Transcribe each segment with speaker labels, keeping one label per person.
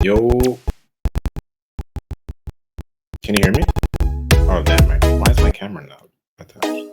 Speaker 1: Yo, can you hear me? Oh, damn it. Why is my camera not attached?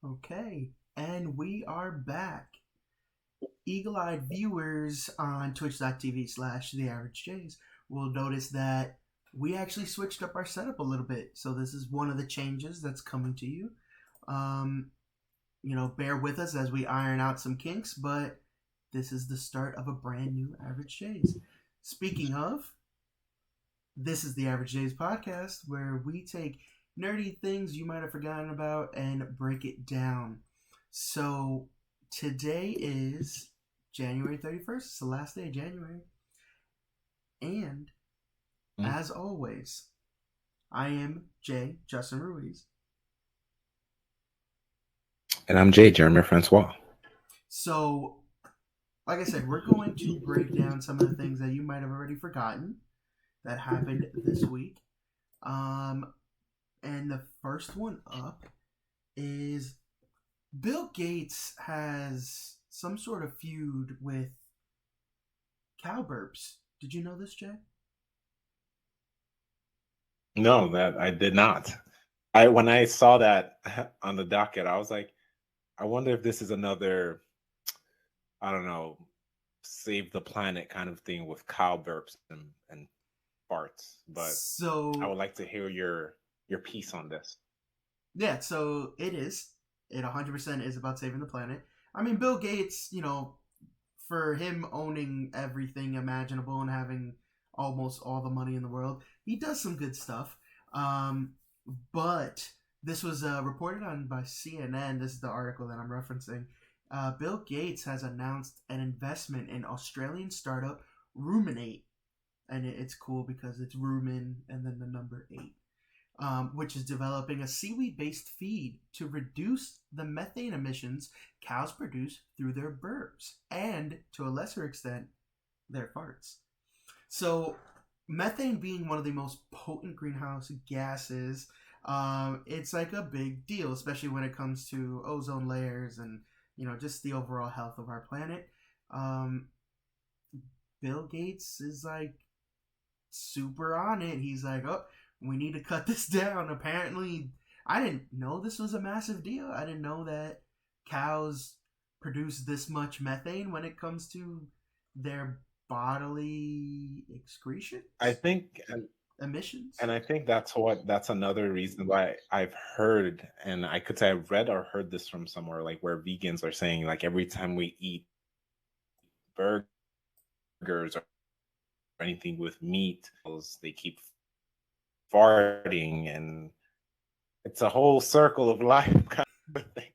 Speaker 2: Okay, and we are back. Eagle eyed viewers on twitch.tv/slash the average Jays will notice that we actually switched up our setup a little bit. So, this is one of the changes that's coming to you. Um, bear with us as we iron out some kinks, but this is the start of a brand new Average Jays. Speaking of, this is the Average Jays podcast where we take nerdy things you might have forgotten about and break it down. So today is January 31st. It's the last day of January. And
Speaker 1: Mm.
Speaker 2: as always, I am Jay Justin Ruiz.
Speaker 1: And I'm Jay, Jeremy Francois.
Speaker 2: So, like I said, we're going to break down some of the things that you might have already forgotten that happened this week. And the first one up is Bill Gates has some sort of feud with cow burps. Did you know this, Jay?
Speaker 1: No, that I did not. When I saw that on the docket, I was like, I wonder if this is another, I don't know, save the planet kind of thing with cow burps and farts. But I
Speaker 2: So,
Speaker 1: would like to hear your piece on this.
Speaker 2: yeah, so it is. It 100% is about saving the planet. I mean, Bill Gates, for him owning everything imaginable and having almost all the money in the world, he does some good stuff. Um, but this was reported on by CNN. This is the article that I'm referencing. Bill Gates has announced an investment in Australian startup Ruminate, and it's cool because it's rumen and then the number 8. Which is developing a seaweed based feed to reduce the methane emissions cows produce through their burps and, to a lesser extent, their farts. So, methane being one of the most potent greenhouse gases, it's like a big deal, especially when it comes to ozone layers and, just the overall health of our planet. Um, Bill Gates is like super on it. He's like, oh, we need to cut this down. Apparently, I didn't know this was a massive deal. I didn't know that cows produce this much methane when it comes to their bodily
Speaker 1: I
Speaker 2: excretions,
Speaker 1: think,
Speaker 2: emissions.
Speaker 1: and I think that's another reason why I've heard, and I could say I've read or heard this from somewhere, like where vegans are saying, like every time we eat burgers or anything with meat, they keep farting, and it's a whole circle of life kind of thing,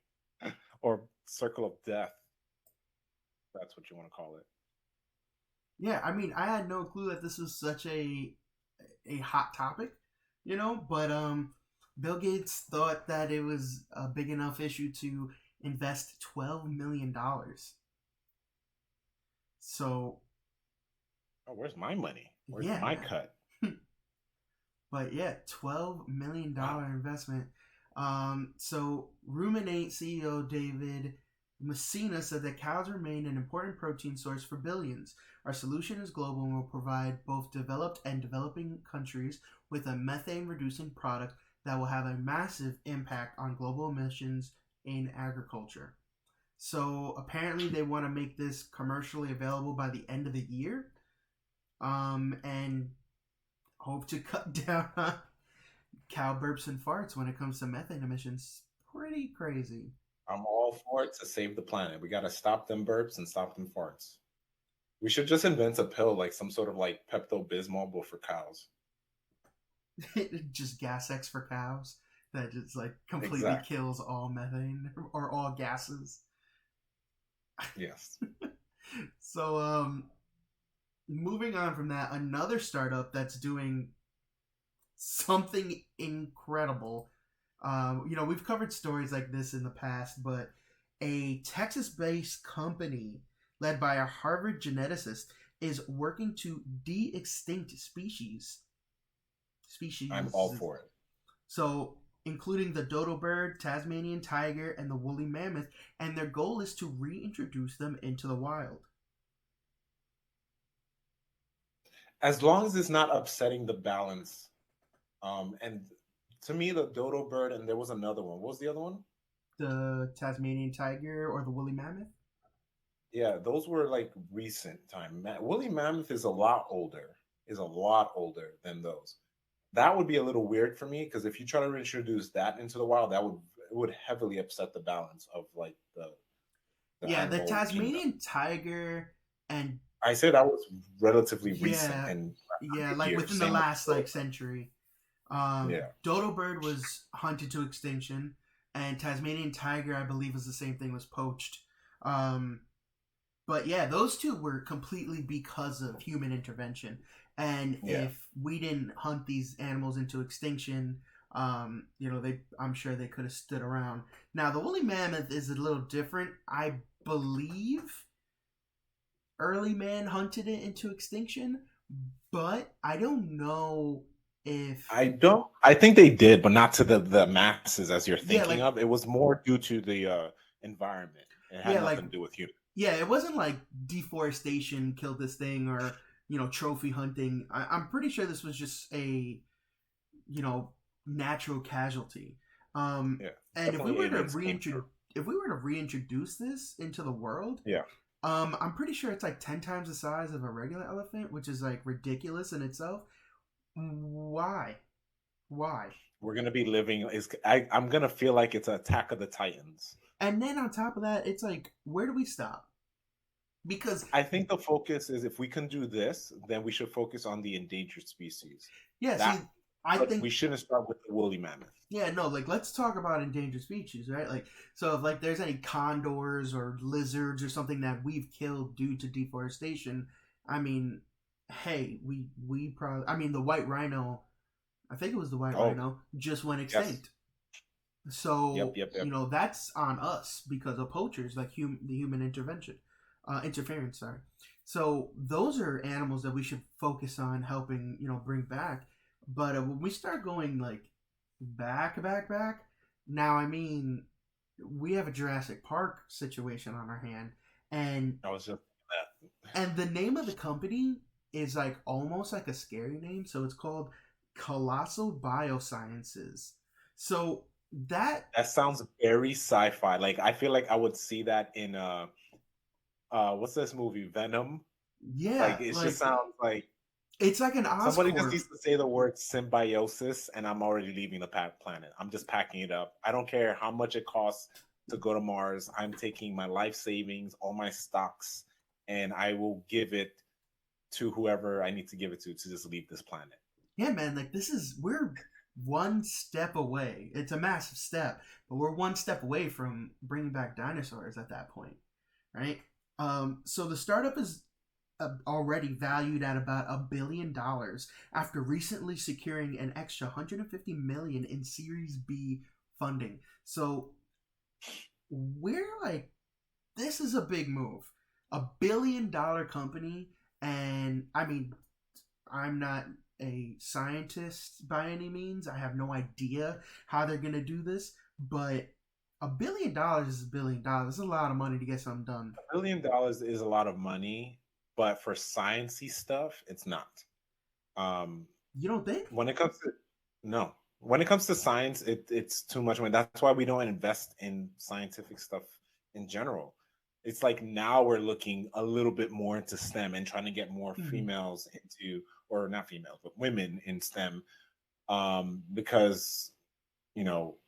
Speaker 1: or circle of death. That's what you want to call it.
Speaker 2: Yeah, I mean, I had no clue that this was such a hot topic, but Bill Gates thought that it was a big enough issue to invest $12 million. So,
Speaker 1: Oh, where's my money? Where's my
Speaker 2: yeah.
Speaker 1: cut?
Speaker 2: But yeah, $12 million
Speaker 1: Wow.
Speaker 2: investment. So Ruminate CEO David Messina said that cows remain an important protein source for billions. Our solution is global and will provide both developed and developing countries with a methane reducing product that will have a massive impact on global emissions in agriculture. So apparently they want to make this commercially available by the end of the year. And hope to cut down on cow burps and farts when it comes to methane emissions. Pretty crazy.
Speaker 1: I'm all for it to save the planet. We got to stop them burps and stop them farts. We should just invent a pill, like some sort of like Pepto Bismol, but for cows.
Speaker 2: Just gas X for cows that just like completely
Speaker 1: Exactly.
Speaker 2: kills all methane or all gases.
Speaker 1: Yes.
Speaker 2: So moving on from that, another startup that's doing something incredible. We've covered stories like this in the past, but a Texas based company led by a Harvard geneticist is working to de extinct species.
Speaker 1: I'm all
Speaker 2: Species.
Speaker 1: for it.
Speaker 2: So, including the dodo bird, Tasmanian tiger, and the woolly mammoth, and their goal is to reintroduce them into the wild.
Speaker 1: As long as it's not upsetting the balance. And to me, the dodo bird, and there was another one. What was the other one?
Speaker 2: the Tasmanian tiger or the woolly mammoth.
Speaker 1: Yeah, those were like recent time. Woolly mammoth is a lot older. Is a lot older than those. That would be a little weird for me because if you try to introduce that into the wild, that would heavily upset the balance of like the
Speaker 2: Yeah, the
Speaker 1: animal kingdom.
Speaker 2: Tasmanian tiger and
Speaker 1: I say that was relatively recent
Speaker 2: yeah,
Speaker 1: and
Speaker 2: yeah,
Speaker 1: 100
Speaker 2: like
Speaker 1: years.
Speaker 2: within the
Speaker 1: Same with
Speaker 2: last
Speaker 1: the
Speaker 2: like century.
Speaker 1: yeah.
Speaker 2: Dodo bird was hunted to extinction, and Tasmanian tiger, I believe, was the same thing, was poached. Um, but yeah, those two were completely because of human intervention. And
Speaker 1: Yeah.
Speaker 2: if we didn't hunt these animals into extinction, I'm sure they could have stood around. Now, the woolly mammoth is a little different. I believe early man hunted it into extinction, but I don't know if
Speaker 1: I don't. I think they did, but not to the masses as you're
Speaker 2: yeah,
Speaker 1: thinking
Speaker 2: like
Speaker 1: of. It was more due to the environment. It had
Speaker 2: yeah, like
Speaker 1: nothing to do with humans.
Speaker 2: yeah, it wasn't like deforestation killed this thing or trophy hunting. I'm pretty sure this was just a you know natural casualty. Um,
Speaker 1: Yeah,
Speaker 2: and
Speaker 1: definitely aliens came through.
Speaker 2: if we were to reintroduce this into the world,
Speaker 1: Yeah,
Speaker 2: I'm pretty sure it's like 10 times the size of a regular elephant, which is like ridiculous in itself. Why? Why?
Speaker 1: we're gonna be living. I'm gonna feel like it's an Attack of the Titans.
Speaker 2: And then on top of that, it's like, where do we stop? Because
Speaker 1: I think the focus is if we can do this, then we should focus on the endangered species.
Speaker 2: yeah, see,
Speaker 1: That,
Speaker 2: I
Speaker 1: but
Speaker 2: think
Speaker 1: we shouldn't start with the woolly mammoth.
Speaker 2: yeah, no, like let's talk about endangered species, right? Like, so if like there's any condors or lizards or something that we've killed due to deforestation, I mean, hey, we probably, I mean, the white rhino, I think it was the white
Speaker 1: Oh,
Speaker 2: rhino, just went
Speaker 1: yes,
Speaker 2: extinct.
Speaker 1: yep,
Speaker 2: So
Speaker 1: yep, yep.
Speaker 2: that's on us because of poachers, like the human intervention, interference. Sorry. So those are animals that we should focus on helping, bring back. But when we start going like back, now I mean, we have a Jurassic Park situation on our hand, and
Speaker 1: I was just that.
Speaker 2: the name of the company is like almost like a scary name. So it's called Colossal Biosciences. So that
Speaker 1: That sounds very sci-fi. Like I feel like I would see that in what's this movie Venom?
Speaker 2: yeah,
Speaker 1: Like it just
Speaker 2: like
Speaker 1: sounds like
Speaker 2: it's like an
Speaker 1: somebody just
Speaker 2: Oscorp.
Speaker 1: needs to say the word symbiosis, and I'm already leaving the planet. I'm just packing it up. I don't care how much it costs to go to Mars. I'm taking my life savings, all my stocks, and I will give it to whoever I need to give it to just leave this planet.
Speaker 2: Yeah, man, like we're one step away. It's a massive step, but we're one step away from bringing back dinosaurs at that point, right? So the startup is already valued at about $1 billion after recently securing an extra 150 million in Series B funding. So we're like, this is a big move. $1 billion company, and I mean, I'm not a scientist by any means. I have no idea how they're gonna do this, but $1 billion is $1 billion. It's a lot of money to get something done.
Speaker 1: $1 billion is a lot of money, but for sciencey stuff, it's not. Um,
Speaker 2: You don't think?
Speaker 1: when it comes to no, when it comes to science, it's too much money. That's why we don't invest in scientific stuff in general. It's like now we're looking a little bit more into STEM and trying to get more
Speaker 2: Mm-hmm.
Speaker 1: females into, or not females, but women in STEM, because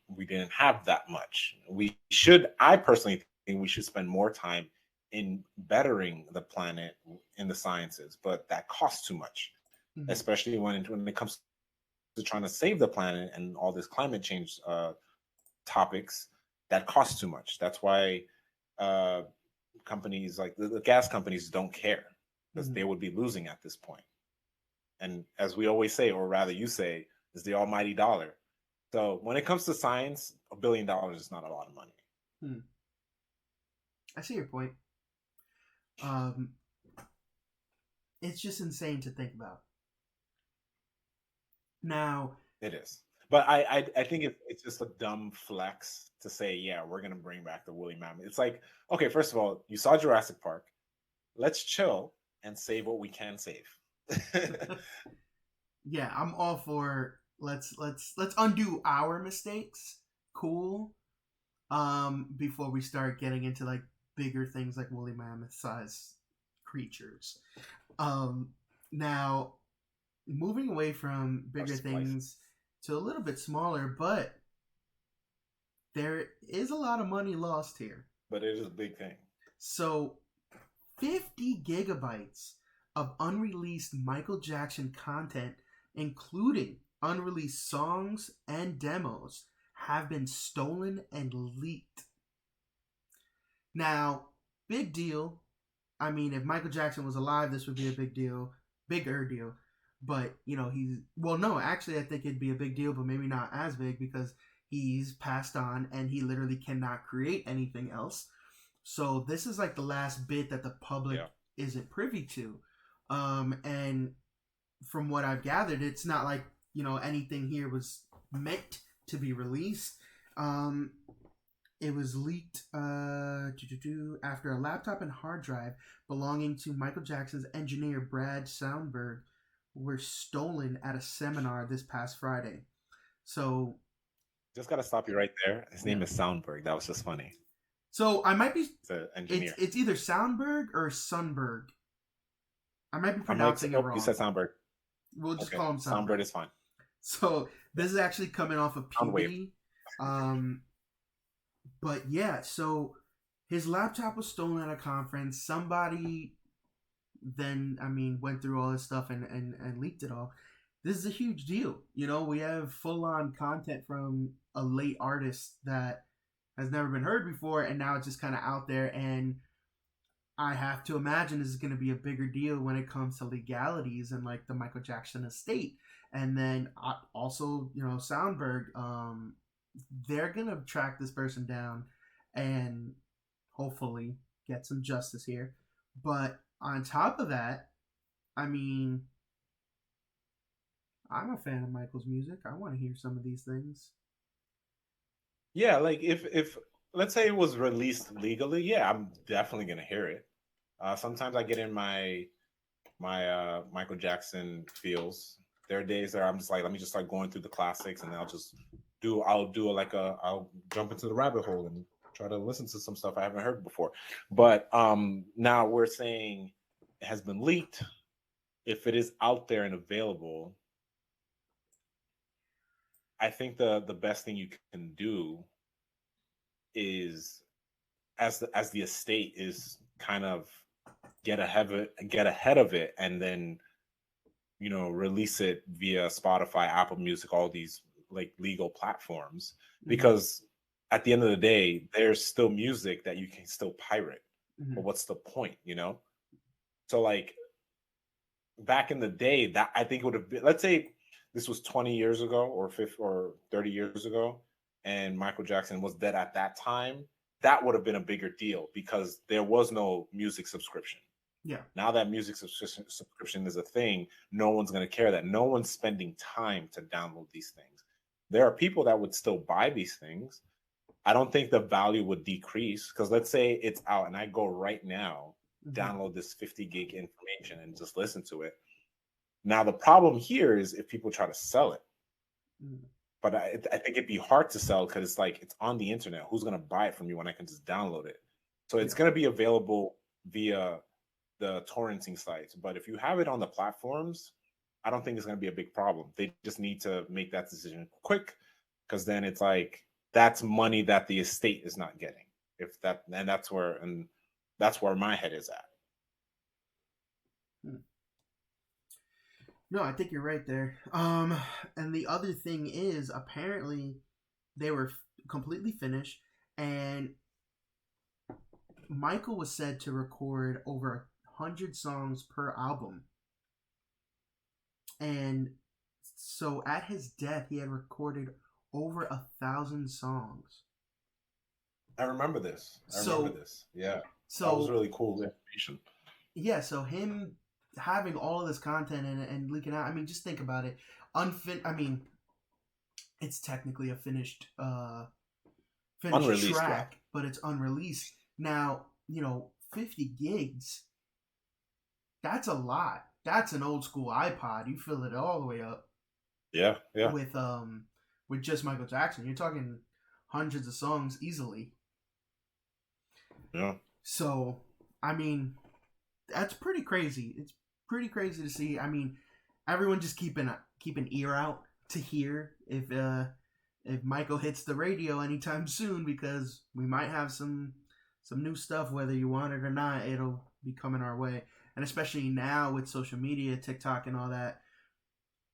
Speaker 1: we didn't have that much. We should, I personally think we should spend more time in bettering the planet in the sciences, but that costs too much,
Speaker 2: Mm-hmm.
Speaker 1: especially when it comes to trying to save the planet and all this climate change topics. That costs too much. That's why uh, companies like the gas companies don't care because
Speaker 2: Mm-hmm.
Speaker 1: they would be losing at this point. And as we always say, or rather you say, is the almighty dollar. So when it comes to science, $1 billion is not a lot of money.
Speaker 2: Hmm. I see your point. Um, it's just insane to think about. Now,
Speaker 1: It is. But I think it's just a dumb flex to say, yeah, we're gonna bring back the woolly mammoth. It's like, okay, first of all, you saw Jurassic Park. Let's chill and save what we can save.
Speaker 2: yeah, I'm all for let's undo our mistakes. Cool. Before we start getting into like bigger things like woolly mammoth size creatures. Um, Now, moving away from
Speaker 1: Or
Speaker 2: bigger
Speaker 1: splices.
Speaker 2: things to a little bit smaller, but there is a lot of money lost here.
Speaker 1: But it is a big thing.
Speaker 2: So, 50 gigabytes of unreleased Michael Jackson content, including unreleased songs and demos, have been stolen and leaked. Now, big deal. I mean, if Michael Jackson was alive, this would be a big deal, bigger deal. But he's well, no, actually, I think it'd be a big deal, but maybe not as big because he's passed on and he literally cannot create anything else. So this is like the last bit that the public
Speaker 1: Yeah.
Speaker 2: isn't privy to. And from what I've gathered, it's not like anything here was meant to be released. Um, it was leaked after a laptop and hard drive belonging to Michael Jackson's engineer Brad Soundberg were stolen at a seminar this past Friday. So,
Speaker 1: Just gotta stop you right there. His name
Speaker 2: yeah.
Speaker 1: is Soundberg. That was just funny.
Speaker 2: So I might be.
Speaker 1: He's an engineer.
Speaker 2: It's either Soundberg or Sunberg. I might be
Speaker 1: I'm like,
Speaker 2: pronouncing it
Speaker 1: oh,
Speaker 2: wrong.
Speaker 1: you said Soundberg.
Speaker 2: We'll just
Speaker 1: Okay.
Speaker 2: call him Soundberg.
Speaker 1: Soundberg is fine.
Speaker 2: So this is actually coming off of puberty. But yeah, so his laptop was stolen at a conference. Somebody then, went through all this stuff and leaked it all. This is a huge deal. We have full on content from a late artist that has never been heard before, and now it's just kind of out there. And I have to imagine this is going to be a bigger deal when it comes to legalities and like the Michael Jackson estate. And then also, Soundberg, they're going to track this person down and hopefully get some justice here. But on top of that, I'm a fan of Michael's music. I want to hear some of these things.
Speaker 1: Yeah, like if let's say it was released legally, yeah, I'm definitely gonna hear it. Sometimes I get in my Michael Jackson feels. There are days that I'm just like, let me just start going through the classics, and I'll jump into the rabbit hole and try to listen to some stuff I haven't heard before. But now we're saying it has been leaked. If it is out there and available, I think the best thing you can do is, as the estate, is kind of get ahead of it, and then release it via Spotify, Apple Music, all these like legal platforms. Because at the end of the day, there's still music that you can still pirate. But what's the point, So like back in the day, that I think it would have been, let's say this was 20 years ago or 50 or 30 years ago, and Michael Jackson was dead at that time, that would have been a bigger deal because there was no music subscription.
Speaker 2: Yeah.
Speaker 1: Now that music subscription is a thing, no one's going to care that. No one's spending time to download these things. There are people that would still buy these things. I don't think the value would decrease because let's say it's out and I go right now, download this 50 gig information and just listen to it. Now, the problem here is if people try to sell it. But I think it'd be hard to sell because it's like it's on the internet. Who's going to buy it from you when I can just download it? So it's going to be available via the torrenting sites. But if you have it on the platforms, I don't think it's going to be a big problem. They just need to make that decision quick because then it's like that's money that the estate is not getting. That's where my head is at.
Speaker 2: No, I think you're right there. And the other thing is, apparently, they were completely finished, and Michael was said to record over 100 songs per album. And so at his death, he had recorded over 1,000 songs.
Speaker 1: I remember this. Yeah.
Speaker 2: So
Speaker 1: that was really cool information.
Speaker 2: Yeah, so him having all of this content and leaking out. Just think about it. It's technically a finished
Speaker 1: unreleased
Speaker 2: track, but it's unreleased. Now, 50 gigs. That's a lot. That's an old school iPod. You fill it all the way up.
Speaker 1: Yeah.
Speaker 2: With just Michael Jackson. You're talking hundreds of songs easily.
Speaker 1: Yeah.
Speaker 2: So, I mean, that's pretty crazy. It's pretty crazy to see. I mean, everyone just keep an ear out to hear if Michael hits the radio anytime soon, because we might have some new stuff, whether you want it or not. It'll be coming our way, and especially now with social media, TikTok, and all that.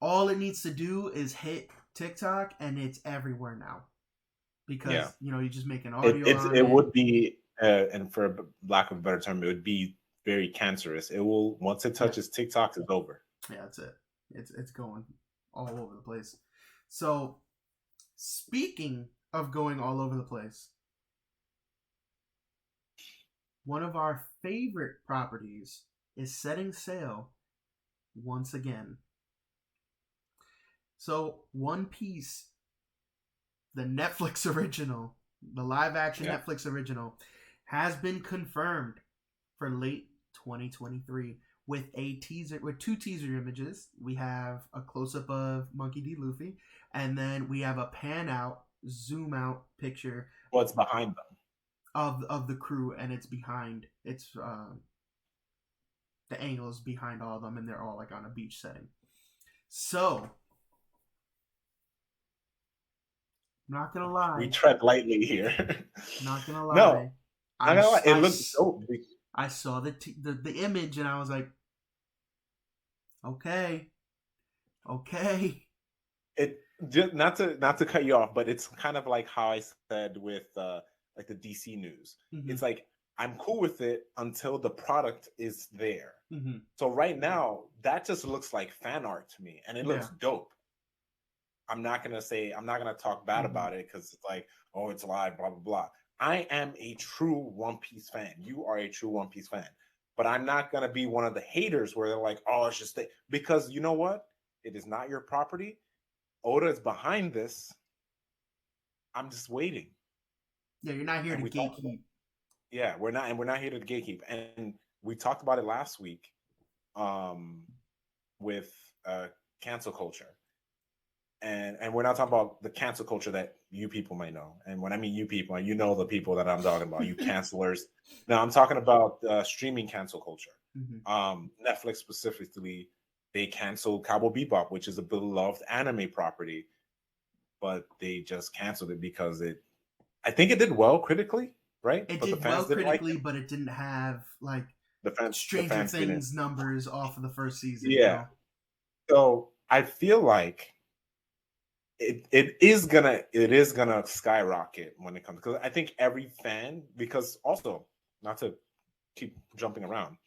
Speaker 2: All it needs to do is hit TikTok, and it's everywhere now. Because
Speaker 1: Yeah.
Speaker 2: you just make an
Speaker 1: It
Speaker 2: audio
Speaker 1: it's
Speaker 2: on
Speaker 1: it
Speaker 2: it.
Speaker 1: would be and for lack of a better term, it would be very cancerous. It will once it
Speaker 2: Yeah,
Speaker 1: touches TikTok, it's over.
Speaker 2: yeah, that's it. It's going all over the place. So, speaking of going all over the place, one of our favorite properties is setting sail once again. So, One Piece, the Netflix original, the live action
Speaker 1: Yeah.
Speaker 2: Netflix original, has been confirmed for late 2023 with two teaser images. We have a close up of Monkey D. Luffy, and then we have a pan out, zoom out picture
Speaker 1: What's behind them?
Speaker 2: of the crew, and it's behind. It's the angle is behind all of them, and they're all like on a beach setting. So, not gonna
Speaker 1: We
Speaker 2: lie,
Speaker 1: tread lightly here.
Speaker 2: not gonna
Speaker 1: No,
Speaker 2: lie.
Speaker 1: not gonna lie. It looks dope.
Speaker 2: I saw the image, and I was like, okay, okay.
Speaker 1: It just not to cut you off, but it's kind of like how I said with like the DC news.
Speaker 2: Mm-hmm.
Speaker 1: It's like I'm cool with it until the product is there.
Speaker 2: Mm-hmm.
Speaker 1: So right now, that just looks like fan art to me, and it looks dope. I'm not gonna talk bad about it because it's like, oh, it's live, blah blah blah. I am a true One Piece fan. You are a true One Piece fan, but I'm not gonna be one of the haters where they're like, oh, it's just because you know what? It is not your property. Oda is behind this. I'm just waiting.
Speaker 2: Yeah, you're not here to gatekeep.
Speaker 1: Yeah, we're not here to gatekeep. And we talked about it last week, with cancel culture. And we're not talking about the cancel culture that you people might know. And when I mean you people, you know the people that I'm talking about, you cancelers. Now I'm talking about streaming cancel culture.
Speaker 2: Mm-hmm.
Speaker 1: Netflix specifically, they canceled Cowboy Bebop, which is a beloved anime property, but they just canceled it because I think it did well critically, right?
Speaker 2: It
Speaker 1: But the
Speaker 2: did
Speaker 1: fans
Speaker 2: well
Speaker 1: didn't like
Speaker 2: critically,
Speaker 1: it.
Speaker 2: but it didn't have like
Speaker 1: The
Speaker 2: Stranger
Speaker 1: fans didn't.
Speaker 2: Things numbers off of the first season.
Speaker 1: Yeah. So I feel like it is gonna skyrocket when it comes, because I think every fan, because also, not to keep jumping around,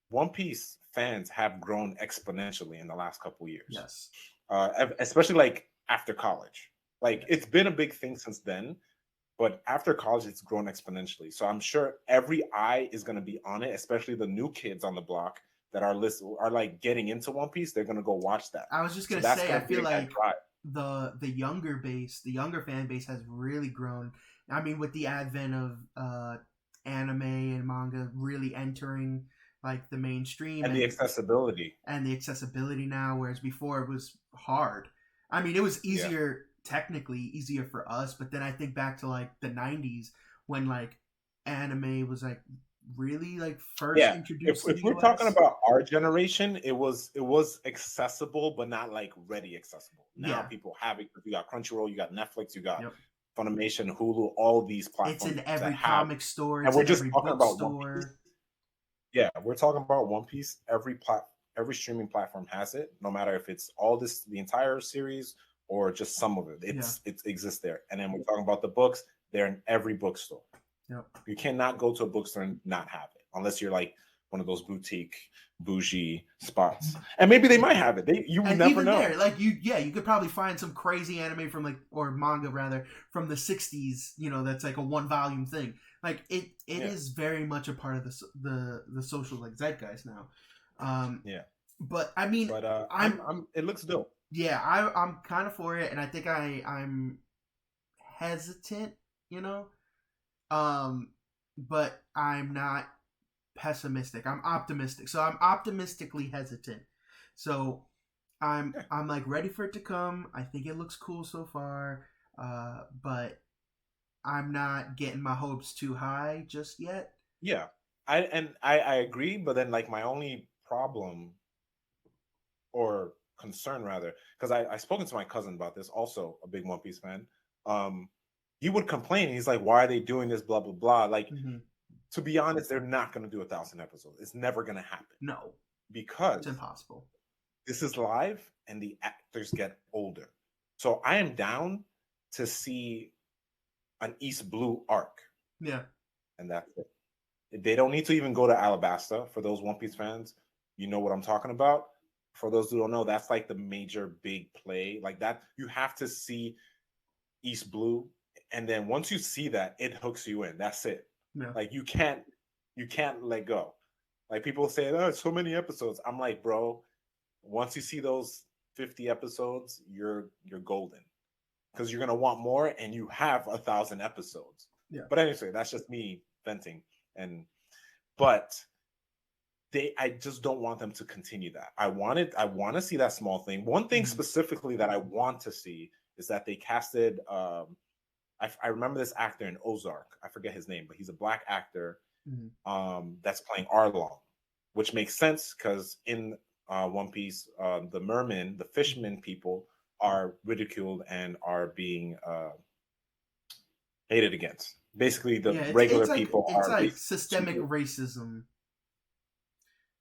Speaker 1: One Piece fans have grown exponentially in the last couple of years.
Speaker 2: Yes.
Speaker 1: Especially like after college. Like it's been a big thing since then, but after college it's grown exponentially. So I'm sure every eye is going to be on it, especially the new kids on the block that are like getting into One Piece. They're going to go watch that.
Speaker 2: I was just going to say, I feel like the younger fan base has really grown. I mean, with the advent of anime and manga really entering like the mainstream
Speaker 1: and the accessibility
Speaker 2: now, whereas before it was hard. I mean, it was easier, technically easier for us, but then I think back to like the 90s when like anime was like really like first introduced
Speaker 1: if we're talking about our generation, it was accessible but not like ready accessible. Now people have it. You got Crunchyroll, you got Netflix, you got Funimation, Hulu, all these platforms.
Speaker 2: It's in every comic store,
Speaker 1: and we're just
Speaker 2: every
Speaker 1: talking about
Speaker 2: store.
Speaker 1: One Piece. Yeah, we're talking about One Piece. Every streaming platform has it, no matter if it's the entire series or just some of it. It exists there. And then we're talking about the books. They're in every bookstore.
Speaker 2: Yep.
Speaker 1: You cannot go to a bookstore and not have it, unless you're like one of those bougie spots. And maybe they might have it. You never know.
Speaker 2: There, like you could probably find some crazy anime from or manga rather from the 60s. That's like a 1-volume thing. Like it is very much a part of the social like zeitgeist now. But I mean,
Speaker 1: it looks dope.
Speaker 2: Yeah, I'm kind of for it, and I think I'm hesitant, but I'm not pessimistic. I'm optimistic. So I'm optimistically hesitant. So I'm like ready for it to come. I think it looks cool so far. But I'm not getting my hopes too high just yet.
Speaker 1: Yeah, I agree, but then like my only problem or concern rather, because I spoken to my cousin about this, also a big One Piece fan. Um, he would complain. He's like, "Why are they doing this? Blah blah blah." Like,
Speaker 2: Mm-hmm.
Speaker 1: to be honest, they're not going to do 1,000 episodes. It's never going to happen
Speaker 2: No, it's
Speaker 1: because
Speaker 2: impossible.
Speaker 1: this is live and the actors get older. So I am down to see an East Blue arc,
Speaker 2: Yeah.
Speaker 1: and that's it. They don't need to even go to Alabasta. For those One Piece fans, you know what I'm talking about. For those who don't know, that's like the major big play. Like that, you have to see East Blue, and then once you see that, it hooks you in. That's it.
Speaker 2: Yeah.
Speaker 1: Like you can't let go. Like people say, oh, it's so many episodes. I'm like, bro, once you see those 50 episodes, you're golden because you're gonna want more, and you have 1,000 episodes.
Speaker 2: Yeah.
Speaker 1: But anyway, that's just me venting. And but I just don't want them to continue that. I want to see that small thing. One thing
Speaker 2: Mm-hmm.
Speaker 1: specifically that I want to see is that they casted I remember this actor in Ozark. I forget his name, but he's a black actor
Speaker 2: Mm-hmm.
Speaker 1: that's playing Arlong, which makes sense because in One Piece, the mermen, the fishermen people are ridiculed and are being hated against. Basically, the
Speaker 2: Yeah,
Speaker 1: regular people
Speaker 2: it's
Speaker 1: are
Speaker 2: like
Speaker 1: racist
Speaker 2: systemic
Speaker 1: to
Speaker 2: racism.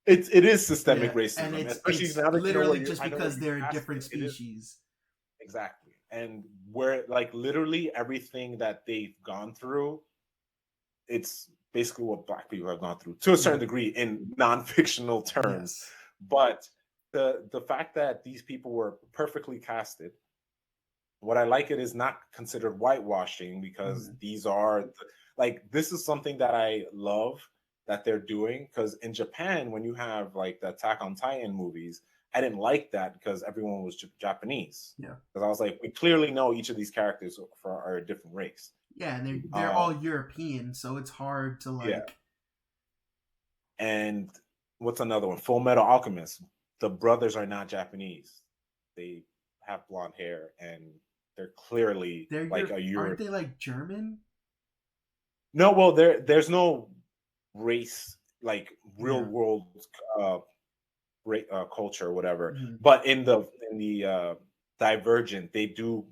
Speaker 1: it is systemic
Speaker 2: Yeah, and
Speaker 1: racism, especially
Speaker 2: it's
Speaker 1: now that you know
Speaker 2: literally
Speaker 1: where you
Speaker 2: just
Speaker 1: I know where
Speaker 2: because
Speaker 1: you
Speaker 2: they're a
Speaker 1: cast
Speaker 2: different
Speaker 1: it. It is
Speaker 2: species.
Speaker 1: exactly, and where like literally everything that they've gone through, it's basically what Black people have gone through to a
Speaker 2: Yeah.
Speaker 1: certain degree in non-fictional terms.
Speaker 2: Yes.
Speaker 1: But the fact that these people were perfectly casted, what I like it is not considered whitewashing because
Speaker 2: Mm-hmm.
Speaker 1: these are like this is something that I love that they're doing because in Japan when you have like the Attack on Titan movies, I didn't like that because everyone was Japanese.
Speaker 2: Yeah.
Speaker 1: Because I was like, we clearly know each of these characters are a different race.
Speaker 2: Yeah, and they're
Speaker 1: Um,
Speaker 2: all European, so it's hard to
Speaker 1: yeah,
Speaker 2: like.
Speaker 1: and what's another one? Full Metal Alchemist. The brothers are not Japanese. They have blonde hair and they're clearly like a
Speaker 2: Aren't
Speaker 1: Europe.
Speaker 2: they like German?
Speaker 1: No, well, there's no race like real
Speaker 2: Yeah.
Speaker 1: world uh, culture or whatever.
Speaker 2: Mm-hmm.
Speaker 1: But in the Divergent, they do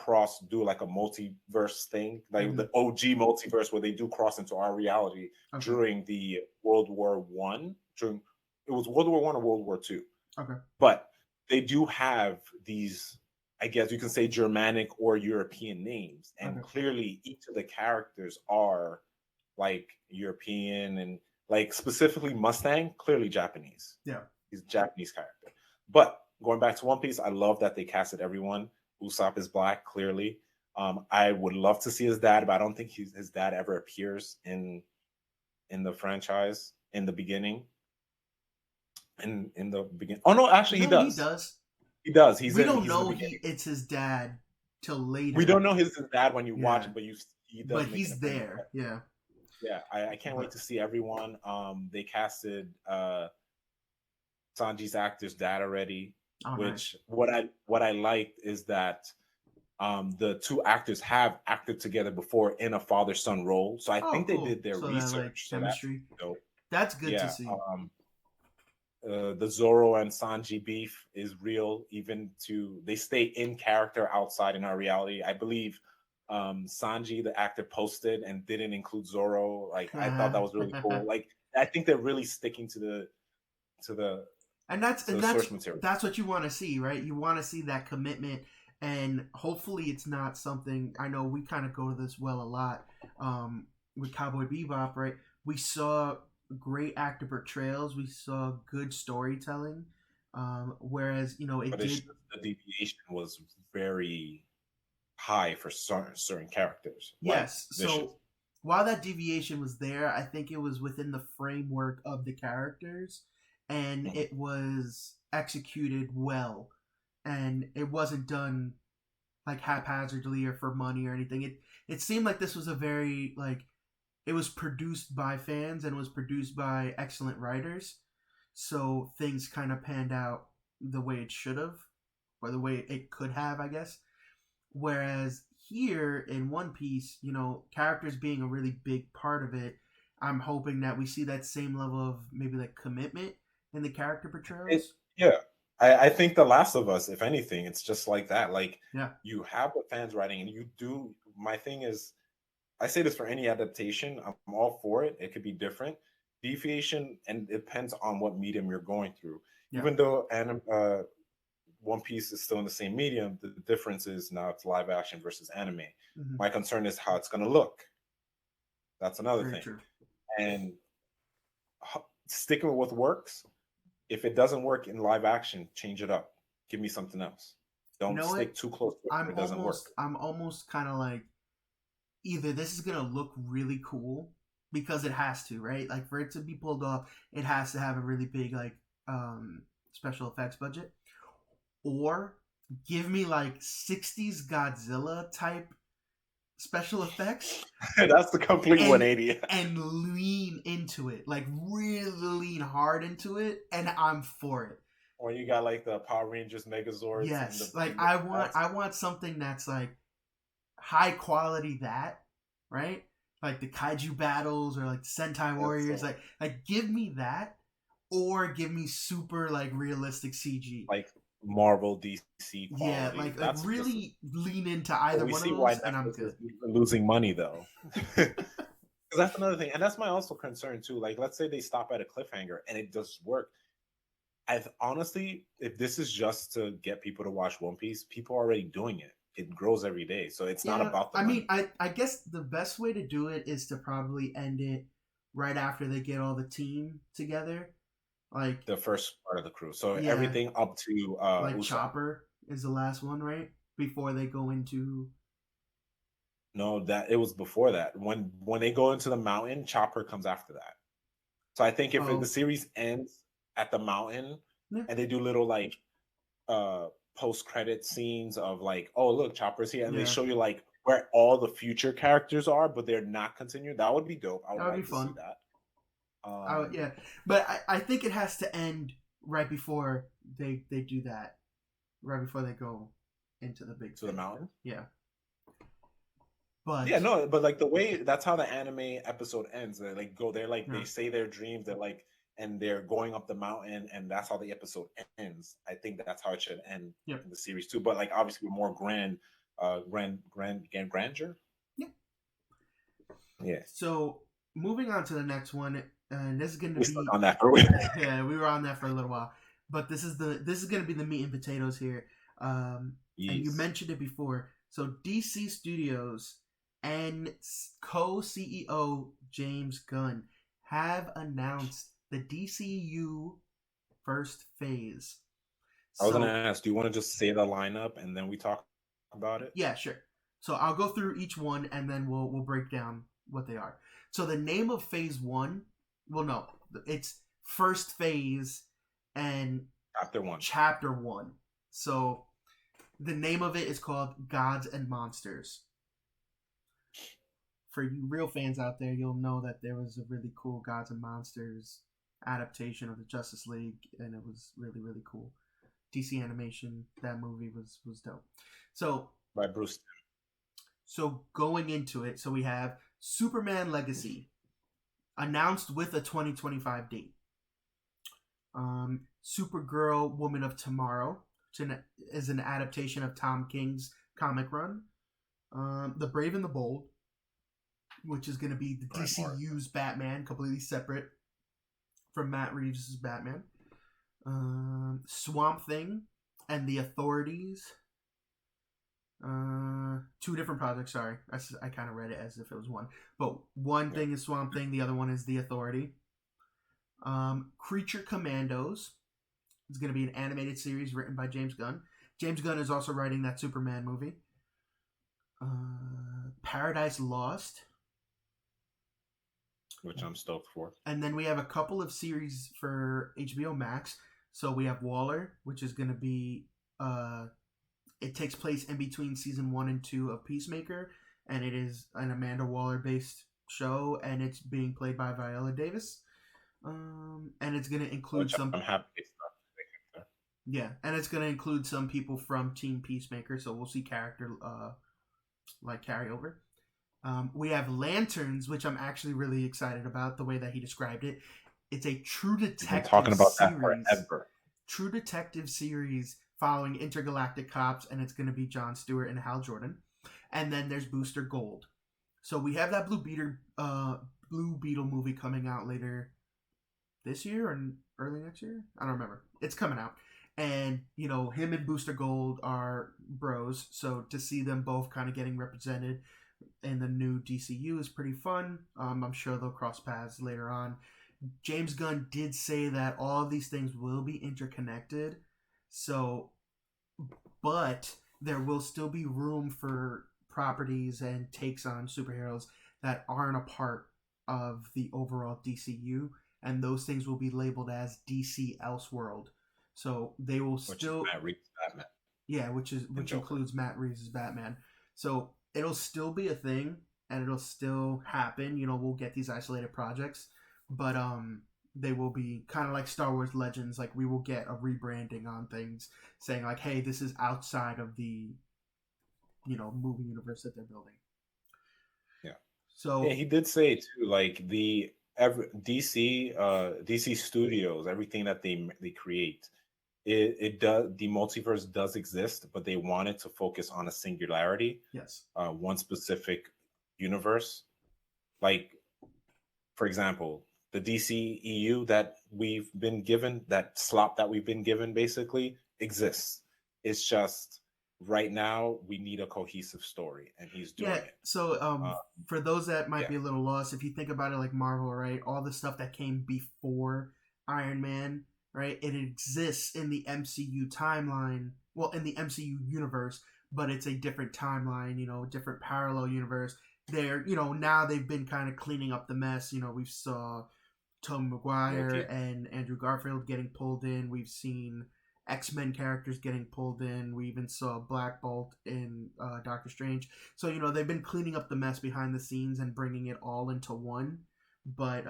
Speaker 1: like a multiverse thing, like
Speaker 2: Mm-hmm.
Speaker 1: the OG multiverse where they do cross into our reality
Speaker 2: Okay.
Speaker 1: during the World War One. During it was World War One or World War Two,
Speaker 2: Okay.
Speaker 1: but they do have these. I guess you can say Germanic or European names, and
Speaker 2: Okay.
Speaker 1: clearly each of the characters are like European and like specifically Mustang, clearly Japanese.
Speaker 2: Yeah.
Speaker 1: He's a Japanese character. But going back to One Piece, I love that they casted everyone. Usopp is black, clearly. I would love to see his dad, but I don't think his dad ever appears in the franchise in the beginning. In the beginning. Oh no, actually he
Speaker 2: No, he
Speaker 1: does.
Speaker 2: does.
Speaker 1: He does.
Speaker 2: We don't
Speaker 1: He's in the
Speaker 2: know
Speaker 1: beginning.
Speaker 2: it's his dad till
Speaker 1: We
Speaker 2: later.
Speaker 1: don't know his dad when you watch
Speaker 2: Yeah,
Speaker 1: it, but he
Speaker 2: but
Speaker 1: does make an
Speaker 2: he's
Speaker 1: appearance.
Speaker 2: there. Yeah.
Speaker 1: Yeah, I can't wait
Speaker 2: But
Speaker 1: to see everyone. They casted Sanji's actor's dad already,
Speaker 2: oh, nice.
Speaker 1: which what I liked is that the two actors have acted together before in a father son role, so I
Speaker 2: Oh,
Speaker 1: think they
Speaker 2: cool.
Speaker 1: did their
Speaker 2: So that like
Speaker 1: research. So that's
Speaker 2: chemistry.
Speaker 1: dope.
Speaker 2: That's good to
Speaker 1: Yeah,
Speaker 2: see.
Speaker 1: the Zoro and Sanji beef is real. Even to they stay in character outside in our reality. I believe Sanji, the actor, posted and didn't include Zoro. Like I thought that was really cool. Like I think they're really sticking to the
Speaker 2: and
Speaker 1: to the source material.
Speaker 2: that's what you want to see, right? You want to see that commitment, and hopefully it's not something. I know we kind of go to this well a lot with Cowboy Bebop, right? We saw great actor portrayals, we saw good storytelling, whereas it
Speaker 1: But
Speaker 2: did.
Speaker 1: the deviation was very high for certain characters, like
Speaker 2: Yes,
Speaker 1: Vicious.
Speaker 2: so while that deviation was there, I think it was within the framework of the characters, and
Speaker 1: Mhm.
Speaker 2: it was executed well, and it wasn't done like haphazardly or for money or anything. It seemed like this was a very like it was produced by fans and was produced by excellent writers, so things kind of panned out the way it should have, or the way it could have, I guess. Whereas here in One Piece, characters being a really big part of it, I'm hoping that we see that same level of maybe like commitment in the character
Speaker 1: It
Speaker 2: portrayals.
Speaker 1: yeah. I think The Last of Us, if anything, it's just like that. Like
Speaker 2: Yeah.
Speaker 1: you have the fans writing, and you do. My thing is, I say this for any adaptation. I'm all for it. It could be different. Deviation, and it depends on what medium you're going through.
Speaker 2: Yeah.
Speaker 1: Even though One Piece is still in the same medium, the difference is now it's live action versus anime.
Speaker 2: Hmm.
Speaker 1: My concern is how it's going to look. That's another
Speaker 2: Very
Speaker 1: thing.
Speaker 2: true.
Speaker 1: And sticking with what works. If it doesn't work in live action, change it up. Give me something else.
Speaker 2: You
Speaker 1: Don't
Speaker 2: know
Speaker 1: stick
Speaker 2: what?
Speaker 1: too close to it if
Speaker 2: I'm
Speaker 1: it doesn't work.
Speaker 2: almost kind of like either this is gonna look really cool because it has to, right? Like for it to be pulled off, it has to have a really big like special effects budget, or give me like '60s Godzilla type special effects
Speaker 1: That's the complete
Speaker 2: and
Speaker 1: 180.
Speaker 2: and lean into it, like really lean hard into it, and I'm for it.
Speaker 1: When you got like the Power Rangers Megazords in
Speaker 2: Yes, like
Speaker 1: the past.
Speaker 2: I want something that's like high quality, that right, like the kaiju battles or like the Sentai
Speaker 1: That's
Speaker 2: Warriors, like give me that, or give me super like realistic CG.
Speaker 1: like Marvel DC
Speaker 2: Yeah,
Speaker 1: quality.
Speaker 2: like
Speaker 1: That's just.
Speaker 2: really lean into
Speaker 1: But
Speaker 2: either
Speaker 1: we
Speaker 2: one of
Speaker 1: see why
Speaker 2: those, and I'm
Speaker 1: Netflix is
Speaker 2: good.
Speaker 1: losing money though. Because that's another thing, and that's my also concern too. Like, let's say they stop at a cliffhanger and it does work. I honestly, if this is just to get people to watch One Piece, people are already doing it. It grows every day, so it's not
Speaker 2: Yeah,
Speaker 1: about the
Speaker 2: I mean,
Speaker 1: money.
Speaker 2: I guess the best way to do it is to probably end it right after they get all the team together. Like,
Speaker 1: The first part of the crew, so
Speaker 2: yeah,
Speaker 1: everything up to
Speaker 2: like
Speaker 1: Usopp.
Speaker 2: Chopper is the last one, right? Before they go into.
Speaker 1: No, that it was before that. When they go into the mountain, Chopper comes after that. So I think if the
Speaker 2: Oh,
Speaker 1: series ends at the mountain
Speaker 2: yeah,
Speaker 1: and they do little like post credit scenes of like, oh look, Chopper's here, and they
Speaker 2: yeah,
Speaker 1: show you like where all the future characters are, but they're not continuing. That would be dope. I would
Speaker 2: that would be
Speaker 1: like to see
Speaker 2: fun.
Speaker 1: that.
Speaker 2: Yeah, but I think it has to end right before they do that, right before they go into the big
Speaker 1: To the
Speaker 2: thing.
Speaker 1: mountain.
Speaker 2: Yeah,
Speaker 1: Yeah,
Speaker 2: but
Speaker 1: no, but like the way that's how the anime episode ends. They like go, they're like
Speaker 2: yeah,
Speaker 1: they say their dreams. They're like, and they're going up the mountain, and that's how the episode ends. I think that's how it should end
Speaker 2: yep,
Speaker 1: in the series too. But like obviously more grandeur.
Speaker 2: yep.
Speaker 1: Yeah,
Speaker 2: So moving on to the next one, and this is going to
Speaker 1: we stuck
Speaker 2: be
Speaker 1: on that for.
Speaker 2: yeah, we were on that for a little while, but this is going to be the meat and potatoes here. And you
Speaker 1: Yes,
Speaker 2: mentioned it before. So DC Studios and co-CEO James Gunn have announced the DCU first phase.
Speaker 1: I was gonna
Speaker 2: So
Speaker 1: ask, do you want to just say the lineup and then we talk about it?
Speaker 2: yeah, sure. So I'll go through each one and then we'll break down what they are. So the name of phase one, well, no, it's first phase and
Speaker 1: Chapter one.
Speaker 2: chapter one. So the name of it is called Gods and Monsters. For you real fans out there, you'll know that there was a really cool Gods and Monsters adaptation of the Justice League, and it was really really cool. DC animation, that movie was dope. So
Speaker 1: By Bruce.
Speaker 2: going into it, so we have Superman Legacy announced with a 2025 date. Supergirl Woman of Tomorrow is an adaptation of Tom King's comic run. The Brave and the Bold, which is going to be the DCU's Batman, completely separate from Matt Reeves' Batman. Swamp Thing and the Authorities. Two different projects. Sorry, I kind of read it as if it was one, but one thing is Swamp Thing, the other one is the Authority. Creature Commandos. It's going to be an animated series written by James Gunn. James Gunn is also writing that Superman movie. Paradise Lost,
Speaker 1: Which I'm stoked for.
Speaker 2: and then we have a couple of series for HBO Max. So we have Waller, which is going to be it takes place in between season 1 and 2 of Peacemaker, and it is an Amanda Waller based show, and it's being played by Viola Davis. And it's going to include some.
Speaker 1: I'm happy.
Speaker 2: Yeah, and it's going to include some people from Team Peacemaker, so we'll see character like carryover. We have Lanterns, which I'm actually really excited about the way that he described it. It's a
Speaker 1: We've been talking about that forever.
Speaker 2: true detective series following intergalactic cops, and it's going to be Jon Stewart and Hal Jordan. And then there's Booster Gold. So we have that Blue Beetle movie coming out later this year or early next year. I don't remember. It's coming out, and him and Booster Gold are bros. So to see them both kind of getting represented in the new DCU is pretty fun. I'm sure they'll cross paths later on. James Gunn did say that all of these things will be interconnected. So, but there will still be room for properties and takes on superheroes that aren't a part of the overall DCU, and those things will be labeled as DC Elseworld. So they will still,
Speaker 1: which is Matt Reeves' Batman.
Speaker 2: Yeah, which includes Matt Reeves' Batman. So it'll still be a thing, and it'll still happen. We'll get these isolated projects, but they will be kind of like Star Wars Legends. Like we will get a rebranding on things, saying like, "Hey, this is outside of the movie universe that they're building."
Speaker 1: Yeah.
Speaker 2: So
Speaker 1: yeah, he did say too, like the DC Studios, everything that they create, it does, the multiverse does exist, but they wanted to focus on a singularity.
Speaker 2: Yes.
Speaker 1: One specific universe. Like, for example, the DCEU that we've been given, that slot that we've been given, basically exists. It's just right now we need a cohesive story, and he's doing it.
Speaker 2: So for those that might be a little lost, if you think about it like Marvel, right, all the stuff that came before Iron Man, right, it exists in the MCU timeline, well, in the MCU universe, but it's a different timeline, different parallel universe. They're, now they've been kind of cleaning up the mess. We saw Tom Maguire and Andrew Garfield getting pulled in. We've seen X-Men characters getting pulled in. We even saw Black Bolt in Doctor Strange. So they've been cleaning up the mess behind the scenes and bringing it all into one. But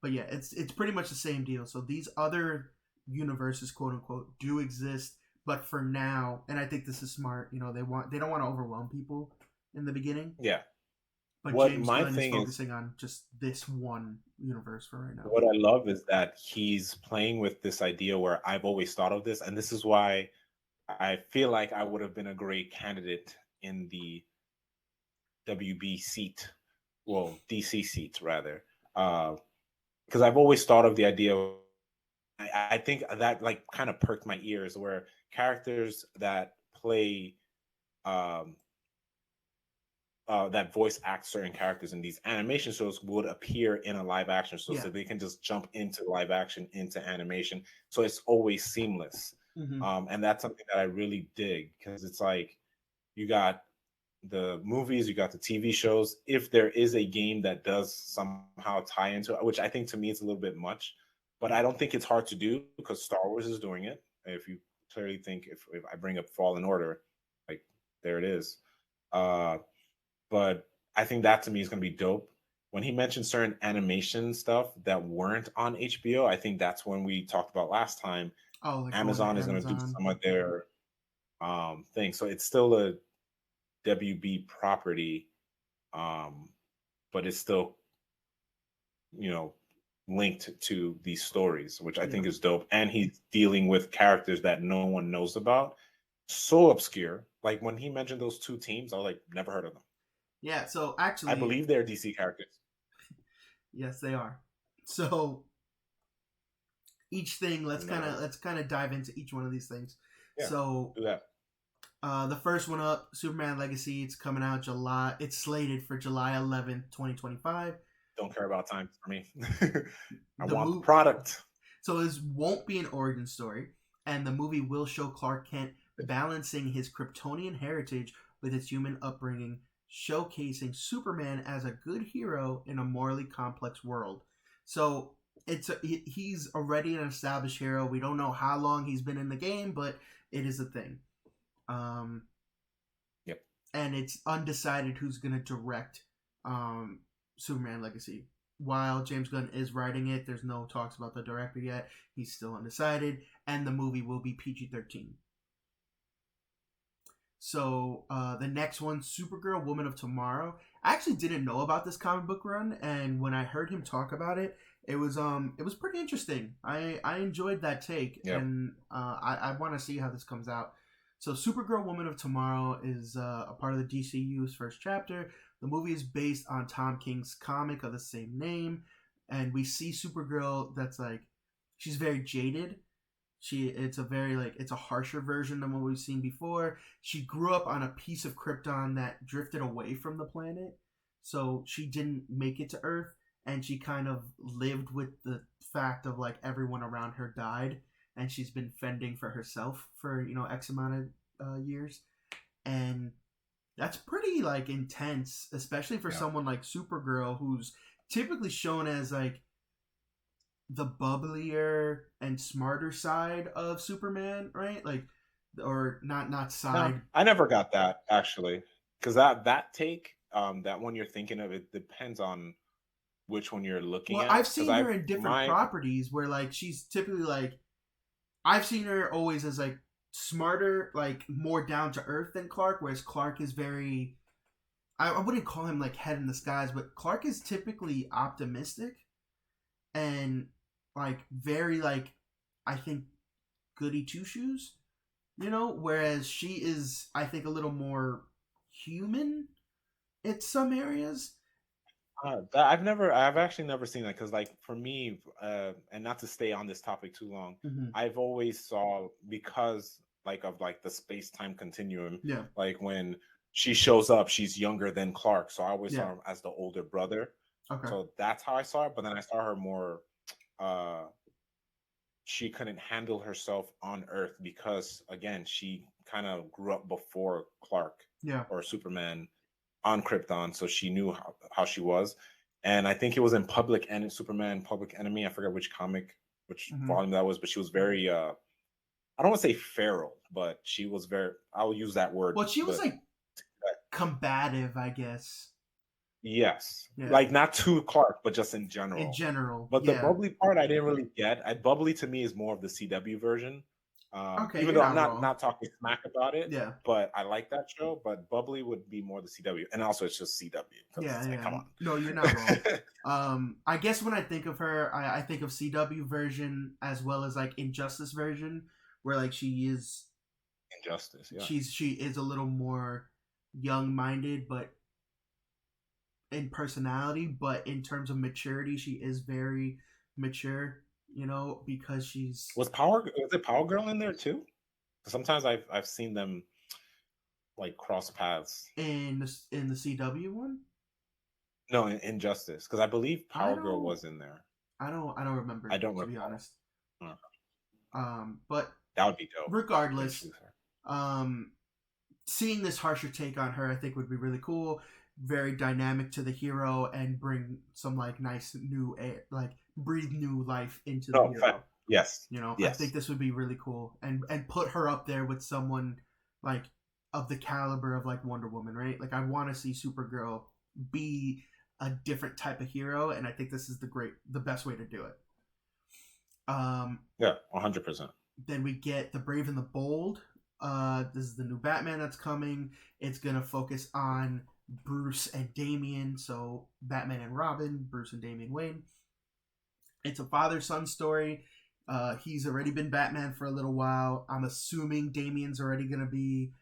Speaker 2: yeah, it's pretty much the same deal. So these other universes, quote unquote, do exist, but for now, and I think this is smart. They don't want to overwhelm people in the beginning.
Speaker 1: Yeah.
Speaker 2: But James Gunn is focusing on just this one universe for right now.
Speaker 1: What I love is that he's playing with this idea where I've always thought of this, and this is why I feel like I would have been a great candidate in the WB seat, well, DC seat rather, because I've always thought of the idea. I think that like kind of perked my ears, where characters that play that voice act certain characters in these animation shows would appear in a live action show, so they can just jump into live action into animation, so it's always seamless. And that's something that I really dig, because it's like you got the movies, you got the TV shows. If there is a game that does somehow tie into it, which I think to me is a little bit much, but I don't think it's hard to do because Star Wars is doing it. If you clearly think, if I bring up Fallen Order, like there it is. But I think that to me is going to be dope. When he mentioned certain animation stuff that weren't on HBO, I think that's when we talked about last time.
Speaker 2: Like
Speaker 1: Amazon is going to do some of their things. So it's still a WB property, but it's still, linked to these stories, which I think is dope. And he's dealing with characters that no one knows about. So obscure. Like when he mentioned those two teams, I was like, never heard of them.
Speaker 2: Yeah, so actually,
Speaker 1: I believe they're DC characters.
Speaker 2: Yes, they are. So each thing, let's kind of dive into each one of these things.
Speaker 1: Yeah,
Speaker 2: so
Speaker 1: do that.
Speaker 2: The first one up, Superman Legacy. It's coming out July. It's slated for July 11th, 2025.
Speaker 1: Don't care about time for me. I want the product.
Speaker 2: So this won't be an origin story, and the movie will show Clark Kent balancing his Kryptonian heritage with his human upbringing, showcasing Superman as a good hero in a morally complex world. So he's already an established hero. We don't know how long he's been in the game, but it is a thing.
Speaker 1: Yep.
Speaker 2: And it's undecided who's going to direct Superman Legacy. While James Gunn is writing it, there's no talks about the director yet. He's still undecided, and the movie will be PG-13. So the next one, Supergirl, Woman of Tomorrow. I actually didn't know about this comic book run, and when I heard him talk about it, it was pretty interesting. I enjoyed that take,
Speaker 1: Yep.
Speaker 2: and I want to see how this comes out. So Supergirl, Woman of Tomorrow is a part of the DCU's first chapter. The movie is based on Tom King's comic of the same name, and we see Supergirl that's like she's very jaded. It's a very like it's a harsher version than what we've seen before. She grew up on a piece of Krypton that drifted away from the planet, so she didn't make it to Earth, and she kind of lived with the fact of like everyone around her died, and she's been fending for herself for X amount of years, and that's pretty like intense, especially for
Speaker 1: Yeah.
Speaker 2: someone like Supergirl, who's typically shown as like the bubblier and smarter side of Superman, right? Like, or not
Speaker 1: No,
Speaker 2: side.
Speaker 1: I never got that actually, because that take, that one you're thinking of, it depends on which one you're looking
Speaker 2: Well,
Speaker 1: at.
Speaker 2: I've
Speaker 1: Because
Speaker 2: seen
Speaker 1: I
Speaker 2: her in different
Speaker 1: my
Speaker 2: properties where like she's typically like I've seen her always as like smarter, like more down to earth than Clark, whereas Clark is very. I wouldn't call him like head in the skies, but Clark is typically optimistic and like very like I think goody two shoes, whereas she is I think a little more human in some areas.
Speaker 1: I've actually never seen that, because like for me, and not to stay on this topic too long,
Speaker 2: Mm-hmm.
Speaker 1: I've always saw, because like of like the space time continuum,
Speaker 2: Yeah,
Speaker 1: like when she shows up, she's younger than Clark, so I always
Speaker 2: yeah,
Speaker 1: saw her as the older brother.
Speaker 2: okay,
Speaker 1: So that's how I saw her. But then I saw her more. Uh, she couldn't handle herself on Earth because, again, she kind of grew up before Clark
Speaker 2: yeah,
Speaker 1: or Superman on Krypton, so she knew how she was. And I think it was in Public and Superman Public Enemy. I forget which comic, which
Speaker 2: mm-hmm.
Speaker 1: volume that was, but she was very I don't want to say feral, but she was very, I'll use that word,
Speaker 2: Well, she was
Speaker 1: but
Speaker 2: like combative, I guess.
Speaker 1: yes,
Speaker 2: Yeah,
Speaker 1: like not to Clark, but just in
Speaker 2: in
Speaker 1: general.
Speaker 2: general,
Speaker 1: But the
Speaker 2: yeah.
Speaker 1: bubbly part I didn't really get. Bubbly to me is more of the CW version.
Speaker 2: Okay,
Speaker 1: Even
Speaker 2: you're
Speaker 1: though I'm
Speaker 2: not
Speaker 1: not
Speaker 2: wrong.
Speaker 1: not talking smack about it,
Speaker 2: Yeah,
Speaker 1: but I like that show. But bubbly would be more the CW, and also it's just CW because
Speaker 2: yeah,
Speaker 1: it's like,
Speaker 2: yeah.
Speaker 1: come on.
Speaker 2: No, you're not wrong. I guess when I think of her, I think of CW version as well as like Injustice version, where like
Speaker 1: Injustice, yeah.
Speaker 2: she is a little more young minded, but in personality, but in terms of maturity, she is very mature. Because she's
Speaker 1: Was it Power Girl in there too? Sometimes I've seen them like cross paths.
Speaker 2: in the CW one.
Speaker 1: No, in Injustice, because I believe
Speaker 2: I
Speaker 1: Power Girl
Speaker 2: don't
Speaker 1: was in there.
Speaker 2: I don't
Speaker 1: I
Speaker 2: remember
Speaker 1: don't
Speaker 2: to be
Speaker 1: recall.
Speaker 2: honest.
Speaker 1: Uh,
Speaker 2: But
Speaker 1: That would be dope.
Speaker 2: regardless,
Speaker 1: Introduce her.
Speaker 2: um, seeing this harsher take on her, I think would be really cool. Very dynamic to the hero and bring some like nice new air, like breathe new life into the
Speaker 1: No,
Speaker 2: hero.
Speaker 1: yes,
Speaker 2: I think
Speaker 1: yes.
Speaker 2: this would be really cool and put her up there with someone like of the caliber of like Wonder Woman, right? Like I want to see Supergirl be a different type of hero, and I think this is the best way to do it. Um,
Speaker 1: Yeah, 100%.
Speaker 2: then we get the Brave and the Bold. This is the new Batman that's coming. It's gonna focus on Bruce and Damian, so Batman and Robin, Bruce and Damian Wayne. It's a father-son story. He's already been Batman for a little while. I'm assuming Damian's already gonna be,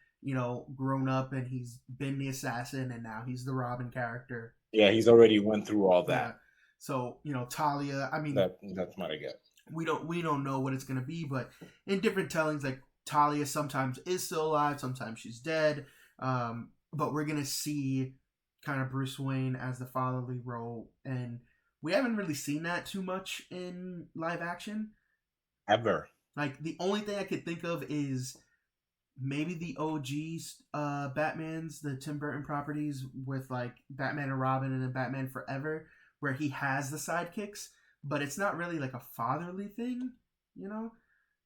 Speaker 2: grown up, and he's been the assassin, and now he's the Robin character.
Speaker 1: Yeah, he's already went through all
Speaker 2: Yeah.
Speaker 1: that.
Speaker 2: So Talia. I mean,
Speaker 1: That's what I get.
Speaker 2: we don't know what it's gonna be, but in different tellings, like Talia sometimes is still alive, sometimes she's dead. But we're gonna see kind of Bruce Wayne as the fatherly role, and we haven't really seen that too much in live action.
Speaker 1: Ever.
Speaker 2: Like the only thing I could think of is maybe the OGs, Batman's, the Tim Burton properties with like Batman and Robin and then Batman Forever, where he has the sidekicks, but it's not really like a fatherly thing, you know.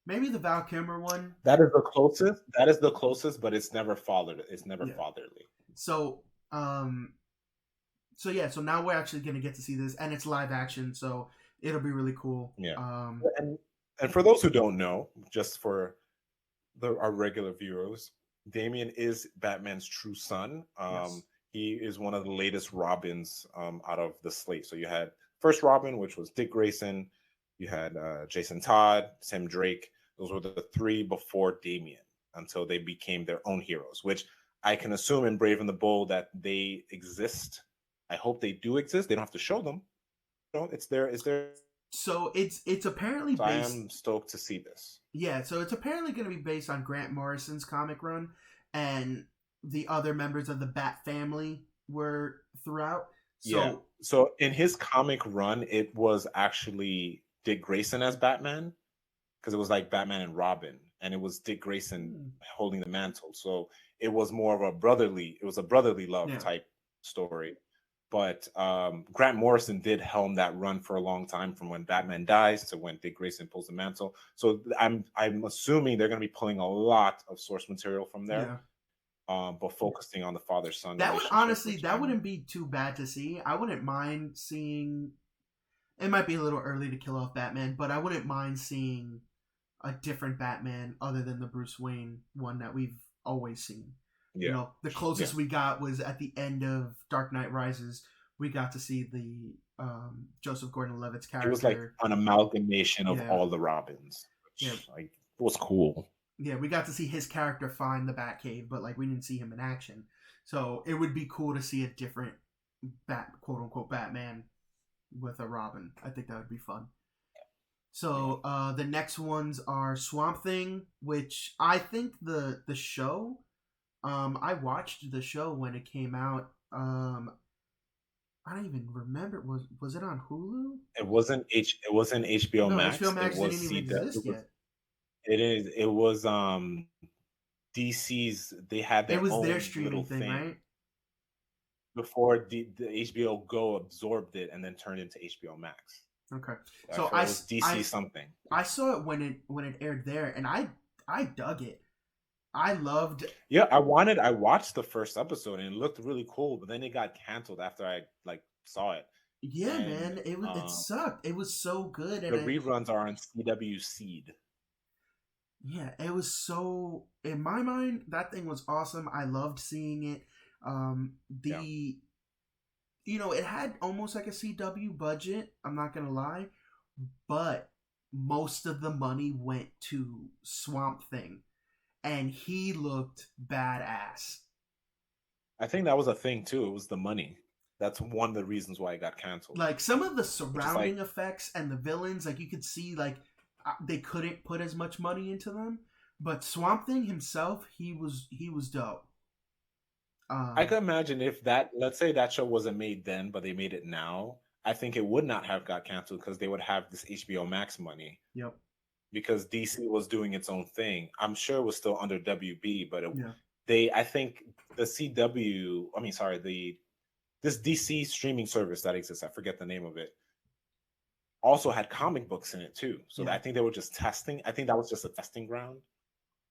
Speaker 2: Maybe the Val Kilmer one.
Speaker 1: That is the closest. That is the closest, but it's never fatherly. It's never
Speaker 2: Yeah.
Speaker 1: fatherly.
Speaker 2: So, so now we're actually gonna get to see this, and it's live action, so it'll be really cool.
Speaker 1: Yeah. And for those who don't know, just for our regular viewers, Damian is Batman's true son.
Speaker 2: Yes.
Speaker 1: He is one of the latest Robins out of the slate. So you had first Robin, which was Dick Grayson. You had Jason Todd, Tim Drake. Those were the three before Damian until they became their own heroes, which I can assume in Brave and the Bold that they exist. I hope they do exist. They don't have to show them. You know, it's there. It's there.
Speaker 2: So it's apparently
Speaker 1: So I
Speaker 2: based.
Speaker 1: am stoked to see this.
Speaker 2: Yeah, so it's apparently going to be based on Grant Morrison's comic run, and the other members of the Bat family were throughout.
Speaker 1: Yeah.
Speaker 2: So
Speaker 1: So in his comic run, it was actually Dick Grayson as Batman because it was like Batman and Robin, and it was Dick Grayson holding the mantle. So it was more of it was a brotherly love
Speaker 2: yeah,
Speaker 1: type story. But Grant Morrison did helm that run for a long time, from when Batman dies to when Dick Grayson pulls the mantle. So I'm assuming they're going to be pulling a lot of source material from there,
Speaker 2: yeah.
Speaker 1: but focusing on the father son
Speaker 2: That would
Speaker 1: relationship,
Speaker 2: honestly,
Speaker 1: which
Speaker 2: that wouldn't be too bad to see. I wouldn't mind seeing. It might be a little early to kill off Batman, but I wouldn't mind seeing a different Batman other than the Bruce Wayne one that we've always seen. You
Speaker 1: yeah,
Speaker 2: know, the
Speaker 1: yeah.
Speaker 2: closest we got was at the end of Dark Knight Rises. We got to see the Joseph Gordon-Levitt's
Speaker 1: It was like
Speaker 2: character.
Speaker 1: an amalgamation of
Speaker 2: Yeah,
Speaker 1: all the Robins,
Speaker 2: yeah,
Speaker 1: which like was cool.
Speaker 2: yeah. We got to see his character find the Batcave, but like we didn't see him in action. So it would be cool to see a different quote unquote Batman with a Robin. I think that would be fun. So the next ones are Swamp Thing, which I think the show. I watched the show when it came out. I don't even remember. Was it on Hulu?
Speaker 1: It wasn't HBO
Speaker 2: No, HBO
Speaker 1: Max. It
Speaker 2: Max didn't
Speaker 1: was
Speaker 2: even
Speaker 1: CW.
Speaker 2: exist yet.
Speaker 1: It was DC's. They had
Speaker 2: It
Speaker 1: their
Speaker 2: was their
Speaker 1: own
Speaker 2: streaming
Speaker 1: little
Speaker 2: thing,
Speaker 1: thing
Speaker 2: right?
Speaker 1: before the HBO Go absorbed it and then turned into HBO Max.
Speaker 2: Okay.
Speaker 1: I
Speaker 2: So
Speaker 1: forgot, it was DC something.
Speaker 2: I saw it when it aired there, and I dug it. I loved.
Speaker 1: Yeah, I watched the first episode and it looked really cool, but then it got canceled after I like saw it.
Speaker 2: Yeah,
Speaker 1: And
Speaker 2: man, it sucked. It was so good, and
Speaker 1: the reruns are on CW Seed.
Speaker 2: yeah, it was so. In my mind, that thing was awesome. I loved seeing it.
Speaker 1: Yeah.
Speaker 2: The it had almost like a CW budget. I'm not gonna lie, but most of the money went to Swamp Thing, and he looked badass.
Speaker 1: I think that was a thing too. It was the money. That's one of the reasons why it got canceled.
Speaker 2: Like some of the
Speaker 1: Which is
Speaker 2: surrounding effects and the villains, like you could see, like they couldn't put as much money into them. But Swamp Thing himself, he was dope.
Speaker 1: I can imagine if let's say that show wasn't made then, but they made it now. I think it would not have got canceled because they would have this HBO Max money.
Speaker 2: Yep.
Speaker 1: Because DC was doing its own thing. I'm sure it was still under WB, but
Speaker 2: Yeah.
Speaker 1: I think the CW. I mean, sorry, this DC streaming service that exists. I forget the name of it. Also had comic books in it too. So
Speaker 2: Yeah.
Speaker 1: I think they were just testing. I think that was just a testing ground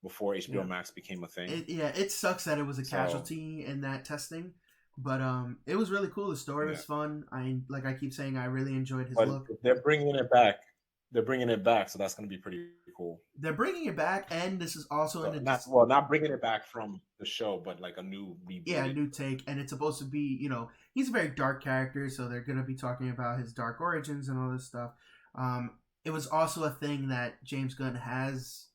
Speaker 1: before HBO
Speaker 2: Yeah.
Speaker 1: Max became a thing.
Speaker 2: It sucks that it was a casualty in that testing, but it was really cool. The story was fun. Like I keep saying, I really enjoyed his look.
Speaker 1: They're bringing it back. They're bringing it back, so that's going to be pretty cool.
Speaker 2: They're bringing it back, and this is also in the
Speaker 1: not bringing it back from the show, but like a new reboot.
Speaker 2: Yeah, a new take, and it's supposed to be, he's a very dark character, so they're going to be talking about his dark origins and all this stuff. It was also a thing that James Gunn has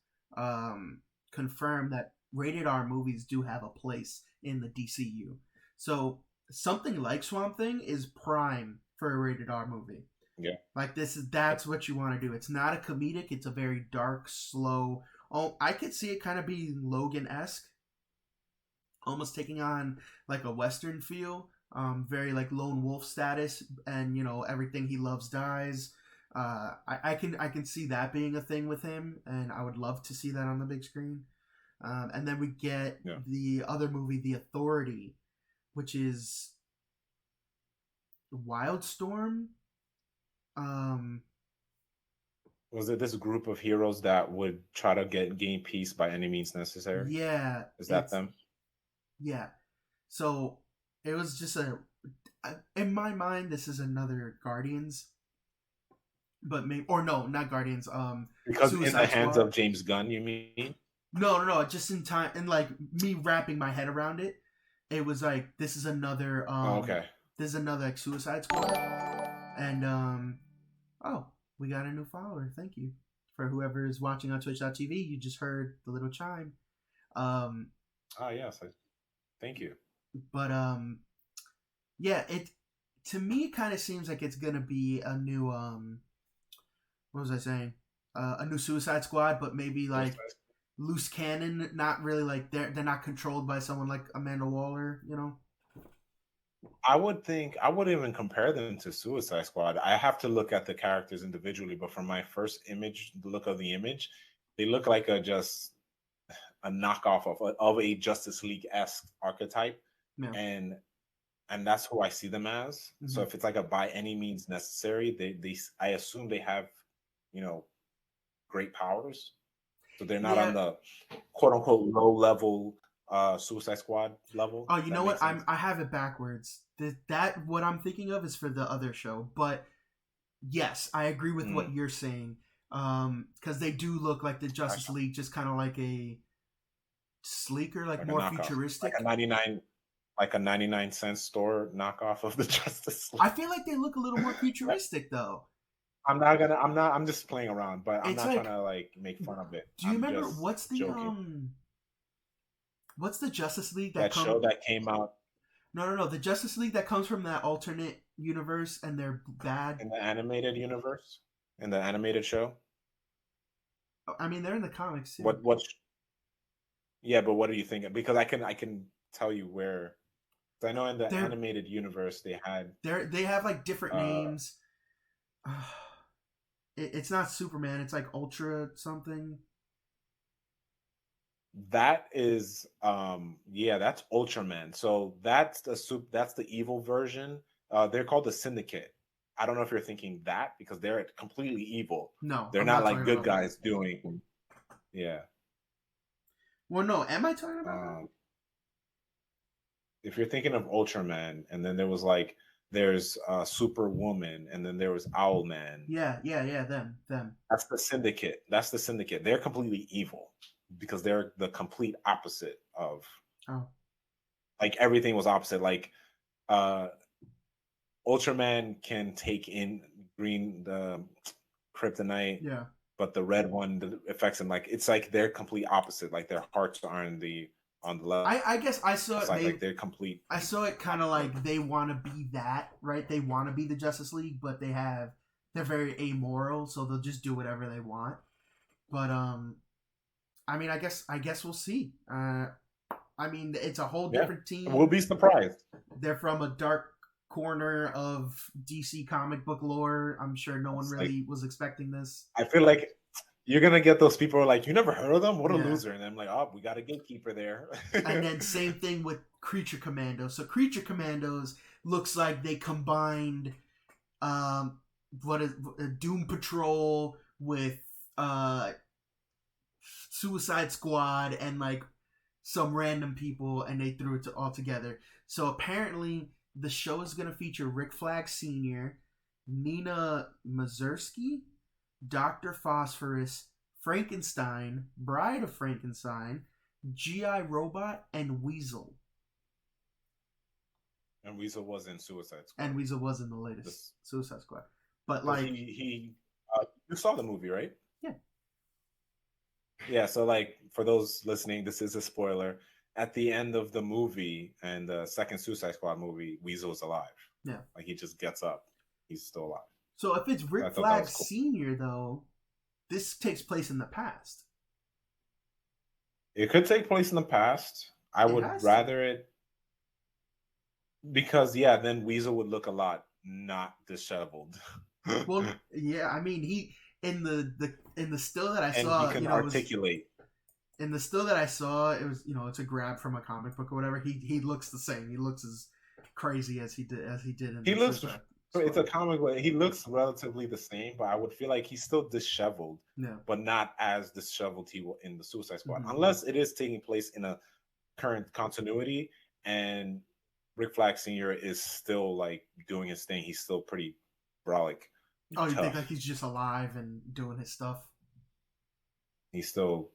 Speaker 2: confirmed that rated R movies do have a place in the DCU. So something like Swamp Thing is prime for a rated R movie.
Speaker 1: Yeah.
Speaker 2: Like that's what you want to do. It's not a comedic, it's a very dark, slow. Oh, I could see it kind of being Logan-esque. Almost taking on like a Western feel. Very like lone wolf status, and everything he loves dies. I can see that being a thing with him, and I would love to see that on the big screen. And then we get the other movie, The Authority, which is Wildstorm.
Speaker 1: Was it this group of heroes that would try to gain peace by any means necessary?
Speaker 2: Yeah.
Speaker 1: Is that them?
Speaker 2: Yeah. So it was just in my mind, this is another Guardians. But maybe, or no, not Guardians.
Speaker 1: Because
Speaker 2: Suicide
Speaker 1: in the hands
Speaker 2: Squad.
Speaker 1: of James Gunn, you mean?
Speaker 2: No. Just in time, and like me wrapping my head around it, it was like
Speaker 1: Oh, okay.
Speaker 2: this is another like Suicide Squad, and oh, we got a new follower. Thank you for whoever is watching on Twitch.tv. You just heard the little chime. Um,
Speaker 1: Ah, yes. Thank you.
Speaker 2: but yeah, it to me kind of seems like it's gonna be a new what was I saying? A new Suicide Squad, but maybe like loose cannon, not really like they're not controlled by someone like Amanda Waller, you know?
Speaker 1: I would think I wouldn't even compare them to Suicide Squad. I have to look at the characters individually, but from my first image, the look of the image, they look like just a knockoff of a Justice League esque archetype,
Speaker 2: Yeah.
Speaker 1: and that's who I see them as. So
Speaker 2: Mm-hmm.
Speaker 1: if it's like a by any means necessary, they I assume they have, you know, great powers. So they're not on
Speaker 2: Yeah.
Speaker 1: the quote unquote low level Suicide Squad level.
Speaker 2: Oh,
Speaker 1: Does
Speaker 2: you know
Speaker 1: that make
Speaker 2: what?
Speaker 1: sense?
Speaker 2: I have it backwards. That what I'm thinking of is for the other show, but yes, I agree with what
Speaker 1: Mm,
Speaker 2: you're saying. Because they do look like the Justice
Speaker 1: gotcha.
Speaker 2: League, just kind of like a sleeker, like
Speaker 1: Like a
Speaker 2: more
Speaker 1: knockoff,
Speaker 2: futuristic.
Speaker 1: like a 99-cent store knockoff of the Justice
Speaker 2: I
Speaker 1: League.
Speaker 2: feel like they look a little more futuristic though.
Speaker 1: I'm just playing around, but I'm
Speaker 2: It's
Speaker 1: not trying
Speaker 2: like,
Speaker 1: to like make fun of it.
Speaker 2: do you
Speaker 1: I'm
Speaker 2: remember
Speaker 1: just joking.
Speaker 2: what's the Justice League that
Speaker 1: That show
Speaker 2: come?
Speaker 1: that came out
Speaker 2: No. The Justice League that comes from that alternate universe and they're bad.
Speaker 1: in the animated universe, in the animated show.
Speaker 2: I mean, they're in the comics too.
Speaker 1: What yeah, but what are you thinking? Because I can tell you where. 'Cause I know in the
Speaker 2: They're
Speaker 1: animated universe they had
Speaker 2: they have like different
Speaker 1: uh
Speaker 2: names. It's not Superman. It's like Ultra something.
Speaker 1: that is yeah, that's Ultraman. So that's the evil version. They're called the Syndicate. I don't know if you're thinking that because they're completely evil.
Speaker 2: No,
Speaker 1: They're
Speaker 2: I'm
Speaker 1: not
Speaker 2: not
Speaker 1: like
Speaker 2: talking
Speaker 1: good
Speaker 2: about them.
Speaker 1: guys doing yeah.
Speaker 2: Well, no, am I talking about them?
Speaker 1: Um if you're thinking of Ultraman and then there was like there's Superwoman and then there was Owlman.
Speaker 2: Yeah. Them.
Speaker 1: That's the Syndicate. That's the Syndicate. They're completely evil because they're the complete opposite of
Speaker 2: Oh,
Speaker 1: like everything was opposite. Like uh Ultraman can take in green the kryptonite,
Speaker 2: yeah.
Speaker 1: but the red one affects him like it's like they're complete opposite. Like their hearts are on the left
Speaker 2: I guess I saw it.
Speaker 1: side. Like
Speaker 2: Maybe
Speaker 1: they're complete
Speaker 2: I saw it kind of like they want to be that, right? They want to be the Justice League, but they're very amoral, so they'll just do whatever they want. But I mean, I guess we'll see. I mean, it's a whole
Speaker 1: yeah.
Speaker 2: different
Speaker 1: We'll
Speaker 2: team.
Speaker 1: be surprised.
Speaker 2: They're from a dark corner of DC comic book lore. I'm sure no one
Speaker 1: It's like
Speaker 2: really was expecting this.
Speaker 1: I feel like you're gonna get those people who are like, you never heard of them? What a
Speaker 2: Yeah.
Speaker 1: loser. And I'm like, oh, we got a gatekeeper there.
Speaker 2: And then same thing with Creature Commandos. So Creature Commandos looks like they combined um what is Doom Patrol with uh Suicide Squad and like some random people and they threw it all together. So apparently the show is going to feature Rick Flag Sr., Nina Mazursky, Dr. Phosphorus, Frankenstein, Bride of Frankenstein, GI Robot, and Weasel.
Speaker 1: And Weasel was in Suicide
Speaker 2: And
Speaker 1: Squad.
Speaker 2: Weasel was in the latest
Speaker 1: This
Speaker 2: Suicide Squad. But
Speaker 1: because
Speaker 2: like,
Speaker 1: you saw the movie, right?
Speaker 2: yeah,
Speaker 1: Yeah, so like for those listening, this is a spoiler. At the end of the movie and the second Suicide Squad movie, Weasel's alive.
Speaker 2: yeah.
Speaker 1: Like he just gets up. He's still alive.
Speaker 2: So if it's
Speaker 1: So I
Speaker 2: Rick
Speaker 1: thought that
Speaker 2: Flag
Speaker 1: was cool.
Speaker 2: Sr., though, this takes place in the past.
Speaker 1: It could take place in the past. I
Speaker 2: It
Speaker 1: would
Speaker 2: has to.
Speaker 1: rather it because yeah, then Weasel would look a lot not disheveled.
Speaker 2: Well, yeah, I mean, he in the still that I
Speaker 1: And he
Speaker 2: saw,
Speaker 1: can
Speaker 2: it was
Speaker 1: articulate.
Speaker 2: in the still that I saw, it was it's a grab from a comic book or whatever. He looks the same. He looks as crazy as he did in
Speaker 1: He
Speaker 2: the
Speaker 1: looks
Speaker 2: Suicide
Speaker 1: it's
Speaker 2: Squad.
Speaker 1: a comic book. He looks relatively the same, but I would feel like he's still disheveled,
Speaker 2: Yeah.
Speaker 1: but not as disheveled he will in the Suicide Squad,
Speaker 2: Mm-hmm.
Speaker 1: unless it is taking place in a current continuity and Rick Flag Sr. is still like doing his thing. He's still pretty brolic,
Speaker 2: Oh, you think like
Speaker 1: tough.
Speaker 2: he's just alive and doing his stuff?
Speaker 1: He's still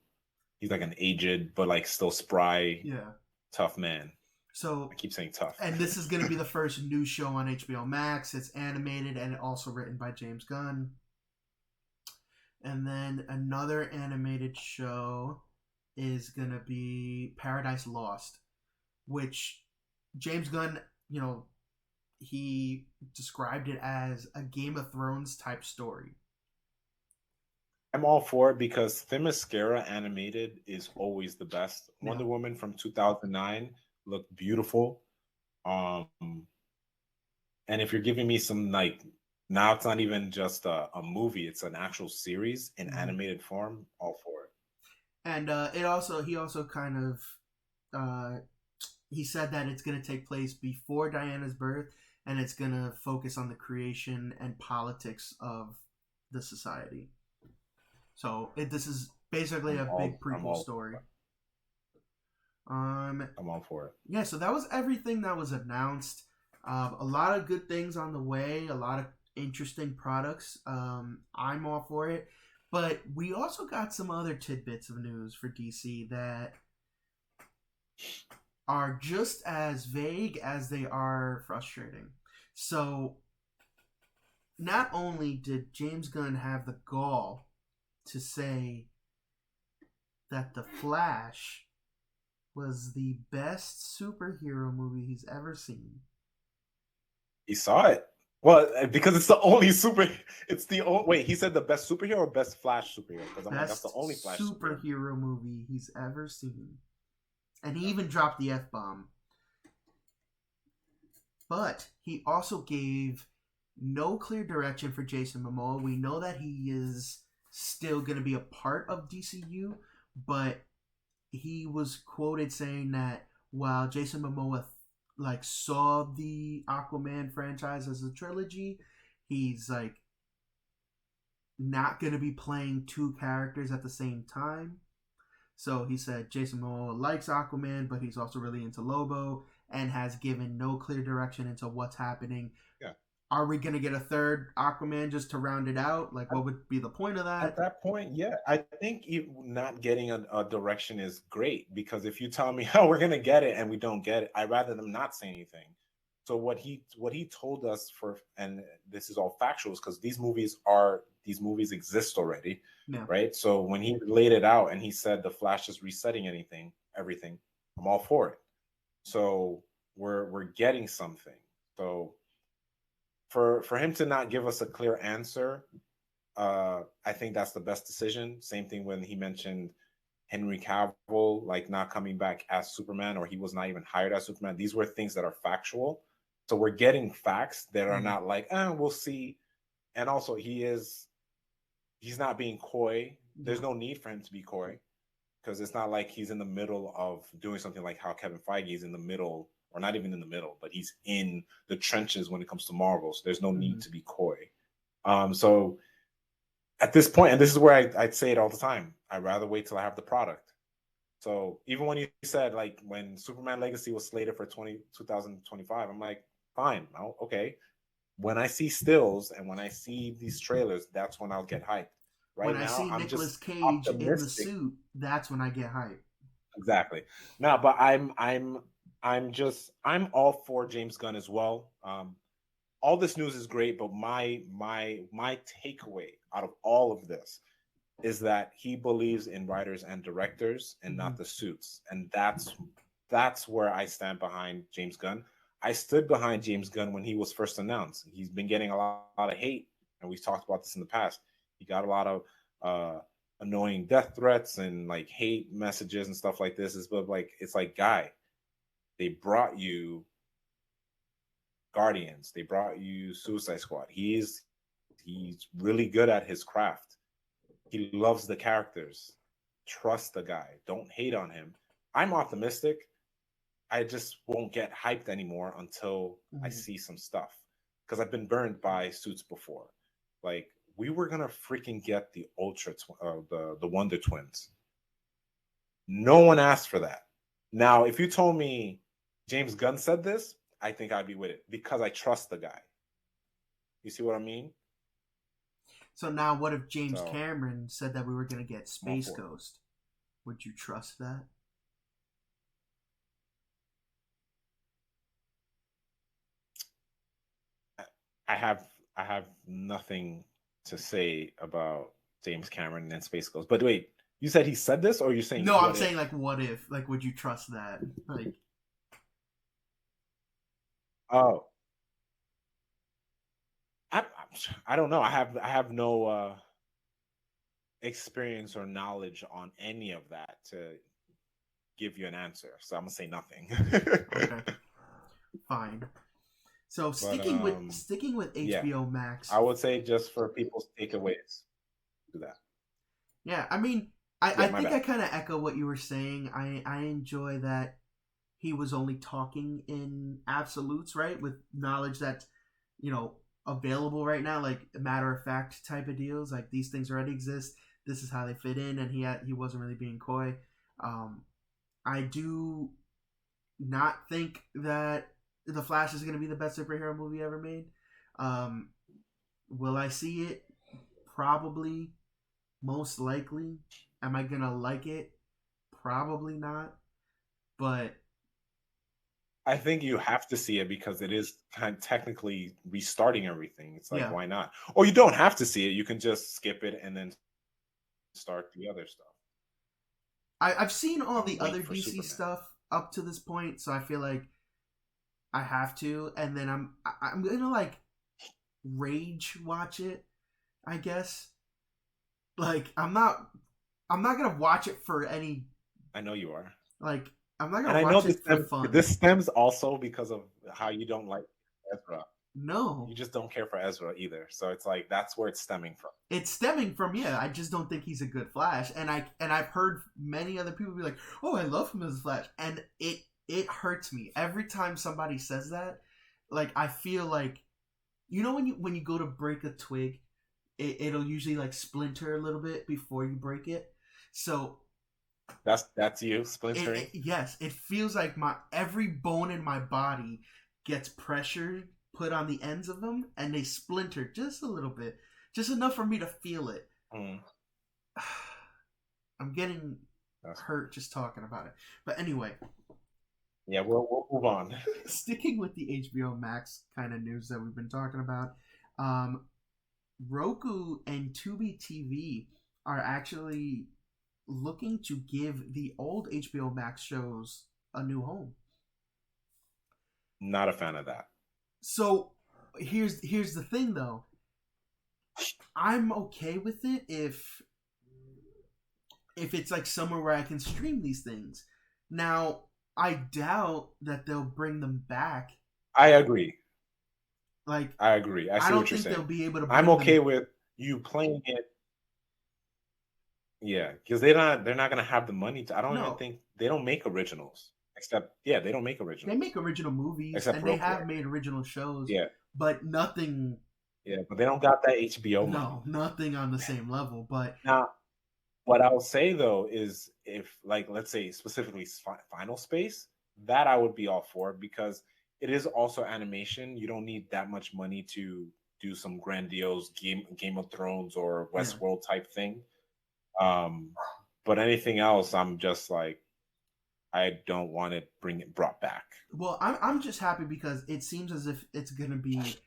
Speaker 1: He's like an aged but like still spry,
Speaker 2: Yeah.
Speaker 1: tough man. I
Speaker 2: So,
Speaker 1: keep saying tough.
Speaker 2: and this is going to be the first new show on HBO Max. It's animated and also written by James Gunn. And then another animated show is going to be Paradise Lost, which James Gunn, you know, he described it as a Game of Thrones type story.
Speaker 1: I'm all for it because Themyscira animated is always the best.
Speaker 2: Yeah.
Speaker 1: Wonder Woman from 2009 looked beautiful. And if you're giving me some like now it's not even just a movie, it's an actual series in
Speaker 2: Mm-hmm.
Speaker 1: animated form, all for it.
Speaker 2: And he also kind of uh, he said that it's going to take place before Diana's birth, and it's going to focus on the creation and politics of the society. So this is basically a big
Speaker 1: I'm
Speaker 2: prequel
Speaker 1: all
Speaker 2: story. Um,
Speaker 1: I'm all for it.
Speaker 2: yeah, so that was everything that was announced. A lot of good things on the way, a lot of interesting products. I'm all for it. But we also got some other tidbits of news for DC that are just as vague as they are frustrating. So, not only did James Gunn have the gall to say that The Flash was the best superhero movie he's ever seen.
Speaker 1: He saw it. Well, because it's the only super. It's the only. Wait, he said the best superhero or best Flash superhero? Because I'm like, that's the
Speaker 2: Best
Speaker 1: only Flash superhero.
Speaker 2: superhero movie he's ever seen. And he even dropped the F bomb. But he also gave no clear direction for Jason Momoa. We know that he is still going to be a part of DCU, but he was quoted saying that while Jason Momoa like saw the Aquaman franchise as a trilogy, he's like not going to be playing two characters at the same time. So he said Jason Momoa likes Aquaman, but he's also really into Lobo and has given no clear direction into what's happening.
Speaker 1: Yeah.
Speaker 2: Are we going to get a third Aquaman just to round it out? Like, what would be the point of
Speaker 1: At
Speaker 2: that?
Speaker 1: that point, yeah, I think not getting a direction is great because if you tell me, "Oh, we're gonna get it," and we don't get it, I'd rather them not say anything. So what he told us for, and this is all factual, because these movies exist already,
Speaker 2: Yeah.
Speaker 1: right? So when he laid it out and he said the Flash is resetting everything, I'm all for it. So we're getting something. So for him to not give us a clear answer, I think that's the best decision. Same thing when he mentioned Henry Cavill like not coming back as Superman, or he was not even hired as Superman. These were things that are factual. So we're getting facts that are not like, we'll see. And also he's not being coy. There's no need for him to be coy because it's not like he's in the middle of doing something like how Kevin Feige is in the middle, or not even in the middle, but he's in the trenches when it comes to Marvel. So there's no need to be coy. So at this point, and this is where I'd say it all the time, I'd rather wait till I have the product. So even when you said like when Superman Legacy was slated for 2025, I'm like, fine, okay. When I see stills and when I see these trailers, that's when I'll get hyped.
Speaker 2: When
Speaker 1: Right
Speaker 2: I
Speaker 1: now,
Speaker 2: see
Speaker 1: I'm
Speaker 2: Nicolas
Speaker 1: just
Speaker 2: Cage in the
Speaker 1: optimistic.
Speaker 2: suit, that's when I get hyped.
Speaker 1: Exactly. Now, but I'm all for James Gunn as well. All this news is great, but my takeaway out of all of this is that he believes in writers and directors and not the suits, and that's where I stand behind James Gunn. I stood behind James Gunn when he was first announced. He's been getting a lot of hate, and we've talked about this in the past. He got a lot of annoying death threats and like hate messages and stuff like this. It's like, guy, they brought you Guardians. They brought you Suicide Squad. He's really good at his craft. He loves the characters. Trust the guy. Don't hate on him. I'm optimistic. I just won't get hyped anymore until I see some stuff, because I've been burned by suits before. Like we were gonna freaking get the the Wonder Twins. No one asked for that. Now, if you told me James Gunn said this, I think I'd be with it because I trust the guy. You see what I mean?
Speaker 2: So now, what if James
Speaker 1: So
Speaker 2: Cameron said that we were going to get
Speaker 1: I'm all
Speaker 2: Space
Speaker 1: for it.
Speaker 2: Ghost? Would you trust that?
Speaker 1: I have I have nothing to say about James Cameron and Space Ghost. But wait, you said he said this, or you're saying
Speaker 2: No, I'm
Speaker 1: what
Speaker 2: saying
Speaker 1: if?
Speaker 2: like, what if? Like, would you trust that? Like,
Speaker 1: Oh, I, I don't know. I have no experience or knowledge on any of that to give you an answer. So I'm gonna say nothing.
Speaker 2: okay, fine. So
Speaker 1: But
Speaker 2: sticking with
Speaker 1: yeah,
Speaker 2: HBO Max.
Speaker 1: I would say just for people's takeaways, do that.
Speaker 2: Yeah, I mean,
Speaker 1: Yeah,
Speaker 2: I
Speaker 1: my
Speaker 2: think I
Speaker 1: bad.
Speaker 2: kind of echo what you were saying. I enjoy that he was only talking in absolutes, right? With knowledge that's, you know, available right now, like matter of fact type of deals. Like these things already exist. This is how they fit in, and he wasn't really being coy. Um, I do not think that the Flash is going to be the best superhero movie ever made. Um, will I see it? Probably, most likely. Am I gonna like it? Probably not. But
Speaker 1: I think you have to see it because it is kind of technically restarting everything. It's like,
Speaker 2: yeah,
Speaker 1: why not? Or you don't have to see it. You can just skip it and then start the other stuff
Speaker 2: I've seen all the
Speaker 1: and wait
Speaker 2: other
Speaker 1: for
Speaker 2: DC
Speaker 1: Superman.
Speaker 2: stuff up to this point, so I feel like I have to, and then I'm gonna like rage watch it. I guess like I'm not gonna watch it for any
Speaker 1: I know you are.
Speaker 2: like I'm not
Speaker 1: And
Speaker 2: gonna
Speaker 1: I know
Speaker 2: watch it for fun.
Speaker 1: this stems also because of how you don't like Ezra. You
Speaker 2: No,
Speaker 1: just don't care for Ezra either. So it's like that's where it's stemming from.
Speaker 2: it's stemming from, yeah, I just don't think he's a good Flash, and I've heard many other people be like, oh, I love him as Flash, and it hurts me every time somebody says that. Like I feel like, you know, when you go to break a twig, it'll usually like splinter a little bit before you break it. So
Speaker 1: That's you
Speaker 2: it
Speaker 1: splintering.
Speaker 2: yes, it feels like my every bone in my body gets pressure put on the ends of them, and they splinter just a little bit, just enough for me to feel it.
Speaker 1: Mm,
Speaker 2: I'm getting
Speaker 1: that's
Speaker 2: hurt just talking about it. But anyway,
Speaker 1: yeah. We'll move on.
Speaker 2: sticking with the HBO Max kind of news that we've been talking about, um, Roku and Tubi TV are actually looking to give the old HBO Max shows a new home.
Speaker 1: Not a fan of that.
Speaker 2: So here's the thing though. I'm okay with it if it's like somewhere where I can stream these things. Now, I doubt that they'll bring them back.
Speaker 1: I agree.
Speaker 2: Like
Speaker 1: I agree. I
Speaker 2: I
Speaker 1: see what
Speaker 2: don't
Speaker 1: you're
Speaker 2: think they'll
Speaker 1: saying.
Speaker 2: be able to
Speaker 1: I'm
Speaker 2: bring
Speaker 1: okay
Speaker 2: them.
Speaker 1: with you playing it. Yeah, because they're not gonna have the money to. I don't even
Speaker 2: No,
Speaker 1: think they don't make originals. Except yeah, they don't make
Speaker 2: they
Speaker 1: originals
Speaker 2: make original movies
Speaker 1: except
Speaker 2: and they
Speaker 1: Roku. I
Speaker 2: have made
Speaker 1: think.
Speaker 2: original shows,
Speaker 1: Yeah,
Speaker 2: but nothing.
Speaker 1: yeah, but they don't got that HBO
Speaker 2: No,
Speaker 1: money.
Speaker 2: nothing on the same level. But
Speaker 1: Now, what I'll say though is if like let's say specifically Final Space, that I would be all for because it is also animation. You don't need that much money to do some grandiose Game of Thrones or
Speaker 2: yeah,
Speaker 1: Westworld type thing. Um, but anything else, I'm just like I don't want it brought back.
Speaker 2: well, I'm just happy because it seems as if it's gonna be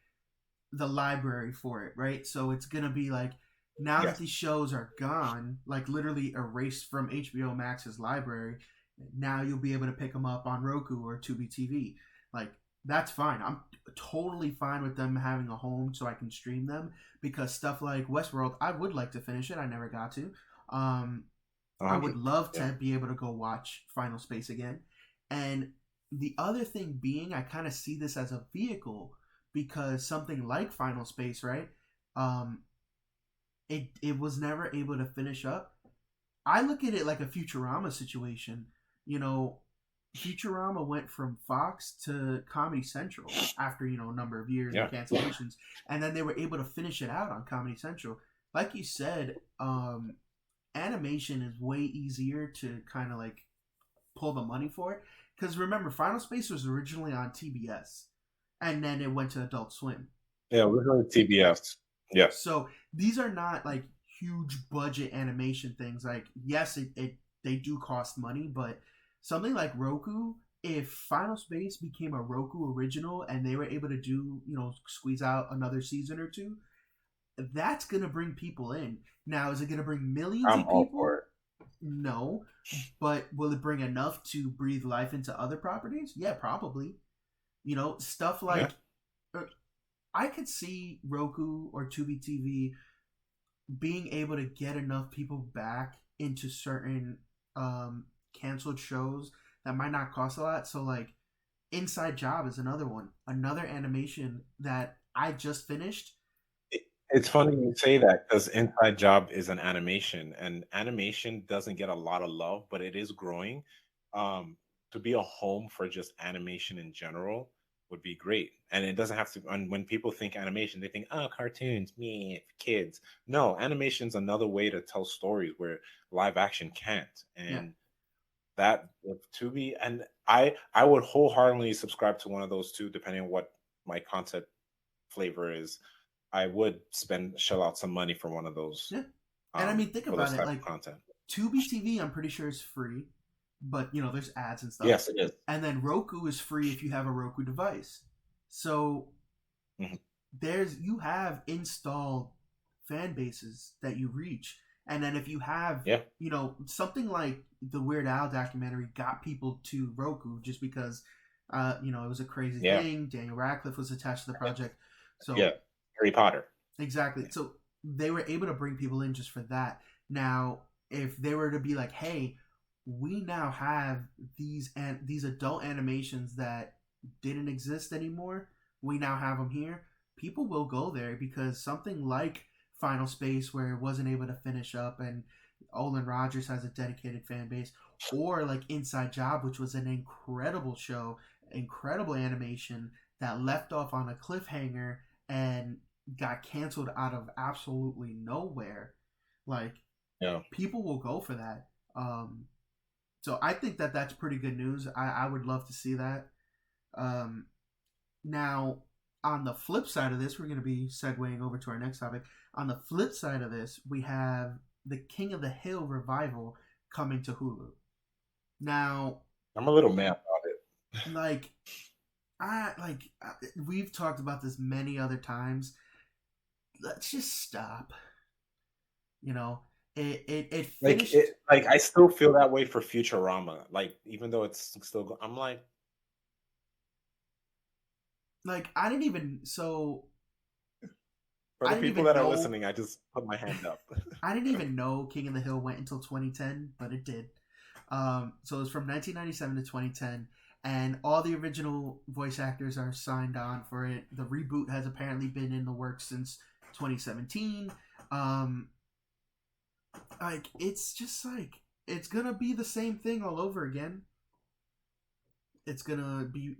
Speaker 2: the library for it, right? So it's gonna be like, now that
Speaker 1: Yes,
Speaker 2: these shows are gone, like literally erased from HBO Max's library, now you'll be able to pick them up on Roku or Tubi TV. Like that's fine. I'm totally fine with them having a home so I can stream them, because stuff like Westworld, I would like to finish it. I never got to. Um, I would
Speaker 1: 100.
Speaker 2: love
Speaker 1: Yeah,
Speaker 2: to be able to go watch Final Space again. And the other thing being, I kind of see this as a vehicle, because something like Final Space, right? Um, it was never able to finish up. I look at it like a Futurama situation. You know, Futurama went from Fox to Comedy Central after, you know, a number of years and
Speaker 1: yeah.
Speaker 2: cancellations, and then they were able to finish it out on Comedy Central. Like you said, animation is way easier to kind of like pull the money for it. Because remember, Final Space was originally on TBS, and then it went to Adult Swim.
Speaker 1: Yeah, we're going to TBS. Yeah.
Speaker 2: So these are not like huge budget animation things. Like, yes, it they do cost money, but something like Roku, if Final Space became a Roku original and they were able to do, squeeze out another season or two, that's going to bring people in. Now, is it going to bring millions
Speaker 1: I'm
Speaker 2: of
Speaker 1: all for
Speaker 2: people?
Speaker 1: it.
Speaker 2: No. But will it bring enough to breathe life into other properties? Yeah, probably. Stuff
Speaker 1: Yeah.
Speaker 2: like I could see Roku or Tubi TV being able to get enough people back into certain canceled shows that might not cost a lot. So like Inside Job is another one, another animation that I just finished.
Speaker 1: It's funny you say that because Inside Job is an animation, and animation doesn't get a lot of love, but it is growing. Um, to be a home for just animation in general would be great. And it doesn't have to. And when people think animation, they think, "Oh, cartoons, me, kids." No, animation's another way to tell stories where live action can't.
Speaker 2: Yeah,
Speaker 1: And that with Tubi, and I would wholeheartedly subscribe to one of those two, depending on what my content flavor is. I would spend shell out some money for one of those
Speaker 2: yeah. And I mean, think
Speaker 1: for those
Speaker 2: about it.
Speaker 1: type of
Speaker 2: Like
Speaker 1: content.
Speaker 2: Tubi TV, I'm pretty sure is free, but there's ads and stuff.
Speaker 1: Yes, it is.
Speaker 2: And then Roku is free if you have a Roku device. So
Speaker 1: Mhm.
Speaker 2: there's you have installed fan bases that you reach, and then if you have
Speaker 1: Yeah,
Speaker 2: something like the Weird Al documentary got people to Roku just because it was a crazy
Speaker 1: yeah,
Speaker 2: thing. Daniel Radcliffe was attached to the project,
Speaker 1: yeah.
Speaker 2: so
Speaker 1: Harry Potter.
Speaker 2: exactly.
Speaker 1: Yeah,
Speaker 2: So they were able to bring people in just for that. Now, if they were to be like, hey, we now have these adult animations that didn't exist anymore, we now have them here. People will go there because something like Final Space, where it wasn't able to finish up, and Olin Rogers has a dedicated fan base, or like Inside Job, which was an incredible show, incredible animation that left off on a cliffhanger and got canceled out of absolutely nowhere. Like
Speaker 1: yeah.
Speaker 2: people will go for that. So I think that that's pretty good news. I would love to see that. Um, Now, on the flip side of this, we're going to be segueing over to our next topic. On the flip side of this, we have the King of the Hill revival coming to Hulu. Now,
Speaker 1: I'm a little mad about it.
Speaker 2: like we've talked about this many other times. Let's just stop. You know, it finished.
Speaker 1: Like I still feel that way for Futurama. Like even though it's still, I'm like,
Speaker 2: Like I didn't even so
Speaker 1: for
Speaker 2: I
Speaker 1: the
Speaker 2: didn't
Speaker 1: people
Speaker 2: even
Speaker 1: that are
Speaker 2: know
Speaker 1: listening, I just put my hand up.
Speaker 2: I didn't even know King of the Hill went until 2010, but it did. So it was from 1997 to 2010, and all the original voice actors are signed on for it. The reboot has apparently been in the works since 2017. Um, like it's just like it's gonna be the same thing all over again. It's gonna be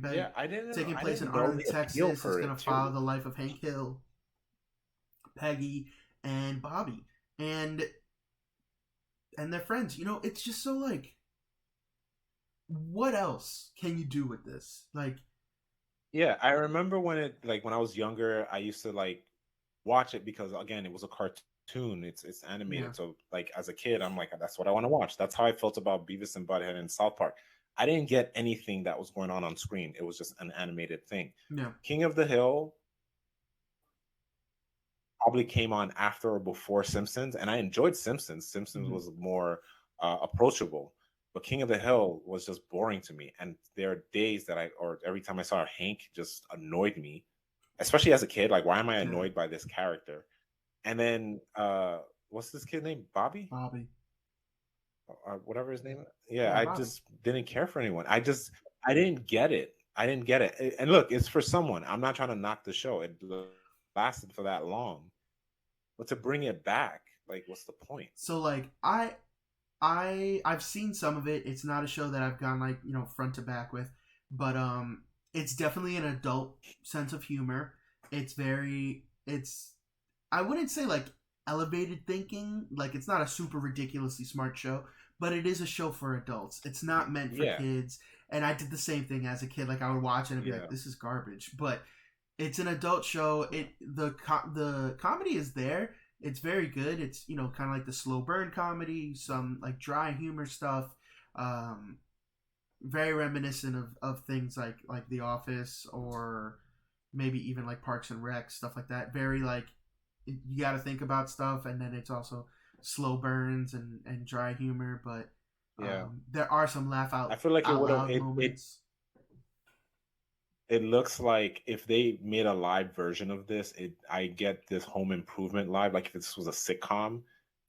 Speaker 1: Yeah,
Speaker 2: taking
Speaker 1: I
Speaker 2: place in
Speaker 1: didn't know
Speaker 2: Arlen,
Speaker 1: the appeal
Speaker 2: Texas. It's
Speaker 1: for
Speaker 2: gonna
Speaker 1: it
Speaker 2: follow
Speaker 1: too.
Speaker 2: the life of Hank Hill, Peggy, and Bobby, and their friends. It's just so like, what else can you do with this? Like,
Speaker 1: Yeah, I remember when it like when I was younger, I used to like watch it because again, it was a cartoon. It's
Speaker 2: yeah,
Speaker 1: animated. So like as a kid, I'm like, that's what I want to watch. That's how I felt about Beavis and Butthead and South Park. I didn't get anything that was going on screen. It was just an animated thing.
Speaker 2: yeah,
Speaker 1: King of the Hill probably came on after or before Simpsons, and I enjoyed Simpsons. Simpsons
Speaker 2: mm-hmm.
Speaker 1: was more approachable, but King of the Hill was just boring to me. And there are days that or every time I saw Hank, just annoyed me, especially as a kid. Like, why am I
Speaker 2: Yeah,
Speaker 1: annoyed by this character? And then, what's this kid name? Bobby,
Speaker 2: Bobby,
Speaker 1: or whatever his name. Yeah,
Speaker 2: yeah,
Speaker 1: I
Speaker 2: Bobby.
Speaker 1: just didn't care for anyone. I didn't get it. I didn't get it. And look, it's for someone. I'm not trying to knock the show. It lasted for that long, but to bring it back, like, what's the point?
Speaker 2: So like, I've seen some of it. It's not a show that I've gone like front to back with, but it's definitely an adult sense of humor. It's I wouldn't say like elevated thinking. Like it's not a super ridiculously smart show, but it is a show for adults. It's not meant for
Speaker 1: Yeah,
Speaker 2: kids. And I did the same thing as a kid. Like I would watch it and be like,
Speaker 1: yeah,
Speaker 2: "This is garbage." But it's an adult show. The comedy is there. It's very good. It's kind of like the slow burn comedy, some like dry humor stuff. Um, Very reminiscent of things like The Office or maybe even like Parks and Rec, stuff like that. Very like you got to think about stuff, and then it's also slow burns and dry humor, but
Speaker 1: Yeah.
Speaker 2: there are some laugh
Speaker 1: I feel like it
Speaker 2: out
Speaker 1: would have
Speaker 2: loud moments.
Speaker 1: it looks like if they made a live version of this, I get this Home Improvement live. Like if this was a sitcom,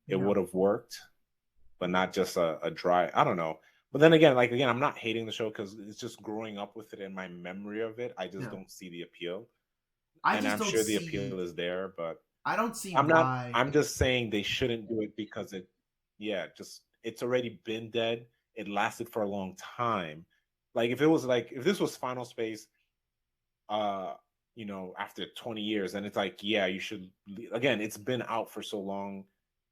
Speaker 1: it
Speaker 2: Yeah,
Speaker 1: would have worked, but not just a dry. I don't know. But then again, like again, I'm not hating the show because it's just growing up with it in my memory of it. I just
Speaker 2: yeah.
Speaker 1: don't see the appeal,
Speaker 2: I
Speaker 1: and
Speaker 2: just
Speaker 1: I'm
Speaker 2: don't
Speaker 1: sure the
Speaker 2: see.
Speaker 1: appeal is there, but
Speaker 2: I don't see
Speaker 1: I'm not.
Speaker 2: why.
Speaker 1: I'm just saying they shouldn't do it because yeah, just it's already been dead. It lasted for a long time. Like if it was like if this was Final Space uh after 20 years, and it's like yeah you should again it's been out for so long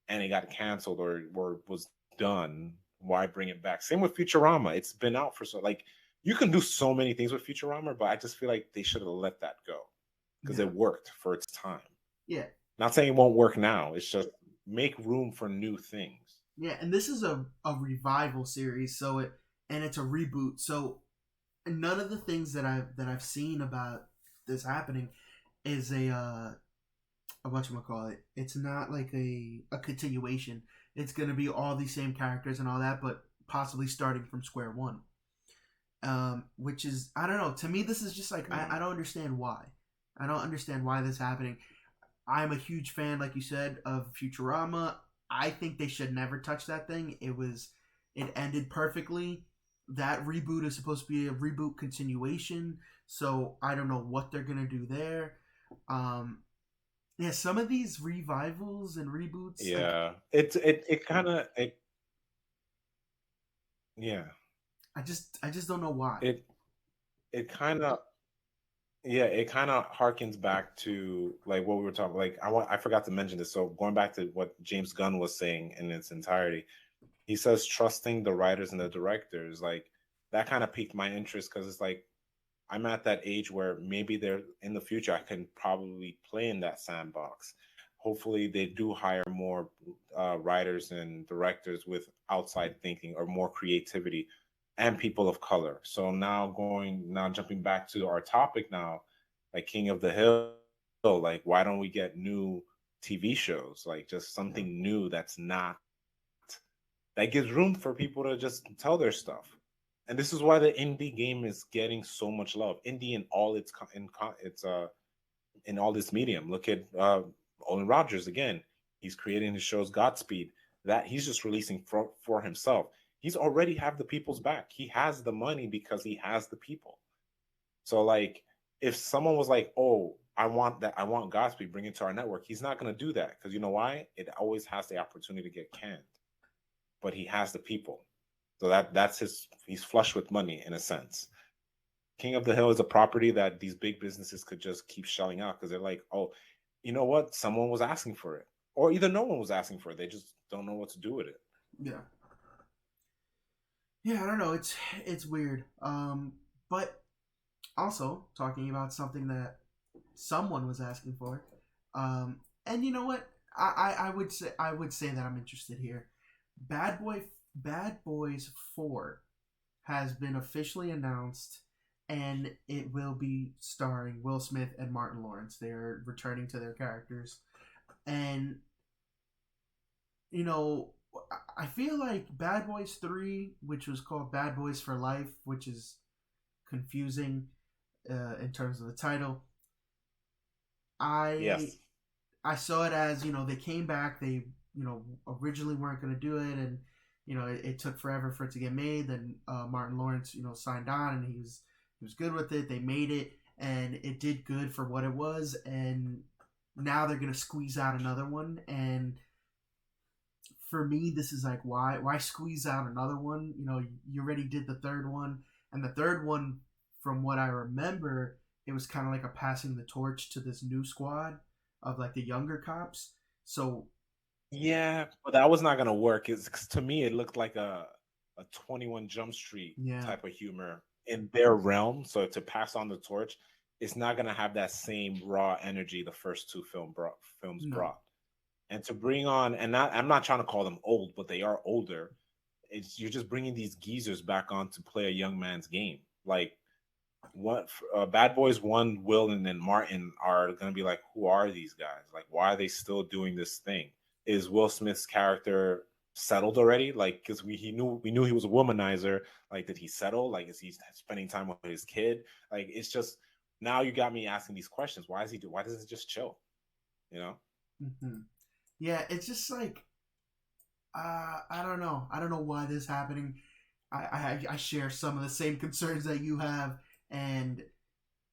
Speaker 1: and it got canceled or was done. Why bring it back? Same with Futurama. It's been out for so like you can do so many things with Futurama, but I just feel like they should have let that go because
Speaker 2: Yeah,
Speaker 1: it worked for its time.
Speaker 2: yeah,
Speaker 1: Not saying it won't work now, it's just make room for new things.
Speaker 2: yeah. And this is a revival series, so it's a reboot. So none of the things that I've seen about this happening is a whatchamacallit. It's not like a continuation. It's gonna be all these same characters and all that, but possibly starting from square one. Which is I don't know. To me, this is just like I
Speaker 1: Mm.
Speaker 2: don't understand why. I don't understand why this is happening. I'm a huge fan, like you said, of Futurama. I think they should never touch that thing. It ended perfectly. That reboot is supposed to be a reboot continuation, so I don't know what they're gonna do there. Um, yeah, some of these revivals and reboots, like
Speaker 1: Yeah, it kind of it yeah
Speaker 2: I just don't know why.
Speaker 1: it it kind of yeah, it kind of harkens back to like what we were talking. Like I forgot to mention this. So going back to what James Gunn was saying in its entirety, he says trusting the writers and the directors. Like that kind of piqued my interest because it's like I'm at that age where maybe there in the future I can probably play in that sandbox. Hopefully, they do hire more writers and directors with outside thinking or more creativity, and people of color. So now jumping back to our topic now, like King of the Hill, like why don't we get new TV shows, like just
Speaker 2: Yeah,
Speaker 1: something new that's not that gives room for people to just tell their stuff. And this is why the indie game is getting so much love. Indie in all in all this medium. Look at Olin Rogers again. He's creating his shows Godspeed that he's just releasing for himself. He's already have the people's back. He has the money because he has the people. So like if someone was like, "Oh, I want that. I want Godspeed. Bring it to our network." He's not going to do that because you know why? It always has the opportunity to get canned, but he has the people. So that's his. He's flush with money in a sense. King of the Hill is a property that these big businesses could just keep shelling out because they're like, oh, you know what? Someone was asking for it, or either no one was asking for it. They just don't know what to do with it.
Speaker 2: yeah, yeah. I don't know. It's weird. But also talking about something that someone was asking for. And you know what? I would say that I'm interested here. Bad Boy Bad Boys 4 has been officially announced, and it will be starring Will Smith and Martin Lawrence. They're returning to their characters, and you know, I feel like Bad Boys 3, which was called Bad Boys for Life, which is confusing in terms of the title. I
Speaker 1: Yes.
Speaker 2: I saw it as they came back. They originally weren't going to do it, and it took forever for it to get made. Then Martin Lawrence signed on, and he was good with it. They made it, and it did good for what it was. And now they're going to squeeze out another one. And for me, this is like why squeeze out another one? You already did the third one, and the third one, from what I remember, it was kind of like a passing the torch to this new squad of like the younger cops. So
Speaker 1: Yeah, but that was not gonna work. It's 'cause to me, it looked like a 21 Jump Street
Speaker 2: yeah,
Speaker 1: type of humor in their realm. So to pass on the torch, it's not gonna have that same raw energy the first two films
Speaker 2: no,
Speaker 1: brought. And to bring on, and not, I'm not trying to call them old, but they are older. It's you're just bringing these geezers back on to play a young man's game. Like what Bad Boys One, Will, and then Martin are going to be like, who are these guys? Like, why are they still doing this thing? Is Will Smith's character settled already? Like, because we knew he was a womanizer. Like, did he settle? Like, is he spending time with his kid? Like, it's just now you got me asking these questions. Why is he do? Why doesn't he just chill? You know?
Speaker 2: Mm-hmm. Yeah, it's just like I don't know. I don't know why this is happening. I share some of the same concerns that you have, and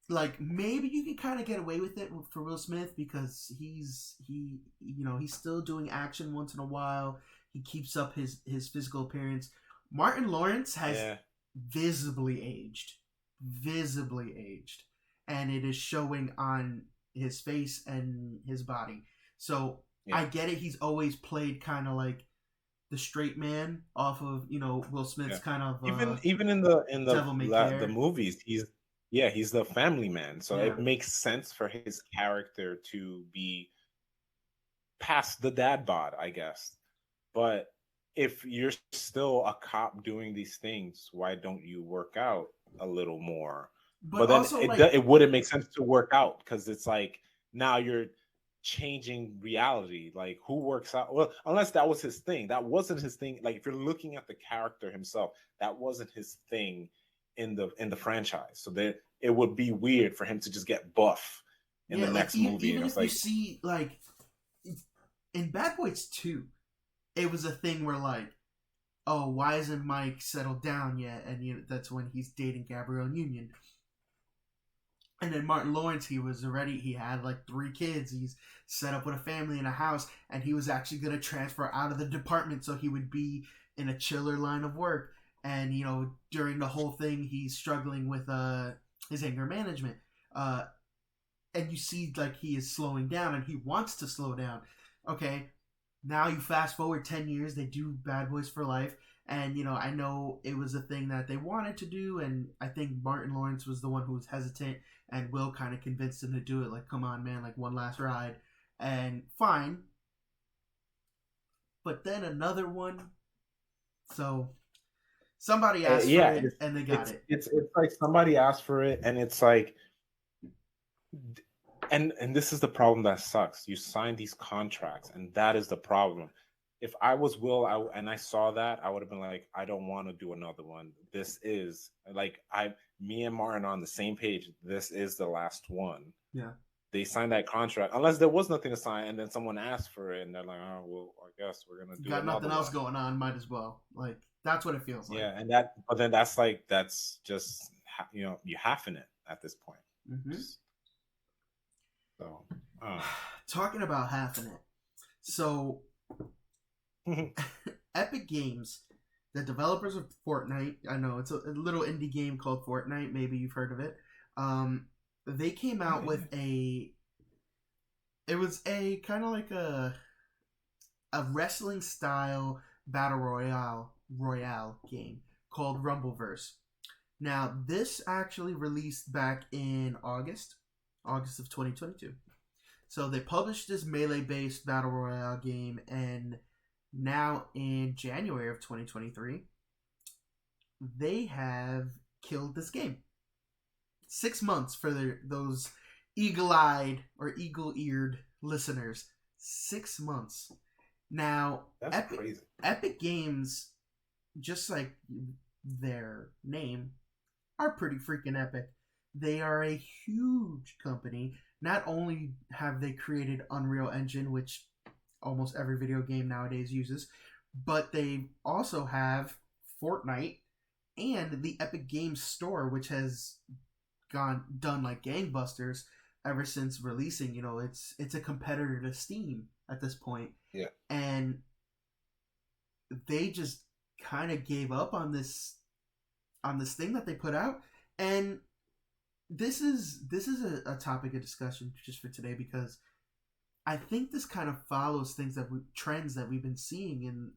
Speaker 2: like maybe you can kind of get away with it for Will Smith because he's still doing action once in a while. He keeps up his physical appearance. Martin Lawrence has
Speaker 1: Yeah,
Speaker 2: visibly aged, and it is showing on his face and his body. So
Speaker 1: yeah,
Speaker 2: I get it. He's always played kind of like the straight man off of Will Smith's
Speaker 1: yeah.
Speaker 2: kind of
Speaker 1: Even in
Speaker 2: devil may
Speaker 1: the
Speaker 2: care.
Speaker 1: movies, he's the family man. So
Speaker 2: Yeah,
Speaker 1: it makes sense for his character to be past the dad bod, I guess. But if you're still a cop doing these things, why don't you work out a little more?
Speaker 2: but
Speaker 1: But then
Speaker 2: also like
Speaker 1: it wouldn't make sense to work out because it's like now you're changing reality. Like who works out? Well, unless that was his thing. That wasn't his thing. Like if you're looking at the character himself, that wasn't his thing in the franchise. So that it would be weird for him to just get buff in the
Speaker 2: yeah, like
Speaker 1: next movie. And
Speaker 2: even
Speaker 1: it's
Speaker 2: if you
Speaker 1: like,
Speaker 2: see like in Bad Boys 2, it was a thing where like, oh, why isn't Mike settled down yet? And that's when he's dating Gabrielle Union. And then Martin Lawrence, he had like 3 kids. He's set up with a family and a house, and he was actually going to transfer out of the department so he would be in a chiller line of work. And during the whole thing, he's struggling with his anger management. And you see like he is slowing down, and he wants to slow down. Okay, now you fast forward 10 years, they do Bad Boys for Life, and I know it was a thing that they wanted to do, and I think Martin Lawrence was the one who was hesitant, and Will kind of convinced him to do it. Like, come on, man, like one last ride, and fine. But then another one, so somebody asked for
Speaker 1: yeah,
Speaker 2: it, and they got it.
Speaker 1: it's like somebody asked for it, and it's like, and this is the problem that sucks. You sign these contracts, and that is the problem. If I was Will, and I saw that, I would have been like, I don't want to do another one. This is like me and Martin are on the same page. This is the last one.
Speaker 2: Yeah,
Speaker 1: They signed that contract, unless there was nothing to sign, and then someone asked for it, and they're like, oh well, I guess we're gonna do
Speaker 2: got
Speaker 1: another
Speaker 2: nothing else
Speaker 1: one.
Speaker 2: going on, might as well. Like that's what it feels like.
Speaker 1: Yeah, but then that's just you halving it at this point.
Speaker 2: Mm-hmm.
Speaker 1: So,
Speaker 2: Talking about half in it. So Epic Games, the developers of Fortnite, I know it's a little indie game called Fortnite. Maybe you've heard of it. They came out with it was a kind of like a wrestling style battle royale game called Rumbleverse. Now, this actually released back in August of 2022. So they published this melee-based battle royale game, and now in January of 2023, they have killed this game. 6 months for those eagle-eyed or eagle-eared listeners. 6 months. Now,
Speaker 1: that's crazy.
Speaker 2: Epic Games, just like their name, are pretty freaking epic. They are a huge company. Not only have they created Unreal Engine, which almost every video game nowadays uses, but they also have Fortnite and the Epic Games Store, which has done like gangbusters ever since releasing. It's a competitor to Steam at this point.
Speaker 1: Yeah.
Speaker 2: And they just kind of gave up on this thing that they put out, and this is a topic of discussion just for today because I think this kind of follows trends that we've been seeing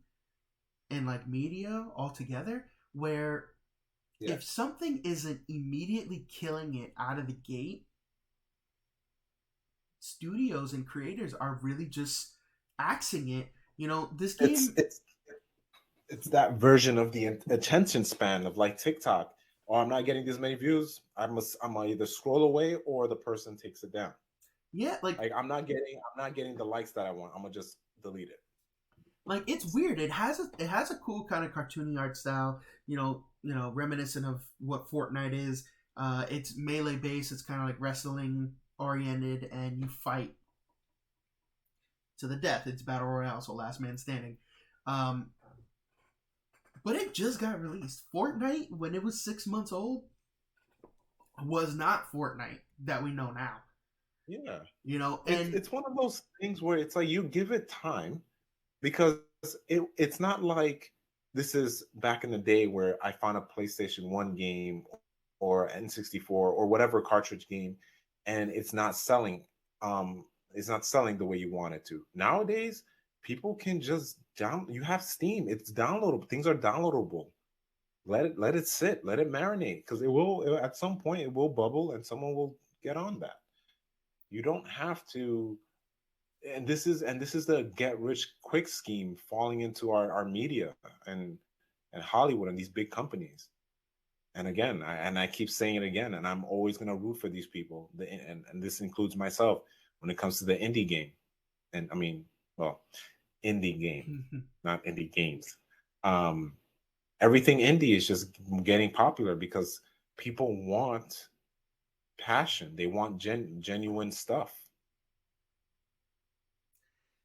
Speaker 2: in like media altogether, where if something isn't immediately killing it out of the gate, studios and creators are really just axing it. This
Speaker 1: It's
Speaker 2: game.
Speaker 1: it's it's that version of the attention span of like TikTok. Or I'm not getting this many views. I'm gonna either scroll away or the person takes it down.
Speaker 2: Yeah,
Speaker 1: Like I'm not getting the likes that I want. I'm gonna just delete it.
Speaker 2: it's weird. It has a cool kind of cartoony art style. Reminiscent of what Fortnite is. It's melee based. It's kind of like wrestling oriented, and you fight to the death. It's battle royale, so last man standing. Um, but it just got released. Fortnite, when it was 6 months old, was not Fortnite that we know now.
Speaker 1: Yeah. It's
Speaker 2: And
Speaker 1: it's one of those things where it's like you give it time because it's not like this is back in the day where I found a PlayStation 1 game or N64 or whatever cartridge game and it's not selling the way you want it to. Nowadays, people can just you have Steam, it's downloadable. Things are downloadable. Let it sit, let it marinate because at some point it will bubble and someone will get on that. You don't have to and this is the get rich quick scheme falling into our media and and Hollywood and these big companies. And again, I keep saying it again, and I'm always going to root for these people. And this includes myself when it comes to the indie game. And I mean, well, indie game, not indie games. Um, Everything indie is just getting popular because people want passion. They want genuine stuff.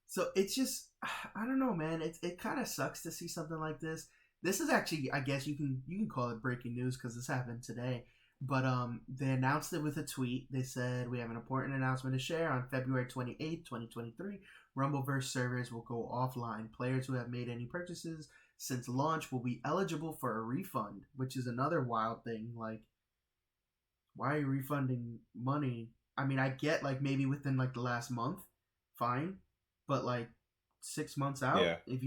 Speaker 2: so it's just, I don't know, man. It kind of sucks to see something like this. This is actually, I guess you can call it breaking news because this happened today. But they announced it with a tweet. They said we have an important announcement to share on February 28th, 2023. Rumbleverse servers will go offline. Players who have made any purchases since launch will be eligible for a refund, which is another wild thing. Like, why are you refunding money? I mean, I get like maybe within like the last month, fine, but like 6 months out,
Speaker 1: Yeah,
Speaker 2: if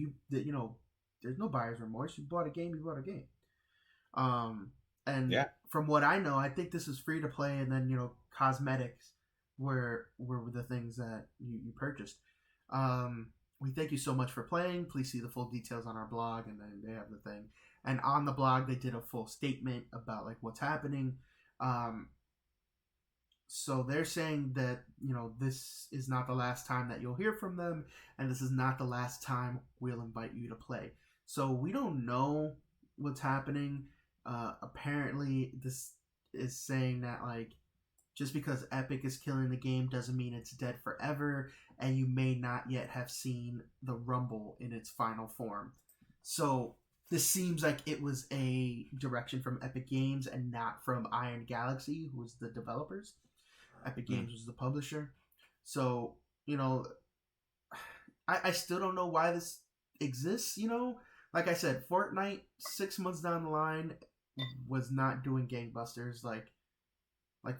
Speaker 2: there's no buyer's remorse. You bought a game, you bought a game. Um, and
Speaker 1: yeah,
Speaker 2: from what I know, I think this is free to play, and then cosmetics were the things that you purchased. We thank you so much for playing. Please see the full details on our blog, and then they have the thing. And on the blog, they did a full statement about like what's happening. Um, so they're saying that this is not the last time that you'll hear from them, and this is not the last time we'll invite you to play. So we don't know what's happening. Apparently, this is saying that like just because Epic is killing the game doesn't mean it's dead forever, and you may not yet have seen the Rumble in its final form. So this seems like it was a direction from Epic Games and not from Iron Galaxy, who was the developers. Epic
Speaker 1: mm,
Speaker 2: Games was the publisher. So, you know, I still don't know why this exists, Like I said, Fortnite 6 months down the line was not doing gangbusters like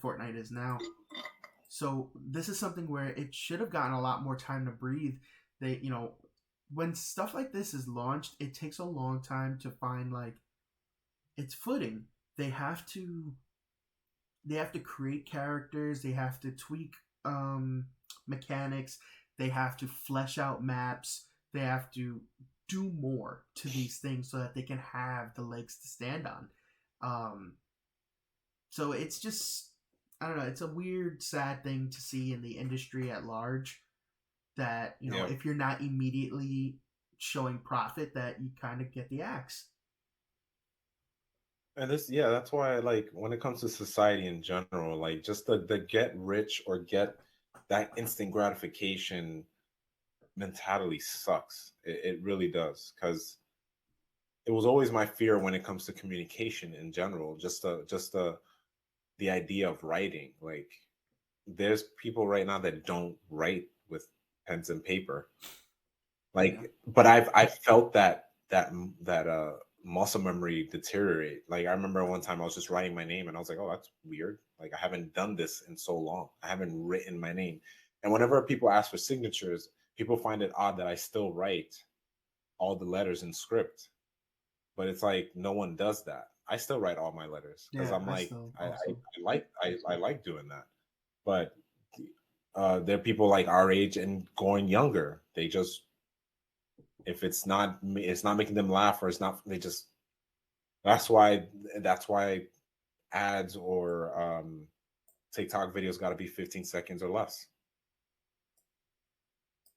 Speaker 2: Fortnite is now. So this is something where it should have gotten a lot more time to breathe. When stuff like this is launched, it takes a long time to find like its footing. They have to they have to create characters, they have to tweak mechanics, they have to flesh out maps, they have to do more to these things so that they can have the legs to stand on. um, so it's just, I don't know, it's a weird sad thing to see in the industry at large, that
Speaker 1: yeah.
Speaker 2: if you're not immediately showing profit, that you kind of get the axe.
Speaker 1: And yeah, that's why like when it comes to society in general, like just the get rich or get that instant gratification mentality sucks. It really does. Because it was always my fear when it comes to communication in general, the idea of writing. Like there's people right now that don't write with pens and paper.
Speaker 2: Yeah.
Speaker 1: But I felt that muscle memory deteriorate. Like I remember one time I was just writing my name and I was like, oh, that's weird. Like I haven't done this in so long. I haven't written my name. And whenever people ask for signatures, people find it odd that I still write all the letters in script. But it's like no one does that. I still write all my letters because
Speaker 2: Yeah,
Speaker 1: I'm
Speaker 2: I
Speaker 1: like
Speaker 2: still
Speaker 1: I
Speaker 2: also.
Speaker 1: like doing that. But there are people like our age and going younger. They just, if it's not making them laugh, or it's not, they just, that's why that's why ads or TikTok videos got to be 15 seconds or less.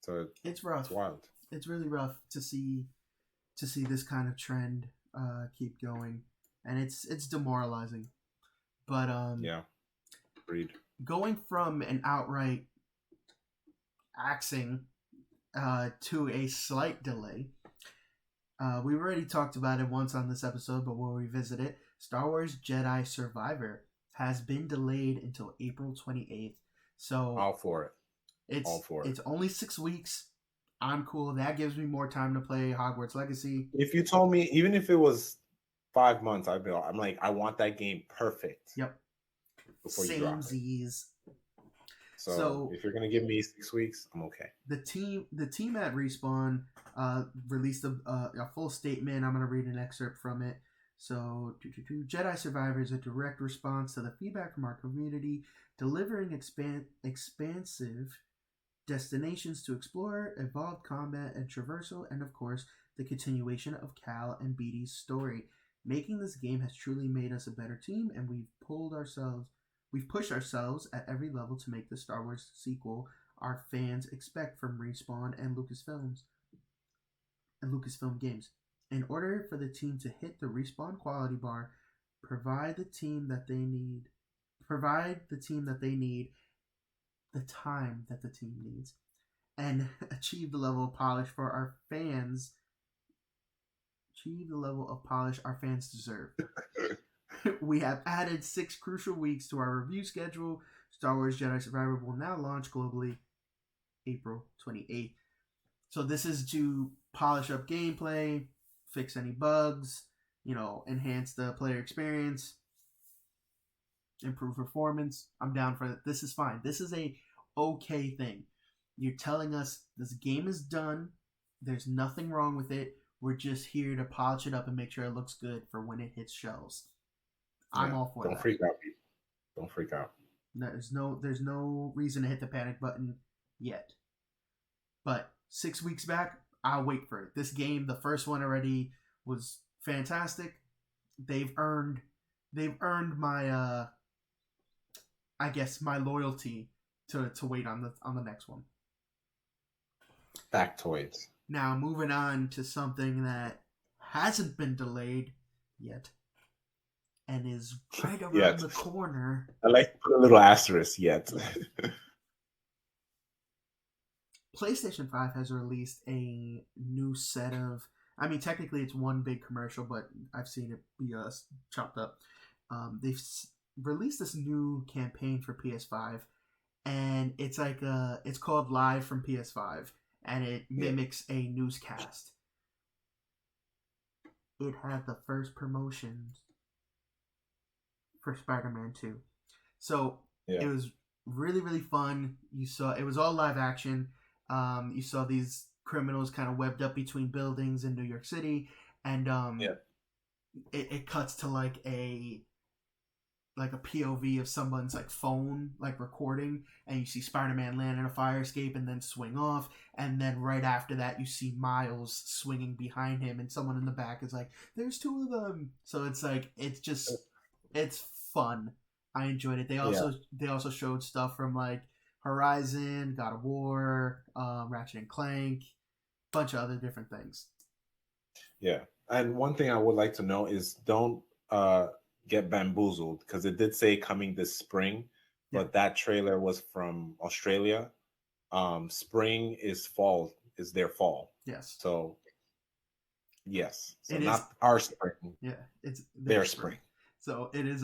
Speaker 1: So
Speaker 2: It's
Speaker 1: it's
Speaker 2: rough.
Speaker 1: wild.
Speaker 2: It's really rough to see this kind of trend keep going, and it's demoralizing. But
Speaker 1: Yeah, agreed.
Speaker 2: going from an outright axing to a slight delay. We've already talked about it once on this episode, but we'll revisit it. Star Wars Jedi Survivor has been delayed until April 28th. So
Speaker 1: All for it. All
Speaker 2: it's
Speaker 1: for it.
Speaker 2: it's only 6 weeks. I'm cool. That gives me more time to play Hogwarts Legacy.
Speaker 1: If you told me, even if it was 5 months, I'm like, I want that game perfect
Speaker 2: Yep.
Speaker 1: before you drop it.
Speaker 2: Samesies.
Speaker 1: So if you're gonna give me 6 weeks, I'm okay.
Speaker 2: The team at Respawn released a full statement. I'm going to read an excerpt from it. So, Jedi Survivor is a direct response to the feedback from our community, delivering expansive destinations to explore, evolved combat and traversal, and of course, the continuation of Cal and BD's story. Making this game has truly made us a better team, and we've pushed ourselves at every level to make the Star Wars sequel our fans expect from Respawn and Lucasfilm Games. In order for the team to hit the Respawn quality bar, provide the team that they need, the time that the team needs, and achieve the level of polish our fans deserve. We have added 6 crucial weeks to our review schedule. Star Wars Jedi Survivor will now launch globally April 28th. So this is to polish up gameplay, fix any bugs, enhance the player experience, improve performance. I'm down for it. This is fine. This is a okay thing. You're telling us this game is done. There's nothing wrong with it. We're just here to polish it up and make sure it looks good for when it hits shelves. I'm all for that.
Speaker 1: Don't freak out, people. Don't freak out.
Speaker 2: There's no reason to hit the panic button yet. But 6 weeks back, I'll wait for it. This game, the first one already, was fantastic. They've earned my I guess my loyalty to wait on the next one.
Speaker 1: Factoids.
Speaker 2: Now moving on to something that hasn't been delayed yet and is right around the corner.
Speaker 1: I like to put a little asterisk yet.
Speaker 2: PlayStation 5 has released a new set of, technically it's one big commercial, but I've seen it be chopped up. They've released this new campaign for PS5, and it's it's called Live from PS5, and it mimics a newscast. It had the first promotions for Spider-Man 2. So it was really, really fun. You saw, it was all live action. You saw these criminals kind of webbed up between buildings in New York City, and it cuts to like a POV of someone's phone recording, and you see Spider-Man land in a fire escape and then swing off, and then right after that you see Miles swinging behind him, and someone in the back is like, "There's 2 of them." So it's fun. I enjoyed it. They also showed stuff from Horizon, God of War, Ratchet and Clank, bunch of other different things.
Speaker 1: Yeah, and one thing I would like to know is don't get bamboozled, because it did say coming this spring, but that trailer was from Australia. Spring is fall, is their fall.
Speaker 2: Yes.
Speaker 1: So yes, so
Speaker 2: it
Speaker 1: not
Speaker 2: is,
Speaker 1: our spring.
Speaker 2: Yeah, it's
Speaker 1: their spring.
Speaker 2: So it is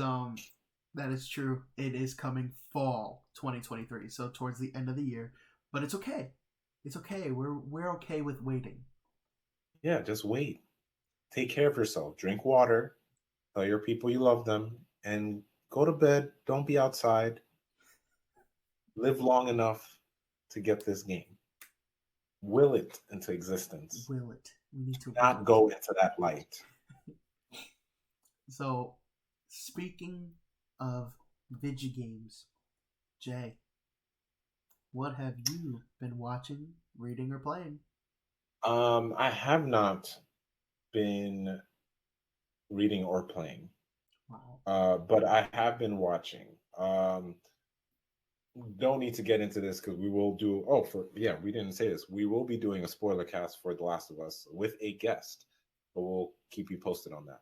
Speaker 2: that is true. It is coming fall 2023, so towards the end of the year. But it's okay. It's okay. We're okay with waiting.
Speaker 1: Yeah, just wait. Take care of yourself. Drink water. Tell your people you love them, and go to bed. Don't be outside. Live long enough to get this game. Will it into existence.
Speaker 2: Will it. We need to
Speaker 1: not go into that light.
Speaker 2: So, speaking of video games, Jay, What have you been watching, reading, or playing?
Speaker 1: I have not been reading or playing,
Speaker 2: Wow.
Speaker 1: but I have been watching. Don't need to get into this because we will do. Oh, for yeah, we didn't say this. We will be doing a spoiler cast for The Last of Us with a guest, but we'll keep you posted on that.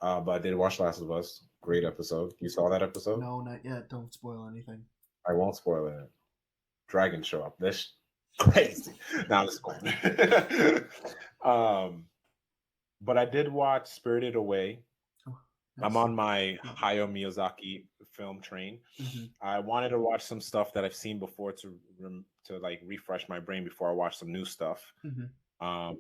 Speaker 1: But I did watch Last of Us. Great episode. You saw that episode?
Speaker 2: No, not yet. Don't spoil anything.
Speaker 1: I won't spoil it. Dragons show up. This crazy. Now let's go. um, but I did watch Spirited Away.
Speaker 2: Oh,
Speaker 1: I'm
Speaker 2: nice.
Speaker 1: on my
Speaker 2: Love it.
Speaker 1: Hayao Miyazaki film train.
Speaker 2: Mm-hmm.
Speaker 1: I wanted to watch some stuff that I've seen before to like refresh my brain before I watch some new stuff.
Speaker 2: Mm-hmm.
Speaker 1: Um,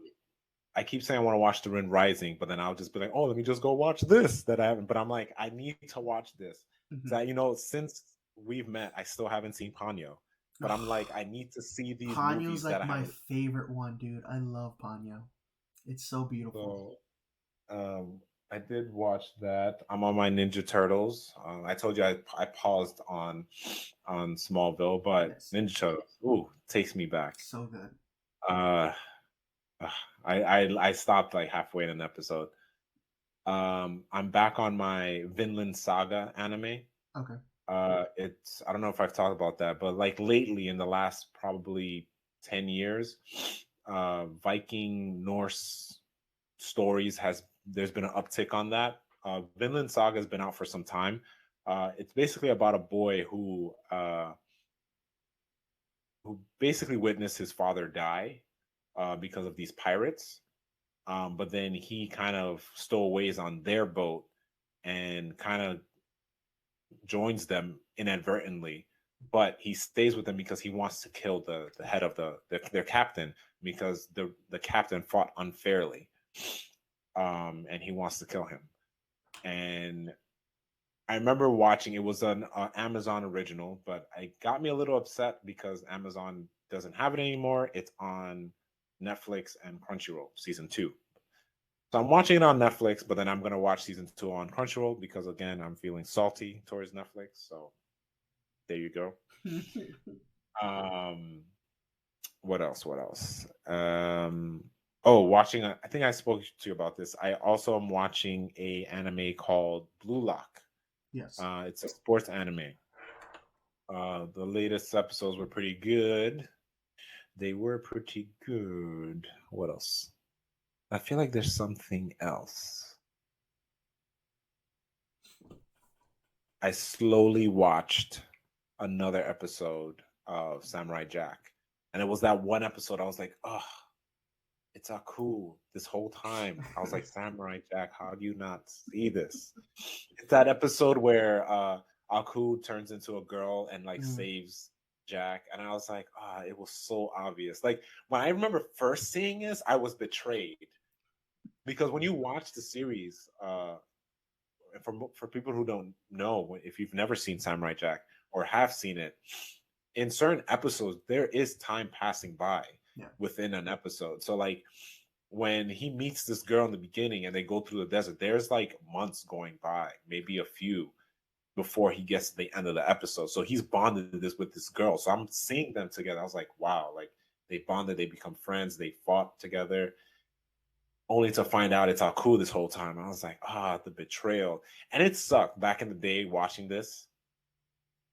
Speaker 1: I keep saying I want to watch The Rin Rising, but then I'll just be like, oh, let me just go watch this that I haven't. But I'm like, I need to watch this.
Speaker 2: Mm-hmm.
Speaker 1: So since we've met, I still haven't seen Ponyo. But I'm like, I need to see these
Speaker 2: Ponyo's
Speaker 1: movies that
Speaker 2: like
Speaker 1: I
Speaker 2: my
Speaker 1: haven't.
Speaker 2: favorite one, dude. I love Ponyo. It's so beautiful.
Speaker 1: So um, I did watch that. I'm on my Ninja Turtles. I told you I paused on Smallville, but
Speaker 2: Yes.
Speaker 1: Ninja Turtles, ooh, takes me back.
Speaker 2: So good.
Speaker 1: Uh, I stopped like halfway in an episode. I'm back on my Vinland Saga anime.
Speaker 2: Okay.
Speaker 1: It's I don't know if I've talked about that, but like lately in the last probably 10 years, Viking Norse stories has there's been an uptick on that. Vinland Saga has been out for some time. It's basically about a boy who basically witnessed his father die because of these pirates. But then he kind of stowaways on their boat and kind of joins them inadvertently. But he stays with them because he wants to kill the head of their captain because the captain fought unfairly, and he wants to kill him. And I remember watching it was an Amazon original, but it got me a little upset because Amazon doesn't have it anymore. It's on Netflix and Crunchyroll season 2. So I'm watching it on Netflix, but then I'm gonna watch season 2 on Crunchyroll because again I'm feeling salty towards Netflix. So there you go. Um, what else? What else? Oh, watching. I think I spoke to you about this. I also am watching a anime called Blue Lock.
Speaker 2: Yes.
Speaker 1: It's a sports anime. The latest episodes were pretty good. They were pretty good. What else? I feel like there's something else. I slowly watched another episode of Samurai Jack. And it was that one episode I was like, oh, it's Aku this whole time. I was like, Samurai Jack, how do you not see this? It's that episode where Aku turns into a girl and like
Speaker 2: Mm.
Speaker 1: saves Jack. And I was like, it was so obvious. Like when I remember first seeing this, I was betrayed. Because when you watch the series, for people who don't know, if you've never seen Samurai Jack or have seen it, in certain episodes there is time passing by
Speaker 2: Yeah.
Speaker 1: within an episode. So like when he meets this girl in the beginning and they go through the desert, there's like months going by, maybe a few, before he gets to the end of the episode. So he's bonded this with this girl. So I'm seeing them together. I was like, wow, like they bonded, they become friends, they fought together only to find out it's all cool this whole time. I was like, the betrayal. And it sucked back in the day watching this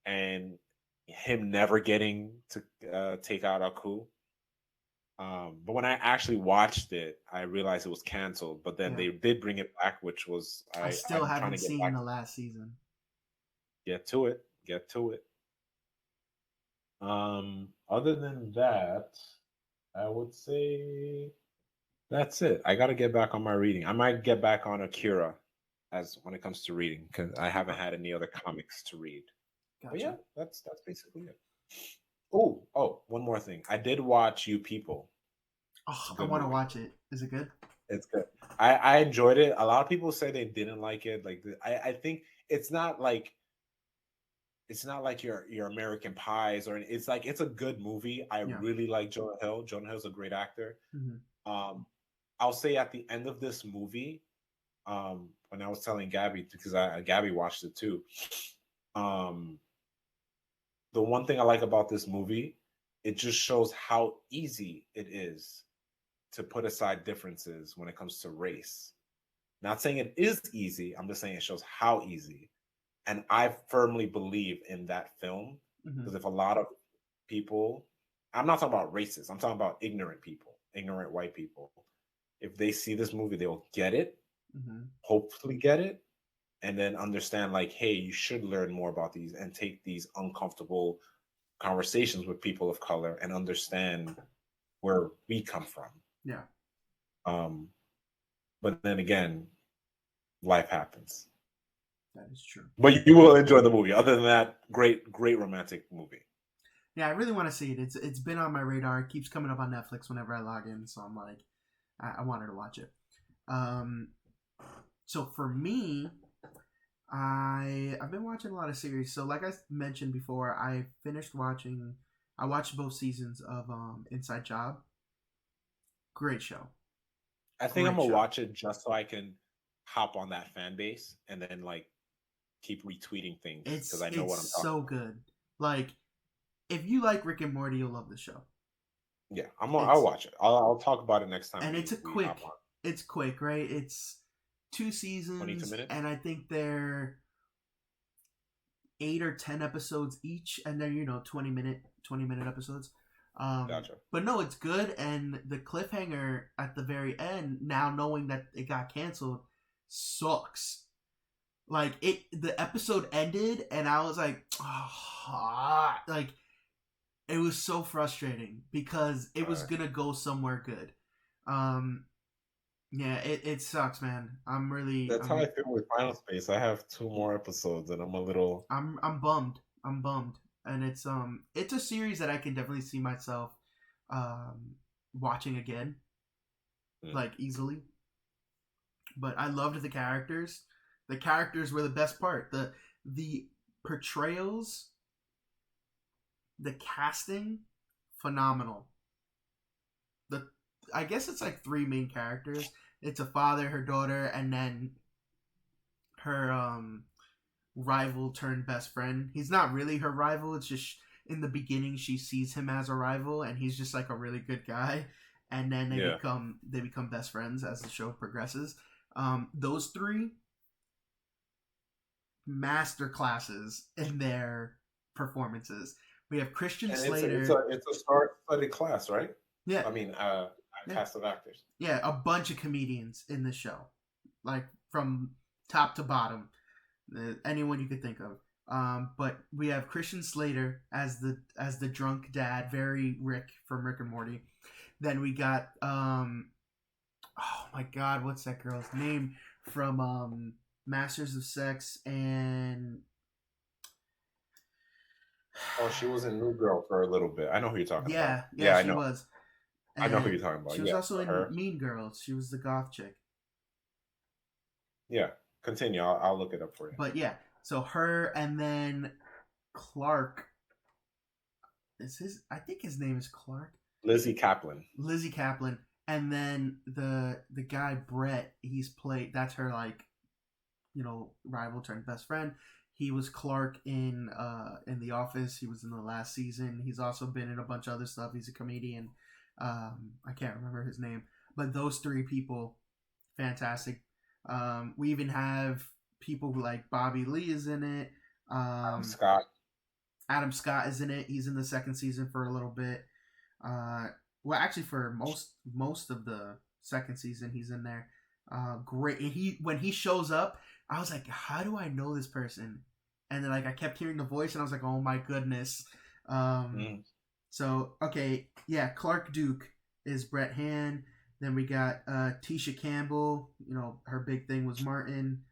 Speaker 1: and him never getting to take out Aku. But when I actually watched it, I realized it was canceled. But then
Speaker 2: Yeah.
Speaker 1: they did bring it back, which was
Speaker 2: I still
Speaker 1: I'm trying
Speaker 2: haven't
Speaker 1: to get
Speaker 2: seen
Speaker 1: back.
Speaker 2: the last season.
Speaker 1: Get to it. Get to it. Other than that, I would say that's it. I got to get back on my reading. I might get back on Akira as when it comes to reading because I haven't
Speaker 2: Okay.
Speaker 1: had any other comics to read. But yeah,
Speaker 2: Gotcha.
Speaker 1: that's basically it. Oh, one more thing. I did watch You People. It's
Speaker 2: Oh,
Speaker 1: a
Speaker 2: I
Speaker 1: good
Speaker 2: want to
Speaker 1: movie.
Speaker 2: watch it. Is it good?
Speaker 1: It's good. I enjoyed it. A lot of people say they didn't like it. Like I think it's not like your American Pies or it's like it's a good movie. I
Speaker 2: Yeah.
Speaker 1: really like Jonah Hill. Jonah Hill's a great actor.
Speaker 2: Mm-hmm.
Speaker 1: Um, I'll say at the end of this movie, when I was telling Gabby because Gabby watched it too. Um, the one thing I like about this movie it just shows how easy it is to put aside differences when it comes to race. Not saying it is easy, I'm just saying it shows how easy. And I firmly believe in that film
Speaker 2: Mm-hmm.
Speaker 1: because if a lot of people, I'm not talking about racists, I'm talking about ignorant people, ignorant white people. If they see this movie, they'll get it,
Speaker 2: Mm-hmm.
Speaker 1: hopefully get it, and then understand like, hey, you should learn more about these and take these uncomfortable conversations with people of color and understand where we come from.
Speaker 2: Yeah.
Speaker 1: Um, but then again, life happens.
Speaker 2: That is true.
Speaker 1: But you will enjoy the movie. Other than that, great romantic movie.
Speaker 2: Yeah, I really want to see it. It's been on my radar. It keeps coming up on Netflix whenever I log in, so I'm like, I wanted to watch it. So for me, I've been watching a lot of series. So like I mentioned before, I watched both seasons of Inside Job. Great show.
Speaker 1: I think I'm
Speaker 2: Great
Speaker 1: gonna
Speaker 2: show.
Speaker 1: watch it just so I can hop on that fan base and then like keep retweeting things because I know
Speaker 2: It's
Speaker 1: what I'm talking
Speaker 2: so
Speaker 1: about.
Speaker 2: good. Like if you like Rick and Morty, you'll love the show.
Speaker 1: Yeah, I'll
Speaker 2: It's
Speaker 1: watch it. I'll talk about it next time
Speaker 2: and
Speaker 1: we hop on.
Speaker 2: it's quick, right? It's two
Speaker 1: 22
Speaker 2: seasons,
Speaker 1: minutes.
Speaker 2: and I think they're 8 or 10 episodes each, and they're 20-minute episodes.
Speaker 1: Gotcha.
Speaker 2: But no, it's good, and the cliffhanger at the very end, now knowing that it got canceled, sucks. Like the episode ended, and I was like, oh, like it was so frustrating because it was gonna go somewhere good. Um, yeah, it sucks, man.
Speaker 1: That's how I feel with Final Space. I have 2 more episodes, and I'm a little.
Speaker 2: I'm bummed. I'm bummed, and it's a series that I can definitely see myself watching again, like easily. But I loved the characters. The characters were the best part. The portrayals, the casting, phenomenal. The I guess it's like three main characters. It's a father, her daughter, and then her rival turned best friend. He's not really her rival. It's just in the beginning she sees him as a rival, and he's just like a really good guy. And then they become best friends as the show progresses. Those three master classes in their performances. We have Christian
Speaker 1: And
Speaker 2: Slater.
Speaker 1: it's a star-studded class, right?
Speaker 2: Yeah,
Speaker 1: I mean,
Speaker 2: yeah,
Speaker 1: cast of actors.
Speaker 2: yeah. A bunch of comedians in the show, like from top to bottom. Anyone you could think of. But we have Christian Slater as the drunk dad, very Rick from Rick and Morty. Then we got oh my god, what's that girl's name from Masters of Sex and
Speaker 1: Oh, she was in New Girl for a little bit. I know who you're talking about.
Speaker 2: yeah,
Speaker 1: Yeah, I
Speaker 2: she
Speaker 1: know.
Speaker 2: was,
Speaker 1: I know who you're
Speaker 2: and
Speaker 1: talking about.
Speaker 2: she was
Speaker 1: Yeah,
Speaker 2: also in
Speaker 1: her.
Speaker 2: Mean Girls. She was the goth chick.
Speaker 1: Yeah, continue. I'll look it up for you.
Speaker 2: But yeah, so her and then Clark is his. I think his name is Clark.
Speaker 1: Lizzie Kaplan.
Speaker 2: Lizzie Kaplan, and then the guy Brett. He's played. That's her like, rival turned best friend. He was Clark in The Office. He was in the last season. He's also been in a bunch of other stuff. He's a comedian. I can't remember his name, but those three people, fantastic. We even have people like Bobby Lee is in it.
Speaker 1: Scott.
Speaker 2: Adam Scott is in it. He's in the second season for a little bit. Well, actually, for most of the second season, he's in there. Great. And when he shows up, I was like, how do I know this person? And then like I kept hearing the voice, and I was like, oh my goodness. So okay, yeah, Clark Duke is Brett Hand. Then we got Tisha Campbell. Her big thing was Martin.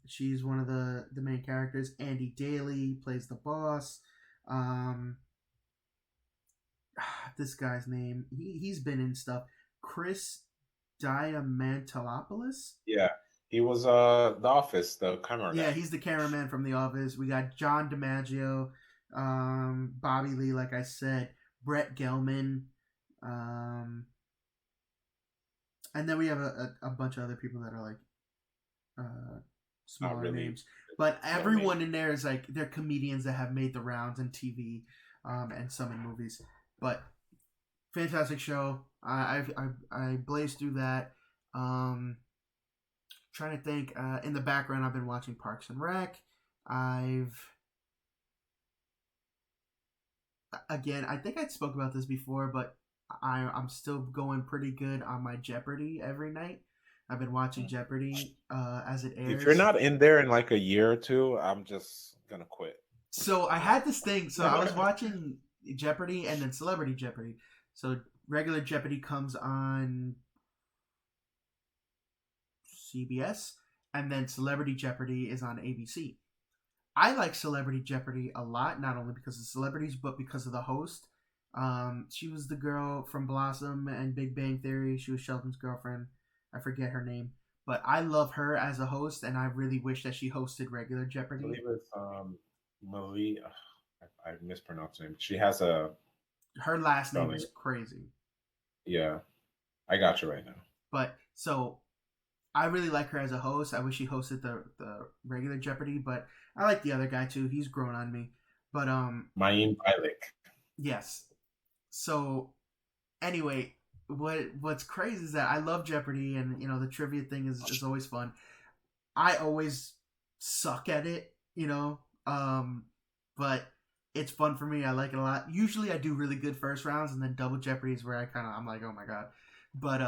Speaker 2: She's one of the main characters. Andy Daly plays the boss. This guy's name. He's been in stuff. Chris Diamantopoulos.
Speaker 1: Yeah, he was The Office, the camera guy.
Speaker 2: Yeah, he's the cameraman from The Office. We got John DiMaggio, Bobby Lee, like I said, Brett Gelman, and then we have a bunch of other people that are like smaller
Speaker 1: really
Speaker 2: names. But everyone in there is like they're comedians that have made the rounds on TV. and some in movies. But fantastic show. I blazed through that. Trying to think. In the background, I've been watching Parks and Rec. I've again. I think I spoke about this before, but I'm still going pretty good on my Jeopardy every night. I've been watching Jeopardy as it
Speaker 1: If you're
Speaker 2: airs.
Speaker 1: not in there in like a year or two, I'm just gonna quit.
Speaker 2: So I had this thing. So I was watching Jeopardy and then Celebrity Jeopardy. So regular Jeopardy comes on CBS, and then Celebrity Jeopardy is on ABC. I like Celebrity Jeopardy a lot, not only because of celebrities, but because of the host. She was the girl from Blossom and Big Bang Theory. She was Sheldon's girlfriend. I forget her name, but I love her as a host, and I really wish that she hosted regular
Speaker 1: I
Speaker 2: Jeopardy.
Speaker 1: believe it's Malie. I mispronounced her name. She has a
Speaker 2: Her last name
Speaker 1: spelling.
Speaker 2: is crazy.
Speaker 1: Yeah, I got you right now.
Speaker 2: But so I really like her as a host. I wish she hosted the regular Jeopardy, but I like the other guy too. He's grown on me. But
Speaker 1: Mayim Bialik.
Speaker 2: yes. So anyway, what's crazy is that I love Jeopardy, and the trivia thing is always fun. I always suck at it, but it's fun for me. I like it a lot. Usually I do really good first rounds, and then Double Jeopardy is where I'm like, oh my god. But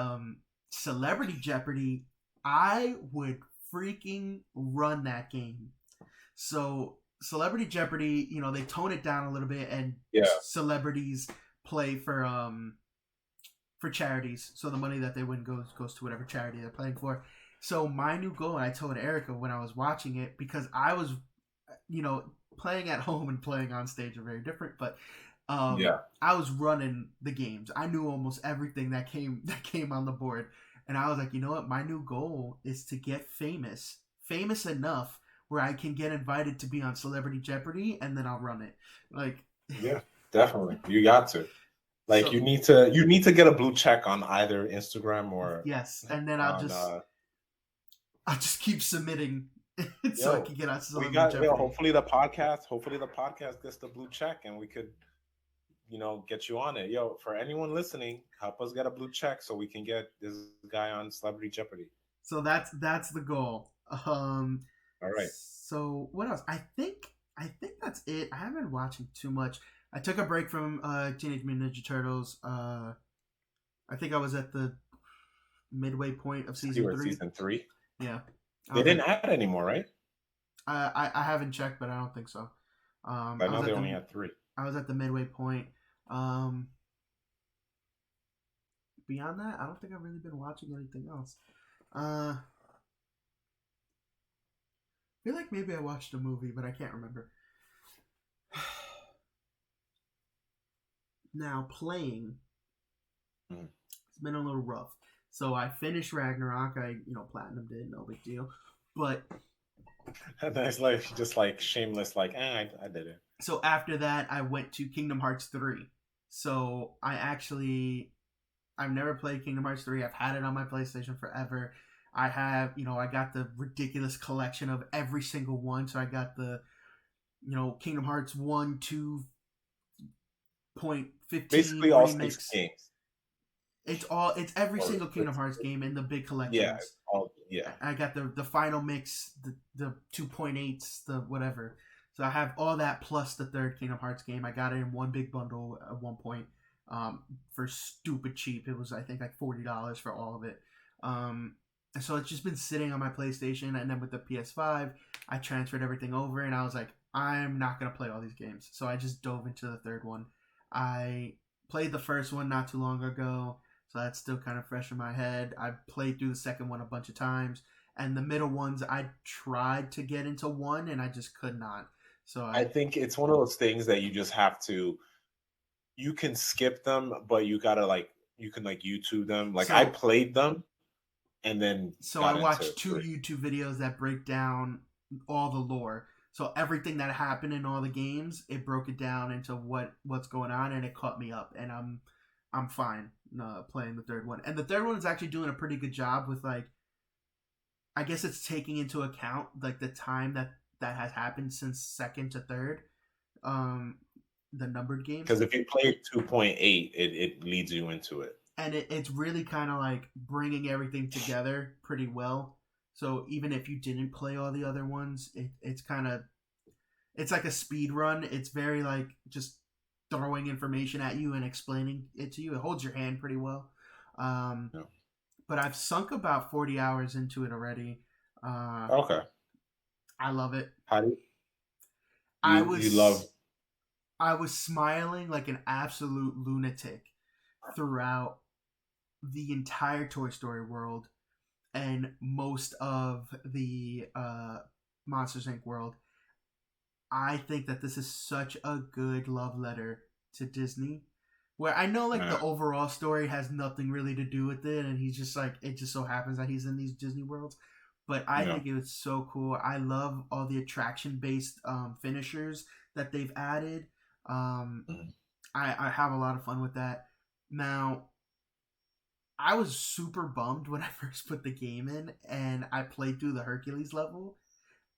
Speaker 2: Celebrity Jeopardy, I would freaking run that game. So Celebrity Jeopardy, they tone it down a little bit, and
Speaker 1: Yeah,
Speaker 2: celebrities play for charities. So the money that they win goes to whatever charity they're playing for. So my new goal, and I told Erica when I was watching it, because I was, playing at home and playing on stage are very different, but
Speaker 1: yeah.
Speaker 2: I was running the games. I knew almost everything that came on the board, and I was like, you know what? My new goal is to get famous enough where I can get invited to be on Celebrity Jeopardy, and then I'll run it. Like,
Speaker 1: Yeah, definitely. You got to. Like
Speaker 2: so
Speaker 1: you need to get a blue check on either Instagram or
Speaker 2: yes, and then
Speaker 1: on
Speaker 2: I'll just keep submitting so I
Speaker 1: yo,
Speaker 2: can get on
Speaker 1: we
Speaker 2: Celebrity
Speaker 1: got
Speaker 2: Jeopardy.
Speaker 1: hopefully the podcast gets the blue check and we could, get you on it. Yo, for anyone listening, help us get a blue check so we can get this guy on Celebrity Jeopardy.
Speaker 2: So that's the goal.
Speaker 1: All right.
Speaker 2: So what else? I think that's it. I haven't been watching too much. I took a break from Teenage Mutant Ninja Turtles. I think I was at the midway point of
Speaker 1: You were
Speaker 2: season 3.
Speaker 1: season 3.
Speaker 2: Yeah.
Speaker 1: They didn't add anymore, right?
Speaker 2: I haven't checked, but I don't think so.
Speaker 1: I know they only had 3.
Speaker 2: I was at the midway point. Beyond that, I don't think I've really been watching anything else. I feel like maybe I watched a movie, but I can't remember. Now playing, it's been a little rough. So I finished Ragnarok. I platinum did, no big deal. But
Speaker 1: That's like just like shameless, like I did it.
Speaker 2: So after that, I went to Kingdom Hearts 3. So I've never played Kingdom Hearts 3. I've had it on my PlayStation forever. I have, I got the ridiculous collection of every single one. So I got the, Kingdom Hearts 1, 2.15
Speaker 1: Basically all
Speaker 2: remix.
Speaker 1: 6 games.
Speaker 2: It's every single Kingdom Hearts game in the big collections.
Speaker 1: Yeah.
Speaker 2: I got the final mix, the 2.8s, the whatever. So I have all that plus the third Kingdom Hearts game. I got it in one big bundle at one point for stupid cheap. It was, I think, like $40 for all of it. So it's just been sitting on my PlayStation. And then with the PS5, I transferred everything over. And I was like, I'm not going to play all these games. So I just dove into the third one. I played the first one not too long ago. So that's still kind of fresh in my head. I've played through the second one a bunch of times. And the middle ones, I tried to get into one, and I just could not. So
Speaker 1: I think it's one of those things that you just have to. You can skip them, but you gotta you can YouTube them. Like I played them, and then
Speaker 2: I watched 2 YouTube videos that break down all the lore. So everything that happened in all the games, it broke it down into what's going on, and it caught me up, and I'm fine playing the third one. And the third one is actually doing a pretty good job with I guess it's taking into account the time that has happened since second to third. the numbered games,
Speaker 1: Because if you play 2.8, it leads you into it.
Speaker 2: and it's really kind of like bringing everything together pretty well. So even if you didn't play all the other ones, it's kind of it's like a speed run. It's very like just throwing information at you and explaining it to you. It holds your hand pretty well. Um,
Speaker 1: Yeah.
Speaker 2: but I've sunk about 40 hours into it already. Uh,
Speaker 1: Okay.
Speaker 2: I love it.
Speaker 1: How do
Speaker 2: I
Speaker 1: you love?
Speaker 2: was I was smiling like an absolute lunatic throughout the entire Toy Story world and most of the Monsters Inc. world. I think that this is such a good love letter to Disney. Where I know like the overall story has nothing really to do with it, and he's just like it just so happens that he's in these Disney worlds. But I
Speaker 1: Yeah.
Speaker 2: think it was so cool. I love all the attraction based finishers that they've added. Um,
Speaker 1: Mhm.
Speaker 2: I have a lot of fun with that. Now, I was super bummed when I first put the game in and I played through the Hercules level.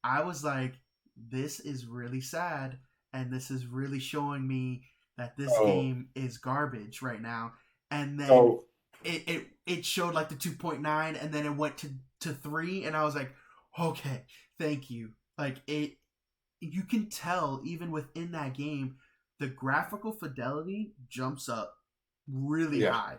Speaker 2: I was like, this is really sad, and this is really showing me that this
Speaker 1: So
Speaker 2: game is garbage right now. And then
Speaker 1: so
Speaker 2: it showed like the 2.9, and then it went to 3, and I was like, okay, thank you. Like it, you can tell even within that game, the graphical fidelity jumps up really
Speaker 1: yeah.
Speaker 2: high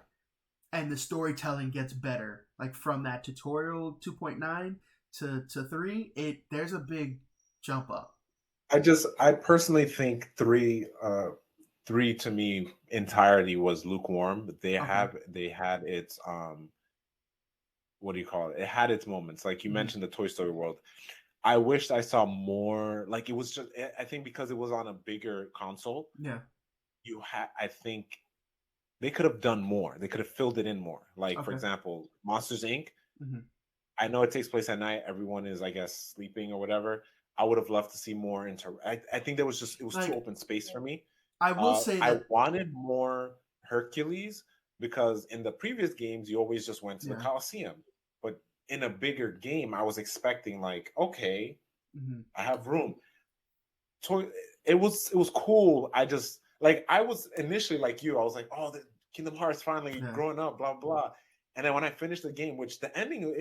Speaker 2: and the storytelling gets better. Like from that tutorial 2.9 to 3, it there's a big jump up.
Speaker 1: I personally think three to me entirety was lukewarm, but
Speaker 2: Okay.
Speaker 1: they had its what do you call it? It had its moments. Like you
Speaker 2: Mm-hmm.
Speaker 1: mentioned the Toy Story world. I wished I saw more. Like it was just I think because it was on a bigger console,
Speaker 2: Yeah.
Speaker 1: you had I think they could have done more. They could have filled it in more. Like for
Speaker 2: Okay.
Speaker 1: example, Monsters Inc.
Speaker 2: Mm-hmm.
Speaker 1: I know it takes place at night. Everyone is, I guess, sleeping or whatever. I would have loved to see more I think there was just it was too
Speaker 2: Like
Speaker 1: open space for me.
Speaker 2: I will say
Speaker 1: I
Speaker 2: that.
Speaker 1: wanted more Hercules because in the previous games you always just went to the
Speaker 2: Yeah.
Speaker 1: Coliseum, but in a bigger game I was expecting like, okay,
Speaker 2: Mm-hmm.
Speaker 1: I have room. Toy, it was cool. I just like I was initially like you. I was like, oh, the Kingdom Hearts finally
Speaker 2: Yeah.
Speaker 1: growing up, blah blah. And then when I finished the game, which the ending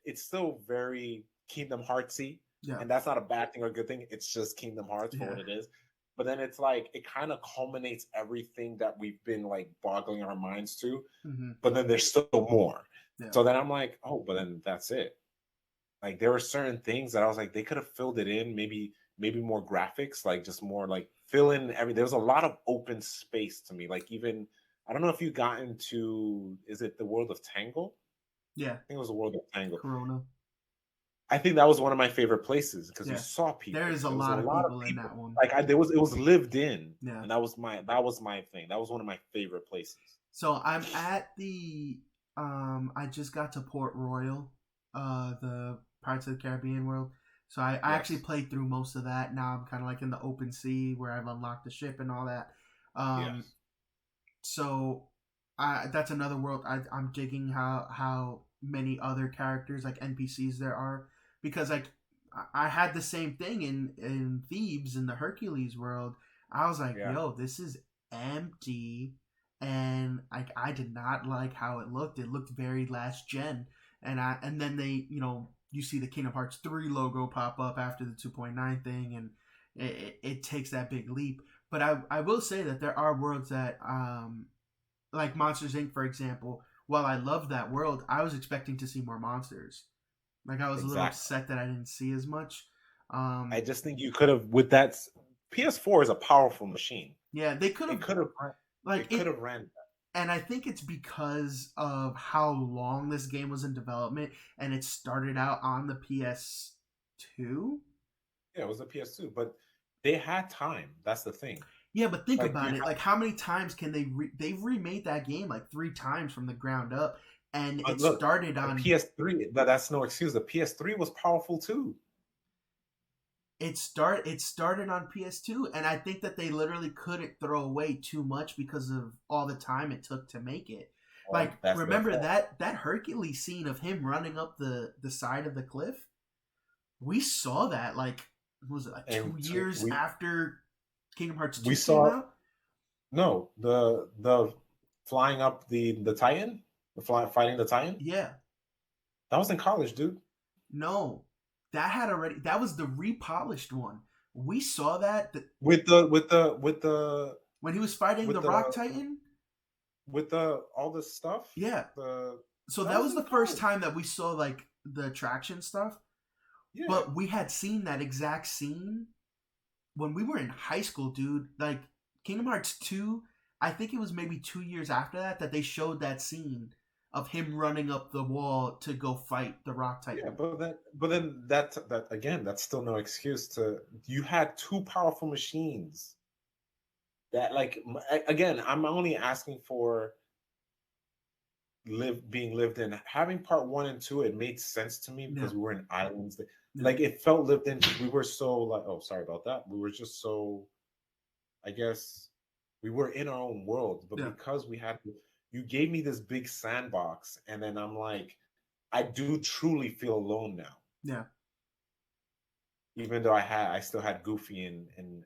Speaker 1: it's still very Kingdom Heartsy,
Speaker 2: Yeah.
Speaker 1: and that's not a bad thing or a good thing. It's just Kingdom Hearts for
Speaker 2: Yeah.
Speaker 1: what it is. But then it's like it kind of culminates everything that we've been like boggling our minds to.
Speaker 2: Mm-hmm.
Speaker 1: But then there's still more.
Speaker 2: Yeah.
Speaker 1: So then I'm like, oh, but then that's it. Like there were certain things that I was like, they could have filled it in, maybe more graphics, like just more like fill in every. There was a lot of open space to me. Like even I don't know if you got into is it the world of Tangle?
Speaker 2: Yeah.
Speaker 1: I think it was the world of Tangle.
Speaker 2: Corona.
Speaker 1: I think that was one of my favorite places because you
Speaker 2: Yeah.
Speaker 1: saw
Speaker 2: There
Speaker 1: people.
Speaker 2: is a
Speaker 1: There was a
Speaker 2: lot of
Speaker 1: lot of
Speaker 2: people in
Speaker 1: people.
Speaker 2: that one.
Speaker 1: Like there was it was lived in,
Speaker 2: Yeah.
Speaker 1: and that was my thing. That was one of my favorite places.
Speaker 2: So I'm at the I just got to Port Royal, the Pirates of the Caribbean world. So I actually
Speaker 1: Yes,
Speaker 2: played through most of that. Now I'm kind of like in the open sea where I've unlocked the ship and all that. Um,
Speaker 1: yes,
Speaker 2: so that's another world. I'm digging how many other characters like NPCs there are because like I had the same thing in Thebes in the Hercules world. I was like,
Speaker 1: yeah.
Speaker 2: yo, this is empty, and like I did not like how it looked. It looked very last gen, and then they you see the Kingdom Hearts 3 logo pop up after the 2.9 thing, and it takes that big leap. But I will say that there are worlds that like Monsters Inc. for example. While I love that world, I was expecting to see more monsters. Like I was a little
Speaker 1: Exactly.
Speaker 2: upset that I didn't see as much.
Speaker 1: I
Speaker 2: Um,
Speaker 1: just think you could have with that. PS4 is a powerful machine.
Speaker 2: yeah, they could
Speaker 1: It
Speaker 2: have
Speaker 1: could have
Speaker 2: like
Speaker 1: it could
Speaker 2: it,
Speaker 1: have ran.
Speaker 2: and I think it's because of how long this game was in development, and it started out on the PS2.
Speaker 1: Yeah, it was a PS2, but they had time. That's the thing.
Speaker 2: Yeah, but think
Speaker 1: Like you
Speaker 2: about it.
Speaker 1: have,
Speaker 2: Like, how many times can they've remade that game like 3 times from the ground up, and
Speaker 1: but
Speaker 2: it
Speaker 1: look,
Speaker 2: started
Speaker 1: the
Speaker 2: on
Speaker 1: PS3. That's no excuse. The PS3 was powerful too.
Speaker 2: it started on PS2, and I think that they literally couldn't throw away too much because of all the time it took to make it. Like,
Speaker 1: Well, that's their
Speaker 2: remember
Speaker 1: fault.
Speaker 2: that Hercules scene of him running up the side of the cliff? We saw that like what was it like two
Speaker 1: And
Speaker 2: years after Kingdom Hearts
Speaker 1: we
Speaker 2: 2 came
Speaker 1: saw
Speaker 2: out?
Speaker 1: No, the flying up the Titan, fighting the Titan.
Speaker 2: Yeah.
Speaker 1: That was in college, dude.
Speaker 2: No. That was the repolished one. We saw that when he was fighting the
Speaker 1: with
Speaker 2: Rock
Speaker 1: the
Speaker 2: Titan.
Speaker 1: all the stuff.
Speaker 2: Yeah.
Speaker 1: The
Speaker 2: So
Speaker 1: That
Speaker 2: that
Speaker 1: was
Speaker 2: was
Speaker 1: in
Speaker 2: the first
Speaker 1: college.
Speaker 2: time that we saw like the attraction stuff.
Speaker 1: Yeah,
Speaker 2: But we had seen that exact scene when we were in high school, dude. Like Kingdom Hearts 2, I think it was maybe 2 years after that they showed that scene of him running up the wall to go fight the Rock
Speaker 1: yeah,
Speaker 2: Titan.
Speaker 1: but then that again, that's still no excuse to. You had two powerful machines that again. I'm only asking for being lived in. Having part one and two, it made sense to me
Speaker 2: Yeah.
Speaker 1: because we were in islands.
Speaker 2: Yeah.
Speaker 1: Like it felt lived in because we were so like. Oh, sorry about that. We were just so. I guess we were in our own world, but
Speaker 2: Yeah.
Speaker 1: because you gave me this big sandbox, and then I'm like, I do truly feel alone now.
Speaker 2: Yeah.
Speaker 1: Even though I still had Goofy and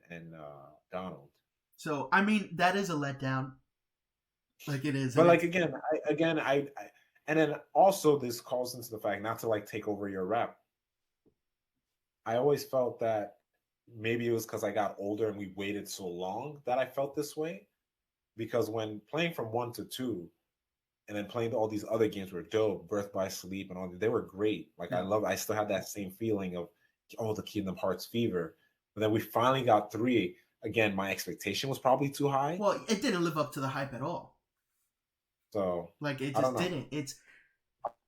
Speaker 1: Donald.
Speaker 2: So I mean that is a letdown. Like it is,
Speaker 1: But
Speaker 2: and
Speaker 1: like
Speaker 2: it's
Speaker 1: I and then also this calls into the fact, not to like take over your rap. I always felt that maybe it was because I got older and we waited so long that I felt this way. Because when playing from one to two, and then playing all these other games were dope, Birth by Sleep and all they were great. Like
Speaker 2: yeah.
Speaker 1: I still had that same feeling of the Kingdom Hearts fever. But then we finally got three. Again, my expectation was probably too high.
Speaker 2: Well, it didn't live up to the hype at all.
Speaker 1: So
Speaker 2: Like it
Speaker 1: I don't
Speaker 2: just
Speaker 1: know.
Speaker 2: didn't. It's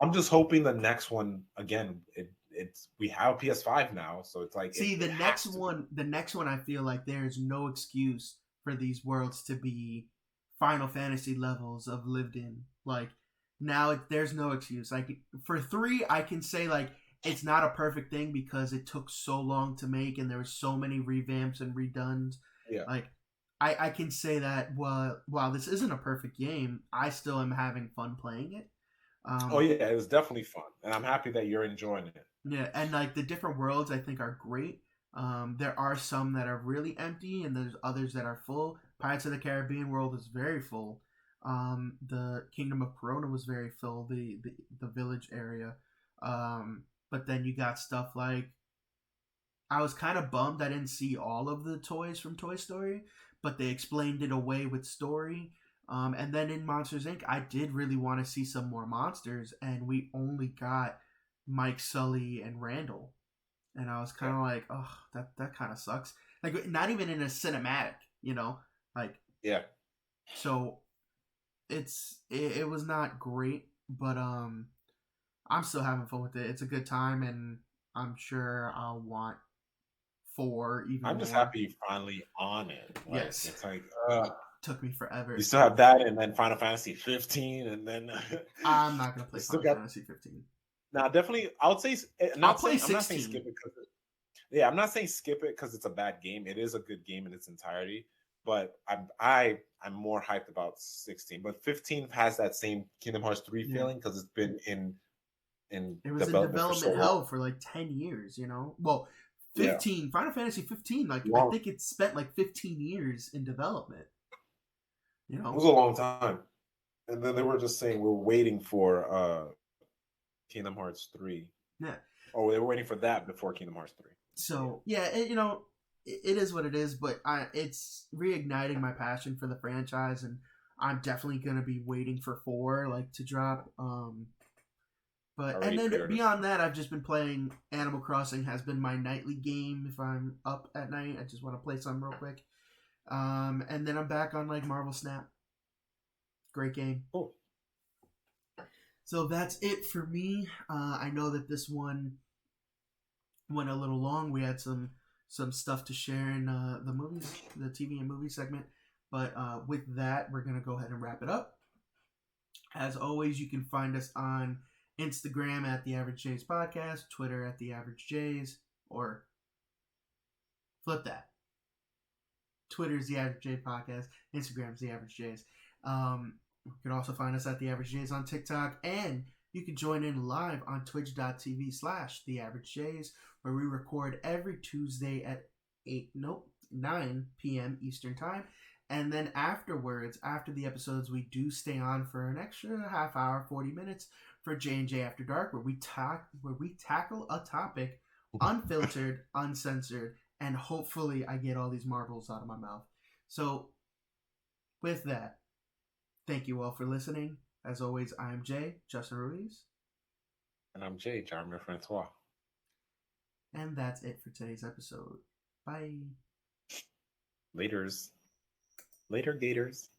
Speaker 1: I'm just hoping the next one again. It's we have PS5 now, so it's like
Speaker 2: see
Speaker 1: it has to be.
Speaker 2: the next one I feel like there's no excuse for these worlds to be Final Fantasy levels of lived in. Like there's no excuse. Like for 3 I can say like it's not a perfect thing because it took so long to make and there were so many revamps and redones.
Speaker 1: Yeah.
Speaker 2: Like I can say that while this isn't a perfect game, I still am having fun playing it.
Speaker 1: Oh
Speaker 2: Um,
Speaker 1: yeah, it was definitely fun, and I'm happy that you're enjoying it.
Speaker 2: yeah, and like the different worlds, I think are great. There are some that are really empty, and there's others that are full. Pirates of the Caribbean world is very full. The Kingdom of Corona was very full. The village area, but then you got stuff like I was kind of bummed I didn't see all of the toys from Toy Story, but they explained it away with story. And then in Monsters Inc., I did really want to see some more monsters, and we only got Mike, Sully, and Randall. And I was kind
Speaker 1: Yeah,
Speaker 2: of like, oh, that kind of sucks. Like, not even in a cinematic, you know? Like,
Speaker 1: yeah.
Speaker 2: so it was not great, but I'm still having fun with it. It's a good time, and I'm sure I'll want 4 even
Speaker 1: I'm just
Speaker 2: more.
Speaker 1: happy you're finally on it. Like
Speaker 2: Yes,
Speaker 1: it's like
Speaker 2: took me
Speaker 1: you
Speaker 2: forever.
Speaker 1: still have that, and then Final Fantasy 15, and then
Speaker 2: I'm not gonna
Speaker 1: you
Speaker 2: play
Speaker 1: still
Speaker 2: Final
Speaker 1: got.
Speaker 2: Fantasy 15.
Speaker 1: Now, definitely, I would say
Speaker 2: I'll
Speaker 1: not
Speaker 2: play
Speaker 1: saying I'm not saying skip
Speaker 2: 16.
Speaker 1: it because yeah, I'm not saying skip it because it's a bad game. It is a good game in its entirety, but I'm more hyped about 16. But 15 has that same Kingdom Hearts 3
Speaker 2: Yeah,
Speaker 1: feeling because it's been in
Speaker 2: it was in
Speaker 1: development for so
Speaker 2: development
Speaker 1: long.
Speaker 2: hell for like 10 years. You know, well,
Speaker 1: Yeah,
Speaker 2: 15 Final Fantasy 15. Like I
Speaker 1: long.
Speaker 2: think it spent like 15 years in development. You
Speaker 1: It
Speaker 2: know,
Speaker 1: was a long time, and then they were just saying we're waiting for Kingdom Hearts 3.
Speaker 2: yeah.
Speaker 1: Oh, they were waiting for that before Kingdom Hearts 3. Yeah.
Speaker 2: So yeah, it is what it is. But it's reigniting my passion for the franchise, and I'm definitely gonna be waiting for 4 like to drop. But and
Speaker 1: Already
Speaker 2: then
Speaker 1: pre-ordered.
Speaker 2: beyond that, I've just been playing Animal Crossing. Has been my nightly game. If I'm up at night, I just want to play some real quick. And then I'm back on like Marvel Snap. Great game.
Speaker 1: Cool.
Speaker 2: So that's it for me. I know that this one went a little long. We had some stuff to share in the movies, the TV and movie segment. But with that, we're gonna go ahead and wrap it up. As always, you can find us on Instagram at The Average J's Podcast, Twitter at The Average J's, or flip that. Twitter's The Average J Podcast, Instagram's The Average J's. You can also find us at The Average J's on TikTok, and you can join in live on twitch.tv/The Average J's, where we record every Tuesday at 9 p.m. Eastern Time. And then afterwards, after the episodes, we do stay on for an extra half hour, 40 minutes for J&J After Dark, where we tackle a topic unfiltered, uncensored, and hopefully I get all these marbles out of my mouth. So with that, thank you all for listening. As always, I'm Jay, Justin Ruiz.
Speaker 1: And I'm Jay, Jarmer Francois.
Speaker 2: And that's it for today's episode. Bye.
Speaker 1: Laters. Later, Gators.